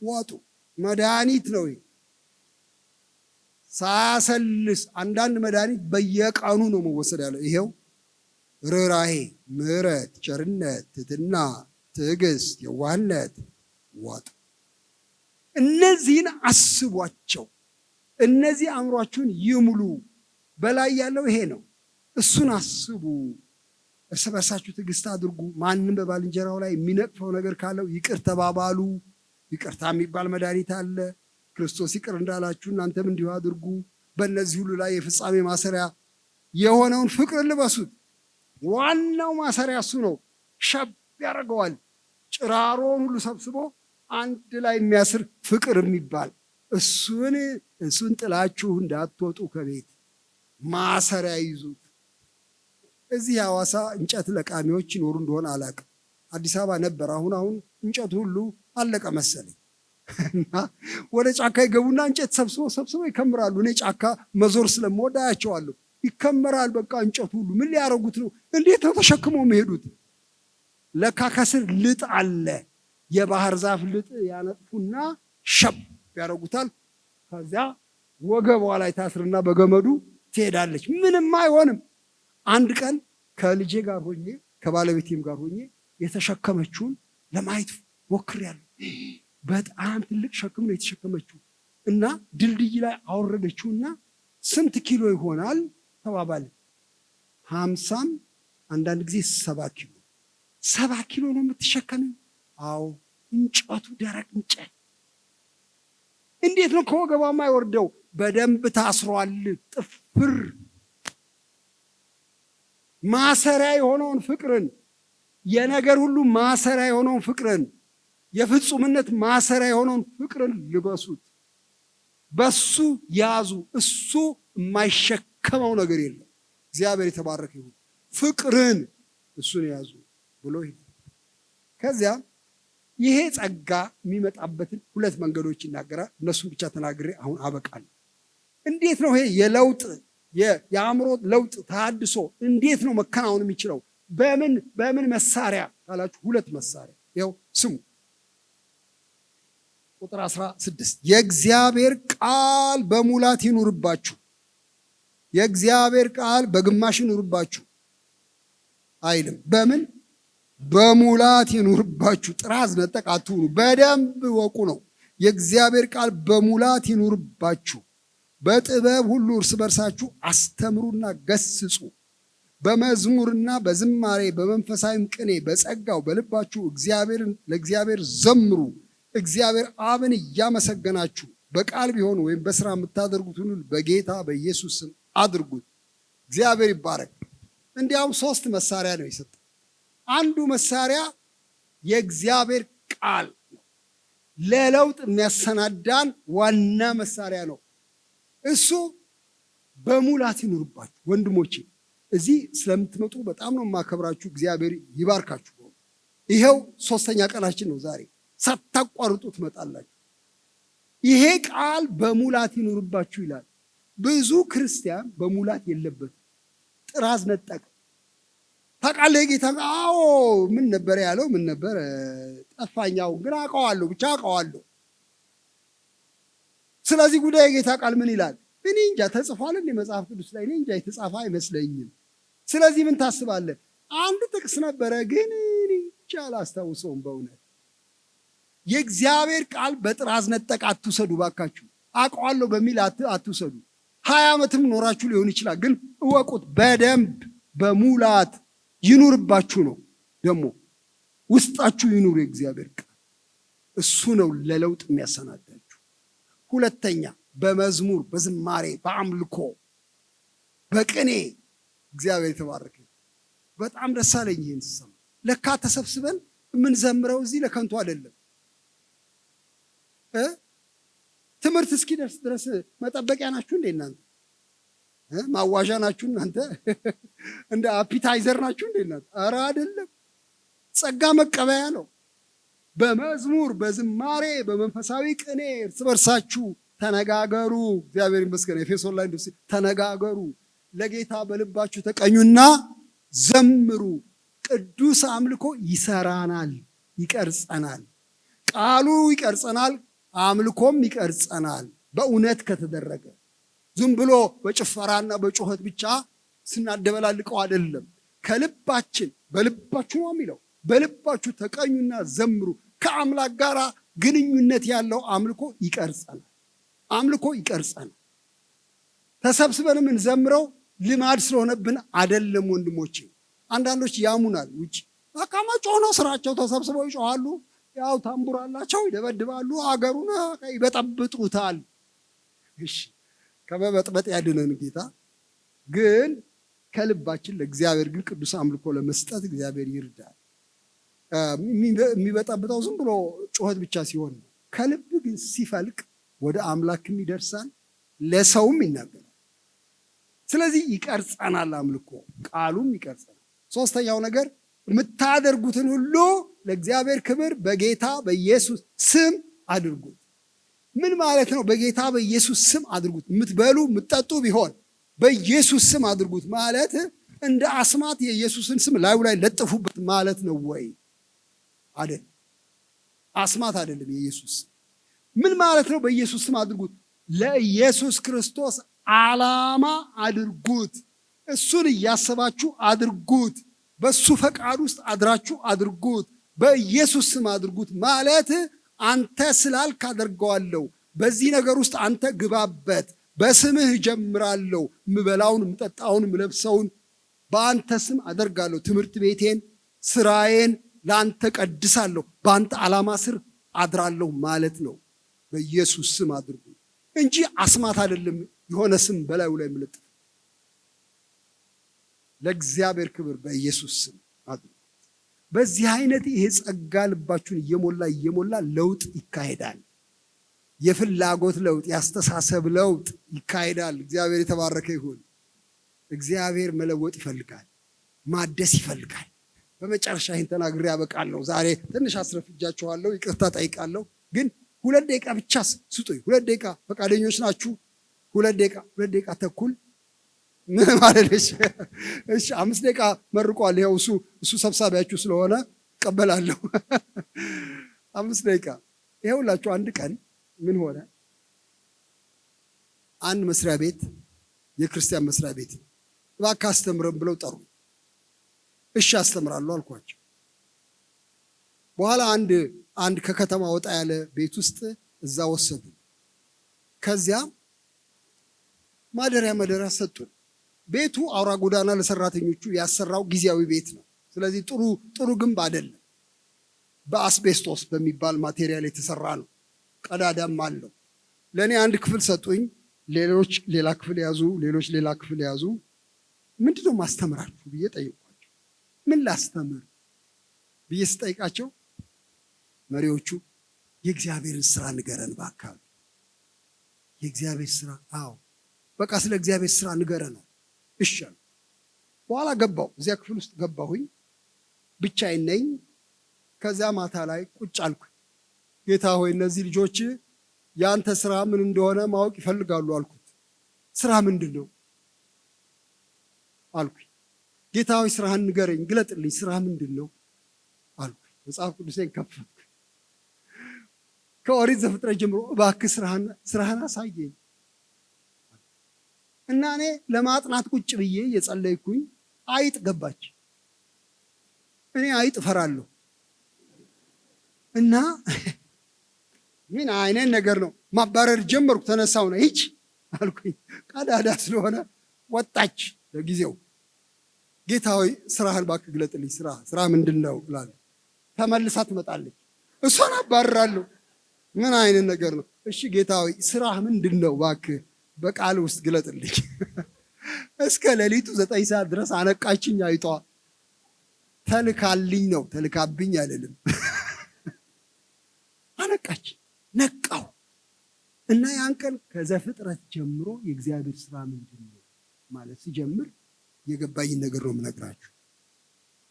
ዋጡ። መድኃኒት ነው ይሄ ሳያሰልስ። አንዳንድ መድኃኒት በየቀኑ ነው መወሰድ ያለው። ይሄው ርኅራኄ፣ ምሕረት፣ ቸርነት፣ ትህትና፣ ትዕግስት፣ የዋህነት ዋጡ። እነዚህን አስቧቸው። እነዚህ አእምሯችሁን ይሙሉ። በላይ ያለው ይሄ ነው። እሱን አስቡ። እርስ በርሳችሁ ትዕግስት አድርጉ። ማንም በባልንጀራው ላይ የሚነቅፈው ነገር ካለው ይቅር ተባባሉ። ይቅርታ የሚባል መድኃኒት አለ። ክርስቶስ ይቅር እንዳላችሁ እናንተም እንዲሁ አድርጉ። በእነዚህ ሁሉ ላይ የፍጻሜ ማሰሪያ የሆነውን ፍቅር ልበሱት። ዋናው ማሰሪያ እሱ ነው። ሸብ ያደርገዋል። ጭራሮን ሁሉ ሰብስቦ አንድ ላይ የሚያስር ፍቅር የሚባል እሱን ጥላችሁ እንዳትወጡ ከቤት ማሰሪያ ይዙት። እዚህ ሐዋሳ እንጨት ለቃሚዎች ይኖሩ እንደሆነ አላውቅም። አዲስ አበባ ነበር። አሁን እንጨቱ ሁሉ አለቀ መሰለኝ። እና ወደ ጫካ ይገቡና እንጨት ሰብስበው ይከምራሉ። እኔ ጫካ መዞር ስለምወድ አያቸዋለሁ። ይከመራል በቃ እንጨት ሁሉ። ምን ሊያደርጉት ነው? እንዴት ነው ተሸክመው የሚሄዱት? ለካ ከስር ልጥ አለ። የባህር ዛፍ ልጥ ያነጥፉና ሸብ ያደርጉታል። ከዚያ ወገቧ ላይ ታስርና በገመዱ ትሄዳለች። ምንም አይሆንም። አንድ ቀን ከልጄ ጋር ሆኜ ከባለቤቴም ጋር ሆኜ የተሸከመችውን ለማየት ሞክሬያለሁ። በጣም ትልቅ ሸክም ነው የተሸከመችው እና ድልድይ ላይ አወረደችውና ስንት ኪሎ ይሆናል ተባባለ። 50 አንዳንድ ጊዜ 7 ኪሎ ነው የምትሸከመው? አዎ። እንጨቱ ደረቅ እንጨት እንዴት ነው ከወገቧ የማይወርደው? በደንብ ታስሯል። ጥፍር ማሰሪያ የሆነውን ፍቅርን፣ የነገር ሁሉ ማሰሪያ የሆነውን ፍቅርን፣ የፍጹምነት ማሰሪያ የሆነውን ፍቅርን ልበሱት። በሱ ያዙ። እሱ የማይሸከመው ነገር የለም። እግዚአብሔር የተባረከ ይሁን። ፍቅርን እሱን ያዙ ብሎ ይላል። ከዚያ ይሄ ጸጋ የሚመጣበትን 2 መንገዶች ይናገራል። እነሱን ብቻ ተናግሬ አሁን አበቃለሁ። እንዴት ነው ይሄ የለውጥ የአእምሮ ለውጥ ተሐድሶ እንዴት ነው መከናወን የሚችለው? በምን መሳሪያ ካላችሁ 2 መሳሪያ ይኸው ስሙ። ቁጥር 16 የእግዚአብሔር ቃል በሙላት ይኑርባችሁ። የእግዚአብሔር ቃል በግማሽ ይኑርባችሁ አይልም። በምን በሙላት ይኑርባችሁ። ጥራዝ ነጠቅ አትሁኑ። በደንብ ወቁ ነው። የእግዚአብሔር ቃል በሙላት ይኑርባችሁ። በጥበብ ሁሉ እርስ በርሳችሁ አስተምሩና ገስጹ። በመዝሙርና በዝማሬ በመንፈሳዊም ቅኔ በጸጋው በልባችሁ ለእግዚአብሔር ዘምሩ። እግዚአብሔር አብን እያመሰገናችሁ በቃል ቢሆን ወይም በስራ የምታደርጉትን ሁሉ በጌታ በኢየሱስ ስም አድርጉት። እግዚአብሔር ይባረክ። እንዲያውም 3 መሳሪያ ነው የሰጠው። አንዱ መሳሪያ የእግዚአብሔር ቃል ነው። ለለውጥ የሚያሰናዳን ዋና መሳሪያ ነው። እሱ በሙላት ይኑርባችሁ። ወንድሞቼ እዚህ ስለምትመጡ በጣም ነው የማከብራችሁ። እግዚአብሔር ይባርካችሁ። ይሄው 3ኛ ቀናችን ነው ዛሬ። ሳታቋርጡ ትመጣላችሁ። ይሄ ቃል በሙላት ይኑርባችሁ ይላል። ብዙ ክርስቲያን በሙላት የለበትም። ጥራዝ ነጠቅ ታውቃለህ። ጌታ አዎ ምን ነበር ያለው? ምን ነበር ጠፋኛው፣ ግን አውቀዋለሁ፣ ብቻ አውቀዋለሁ። ስለዚህ ጉዳይ የጌታ ቃል ምን ይላል? እኔ እንጃ። ተጽፏል እንደ መጽሐፍ ቅዱስ ላይ? እኔ እንጃ፣ የተጻፈ አይመስለኝም። ስለዚህ ምን ታስባለህ? አንድ ጥቅስ ነበረ፣ ግን እኔ እንጃ አላስታውሰውም በእውነት። የእግዚአብሔር ቃል በጥራዝ ነጠቅ አትውሰዱ ባካችሁ። አውቀዋለሁ በሚል አትውሰዱ። 20 ዓመትም ኖራችሁ ሊሆን ይችላል፣ ግን እወቁት፣ በደንብ በሙላት ይኑርባችሁ ነው። ደግሞ ውስጣችሁ ይኑር የእግዚአብሔር ቃል። እሱ ነው ለለውጥ የሚያሰናዳችሁ። 2ኛ በመዝሙር በዝማሬ በአምልኮ በቅኔ እግዚአብሔር የተባረከ። በጣም ደስ አለኝ ይህን ስሰማ። ለካ ተሰብስበን የምንዘምረው እዚህ ለከንቱ አይደለም። ትምህርት እስኪደርስ ድረስ መጠበቂያ ናችሁ እንዴ እናንተ? ማዋዣ ናችሁ እናንተ? እንደ አፒታይዘር ናችሁ እንዴ እናንተ? ኧረ አይደለም። ጸጋ መቀበያ ነው። በመዝሙር በዝማሬ በመንፈሳዊ ቅኔ እርስ በርሳችሁ ተነጋገሩ። እግዚአብሔር ይመስገን። ኤፌሶን ላይ እንደዚህ ተነጋገሩ። ለጌታ በልባችሁ ተቀኙና ዘምሩ። ቅዱስ አምልኮ ይሰራናል፣ ይቀርጸናል። ቃሉ ይቀርጸናል፣ አምልኮም ይቀርጸናል። በእውነት ከተደረገ ዝም ብሎ በጭፈራና በጩኸት ብቻ ስናደበላልቀው አይደለም። ከልባችን በልባችሁ ነው የሚለው። በልባችሁ ተቀኙና ዘምሩ። ከአምላክ ጋር ግንኙነት ያለው አምልኮ ይቀርጸናል። አምልኮ ይቀርጸናል። ተሰብስበንም እንዘምረው ልማድ ስለሆነብን አይደለም ወንድሞቼ። አንዳንዶች ያሙናል። ውጭ በቃ መጮህ ነው ስራቸው። ተሰብስበው ይጮሃሉ። ያው ታምቡር አላቸው፣ ይደበድባሉ፣ አገሩን ይበጠብጡታል። እሺ ከመበጥበጥ ያድነን ጌታ። ግን ከልባችን ለእግዚአብሔር ግን ቅዱስ አምልኮ ለመስጠት እግዚአብሔር ይርዳል። የሚበጠብጠው ዝም ብሎ ጩኸት ብቻ ሲሆን ነው። ከልብ ግን ሲፈልቅ ወደ አምላክም ይደርሳል፣ ለሰውም ይናገራል። ስለዚህ ይቀርጸናል። አምልኮ ቃሉም ይቀርጸናል። 3ኛው ነገር የምታደርጉትን ሁሉ ለእግዚአብሔር ክብር በጌታ በኢየሱስ ስም አድርጉት። ምን ማለት ነው? በጌታ በኢየሱስ ስም አድርጉት። የምትበሉ የምትጠጡ ቢሆን በኢየሱስ ስም አድርጉት ማለት እንደ አስማት የኢየሱስን ስም ላዩ ላይ ለጥፉበት ማለት ነው ወይ? አይደለም። አስማት አይደለም የኢየሱስ ስም። ምን ማለት ነው? በኢየሱስ ስም አድርጉት። ለኢየሱስ ክርስቶስ ዓላማ አድርጉት። እሱን እያሰባችሁ አድርጉት። በሱ ፈቃድ ውስጥ አድራችሁ አድርጉት። በኢየሱስ ስም አድርጉት ማለት አንተ ስላልክ አደርገዋለሁ። በዚህ ነገር ውስጥ አንተ ግባበት። በስምህ ጀምራለሁ። ምበላውን፣ ምጠጣውን፣ ምለብሰውን በአንተ ስም አደርጋለሁ። ትምህርት ቤቴን፣ ስራዬን ለአንተ ቀድሳለሁ። በአንተ ዓላማ ስር አድራለሁ ማለት ነው። በኢየሱስ ስም አድርጉ እንጂ አስማት አይደለም። የሆነ ስም በላዩ ላይ ምልጥፍ። ለእግዚአብሔር ክብር በኢየሱስ ስም አድርጉ። በዚህ አይነት ይሄ ጸጋ ልባችሁን እየሞላ ለውጥ ይካሄዳል። የፍላጎት ለውጥ፣ ያስተሳሰብ ለውጥ ይካሄዳል። እግዚአብሔር የተባረከ ይሁን። እግዚአብሔር መለወጥ ይፈልጋል፣ ማደስ ይፈልጋል። በመጨረሻ ይህን ተናግሬ ያበቃለሁ። ዛሬ ትንሽ አስረፍጃችኋለሁ፣ ይቅርታ ጠይቃለሁ። ግን 2 ደቂቃ ብቻ ስጡኝ። 2 ደቂቃ ፈቃደኞች ናችሁ? 2 ደቂቃ ተኩል ምን ማለት ነው? እሺ 5 ደቂቃ መርቋል። ይኸው እሱ ሰብሳቢያችሁ ስለሆነ እቀበላለሁ። 5 ደቂቃ ይኸውላችሁ። አንድ ቀን ምን ሆነ? አንድ መስሪያ ቤት፣ የክርስቲያን መስሪያ ቤት እባክህ አስተምረን ብለው ጠሩ። እሺ አስተምራለሁ አልኳቸው። በኋላ አንድ ከከተማ ወጣ ያለ ቤት ውስጥ እዛ ወሰዱ። ከዚያ ማደሪያ ሰጡን። ቤቱ አውራ ጎዳና ለሰራተኞቹ ያሰራው ጊዜያዊ ቤት ነው። ስለዚህ ጥሩ ግንብ አይደለም። በአስቤስቶስ በሚባል ማቴሪያል የተሰራ ነው። ቀዳዳም አለው። ለእኔ አንድ ክፍል ሰጡኝ። ሌሎች ሌላ ክፍል ያዙ፣ ሌሎች ሌላ ክፍል ያዙ። ምንድነው ማስተምራችሁ ብዬ ጠይቋቸው። ምን ላስተምር ብዬ ስጠይቃቸው መሪዎቹ የእግዚአብሔርን ስራ ንገረን እባክህ። የእግዚአብሔር ስራ? አዎ በቃ ስለ እግዚአብሔር ስራ ንገረን። እሺ። በኋላ ገባሁ፣ እዚያ ክፍል ውስጥ ገባሁኝ። ብቻዬን ነኝ። ከዚያ ማታ ላይ ቁጭ አልኩኝ። ጌታ ሆይ እነዚህ ልጆች ያንተ ስራ ምን እንደሆነ ማወቅ ይፈልጋሉ አልኩት። ስራ ምንድን ነው አልኩኝ። ጌታ ሆይ ስራህን ንገረኝ፣ ግለጥልኝ፣ ስራ ምንድን ነው አልኩኝ። መጽሐፍ ቅዱሴን ከፈትኩ። ከኦሪት ዘፍጥረት ጀምሮ እባክህ ስራህን አሳየኝ እና እኔ ለማጥናት ቁጭ ብዬ የጸለይኩኝ አይጥ ገባች። እኔ አይጥ እፈራለሁ እና ምን አይነት ነገር ነው? ማባረር ጀመርኩ። ተነሳው ነው ሂጅ አልኩኝ። ቀዳዳ ስለሆነ ወጣች ለጊዜው። ጌታ ሆይ ስራህን እባክህ ግለጥልኝ፣ ስራ ምንድን ነው እላለሁ። ተመልሳ ትመጣለች። እሷን አባርራለሁ። ምን አይነት ነገር ነው? እሺ ጌታ ሆይ ስራህ ምንድን ነው እባክህ በቃል ውስጥ ግለጥልኝ። እስከ ሌሊቱ 9 ሰዓት ድረስ አነቃችኝ አይጧ። ተልካልኝ ነው፣ ተልካብኝ አይደለም። አነቃች፣ ነቃው እና ያን ቀን ከዘፍጥረት ጀምሮ የእግዚአብሔር ስራ ምንድን ነው ማለት ሲጀምር የገባኝን ነገር ነው የምነግራችሁ።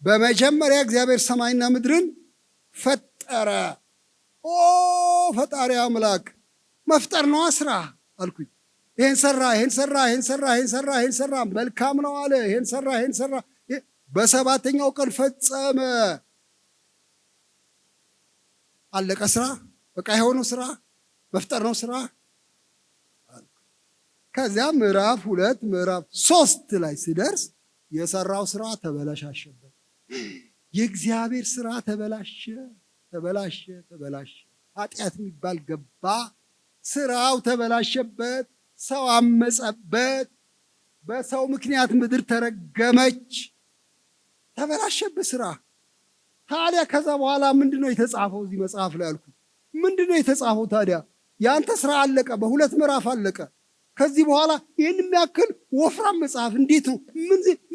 በመጀመሪያ እግዚአብሔር ሰማይና ምድርን ፈጠረ። ፈጣሪ አምላክ መፍጠር ነው ስራ አልኩኝ። ይሄን ሰራ፣ መልካም ነው አለ። ይሄን ሰራ፣ በሰባተኛው ቀን ፈጸመ። አለቀ ስራ። በቃ የሆነው ስራ መፍጠር ነው ስራ። ከዚያ ምዕራፍ 2 ምዕራፍ 3 ላይ ሲደርስ የሰራው ስራ ተበላሸበት። የእግዚአብሔር ስራ ተበላሸ። ኃጢአት የሚባል ገባ። ስራው ተበላሸበት። ሰው አመጸበት። በሰው ምክንያት ምድር ተረገመች። ተበላሸበት ስራ። ታዲያ ከዛ በኋላ ምንድነው የተጻፈው እዚህ መጽሐፍ ላይ አልኩ። ምንድነው የተጻፈው ታዲያ? ያንተ ስራ አለቀ፣ በ2 ምዕራፍ አለቀ። ከዚህ በኋላ ይህን የሚያክል ወፍራም መጽሐፍ እንዴት ነው?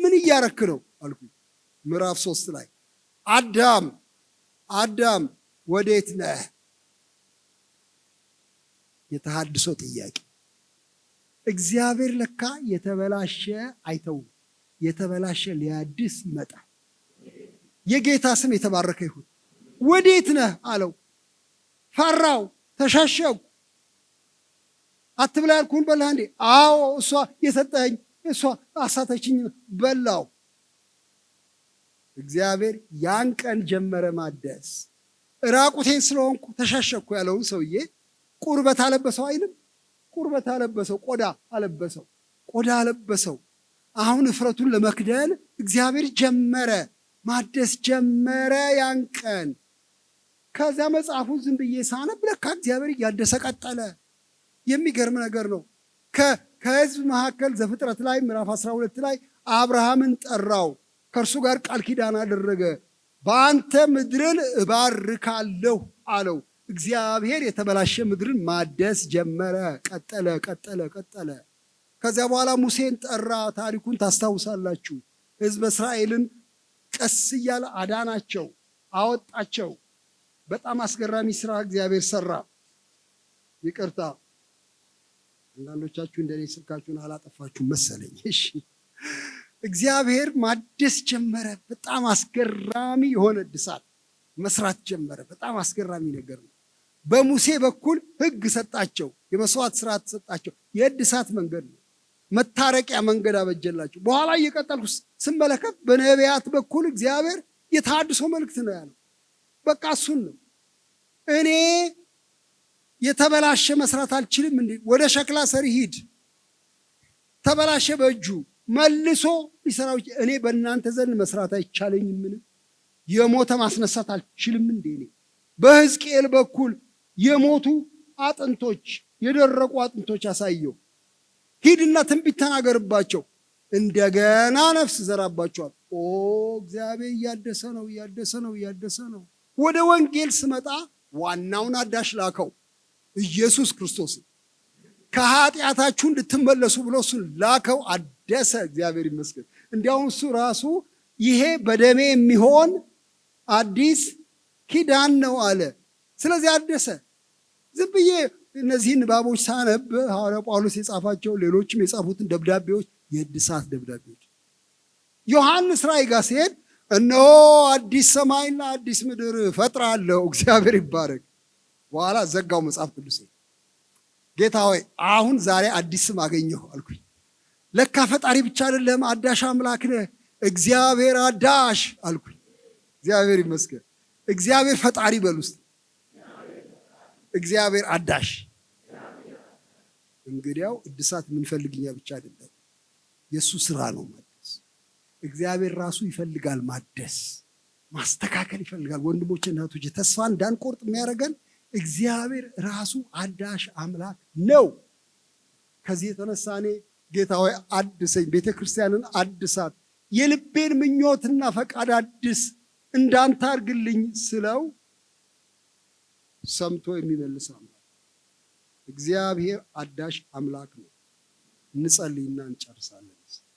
ምን እያረክ ነው አልኩ። ምዕራፍ 3 ላይ አዳም ወዴት ነህ? የተሃድሶ ጥያቄ። እግዚአብሔር ለካ የተበላሸ አይተው፣ የተበላሸ ሊያድስ ይመጣል። የጌታ ስም የተባረከ ይሁን። ወዴት ነህ አለው። ፈራው፣ ተሸሸጉ። አትብላ ያልኩህን በላህ እንዴ? አዎ እሷ የሰጠኸኝ እሷ አሳተችኝ፣ በላው። እግዚአብሔር ያን ቀን ጀመረ ማደስ። ራቁቴን ስለሆንኩ ተሸሸኩ ያለውን ሰውዬ ቁርበት አለበሰው አይልም? ቁርበት አለበሰው፣ ቆዳ አለበሰው፣ ቆዳ አለበሰው። አሁን እፍረቱን ለመክደን እግዚአብሔር ጀመረ ማደስ ጀመረ ያን ቀን። ከዚያ መጽሐፉን ዝም ብዬ ሳነብ ለካ እግዚአብሔር እያደሰ ቀጠለ። የሚገርም ነገር ነው። ከሕዝብ መካከል ዘፍጥረት ላይ ምዕራፍ 12 ላይ አብርሃምን ጠራው፣ ከእርሱ ጋር ቃል ኪዳን አደረገ። በአንተ ምድርን እባርካለሁ አለው። እግዚአብሔር የተበላሸ ምድርን ማደስ ጀመረ። ቀጠለ ቀጠለ ቀጠለ። ከዚያ በኋላ ሙሴን ጠራ። ታሪኩን ታስታውሳላችሁ። ሕዝበ እስራኤልን ቀስ እያለ አዳናቸው፣ አወጣቸው። በጣም አስገራሚ ስራ እግዚአብሔር ሰራ። ይቅርታ አንዳንዶቻችሁ እንደኔ ስልካችሁን አላጠፋችሁ መሰለኝ። እሺ እግዚአብሔር ማደስ ጀመረ። በጣም አስገራሚ የሆነ እድሳት መስራት ጀመረ። በጣም አስገራሚ ነገር ነው። በሙሴ በኩል ሕግ ሰጣቸው፣ የመስዋዕት ስርዓት ሰጣቸው። የእድሳት መንገድ ነው፣ መታረቂያ መንገድ አበጀላቸው። በኋላ እየቀጠልኩ ስመለከት በነቢያት በኩል እግዚአብሔር የታድሶ መልእክት ነው ያለው። በቃ እሱን ነው። እኔ የተበላሸ መስራት አልችልም እንዴ? ወደ ሸክላ ሰሪ ሂድ። ተበላሸ በእጁ መልሶ ሊሰራው። እኔ በእናንተ ዘንድ መስራት አይቻለኝምን? የሞተ ማስነሳት አልችልም እንዴ? እኔ በሕዝቅኤል በኩል የሞቱ አጥንቶች፣ የደረቁ አጥንቶች አሳየው። ሂድና ትንቢት ተናገርባቸው፣ እንደገና ነፍስ ዘራባቸዋል። ኦ እግዚአብሔር እያደሰ ነው፣ እያደሰ ነው፣ እያደሰ ነው። ወደ ወንጌል ስመጣ ዋናውን አዳሽ ላከው፣ ኢየሱስ ክርስቶስ። ከኃጢአታችሁ እንድትመለሱ ብሎ እሱን ላከው፣ አደሰ። እግዚአብሔር ይመስገን። እንዲያውም እሱ ራሱ ይሄ በደሜ የሚሆን አዲስ ኪዳን ነው አለ። ስለዚህ አደሰ። ዝም ብዬ እነዚህን ንባቦች ሳነብ ሐዋርያው ጳውሎስ የጻፋቸው ሌሎችም የጻፉትን ደብዳቤዎች የእድሳት ደብዳቤዎች። ዮሐንስ ራእይ ጋር ሲሄድ እነሆ አዲስ ሰማይና አዲስ ምድር ፈጥራለሁ፣ እግዚአብሔር ይባረክ። በኋላ ዘጋው መጽሐፍ ቅዱስ። ጌታ ሆይ አሁን ዛሬ አዲስ ስም አገኘሁ አልኩኝ። ለካ ፈጣሪ ብቻ አይደለም አዳሽ አምላክ ነህ፣ እግዚአብሔር አዳሽ አልኩኝ። እግዚአብሔር ይመስገን። እግዚአብሔር ፈጣሪ በል ውስጥ እግዚአብሔር አዳሽ። እንግዲያው እድሳት የምንፈልግኛ ብቻ አይደለም፣ የእሱ ስራ ነው ማደስ። እግዚአብሔር ራሱ ይፈልጋል ማደስ፣ ማስተካከል ይፈልጋል። ወንድሞቼ እና እህቶቼ ተስፋ እንዳንቆርጥ የሚያደርገን እግዚአብሔር ራሱ አዳሽ አምላክ ነው። ከዚህ የተነሳ እኔ ጌታ ሆይ አድሰኝ፣ ቤተ ክርስቲያንን አድሳት፣ የልቤን ምኞትና ፈቃድ አድስ፣ እንዳንተ አድርግልኝ ስለው ሰምቶ የሚመልስ አምላክ እግዚአብሔር አዳሽ አምላክ ነው። እንጸልይና እንጨርሳለን።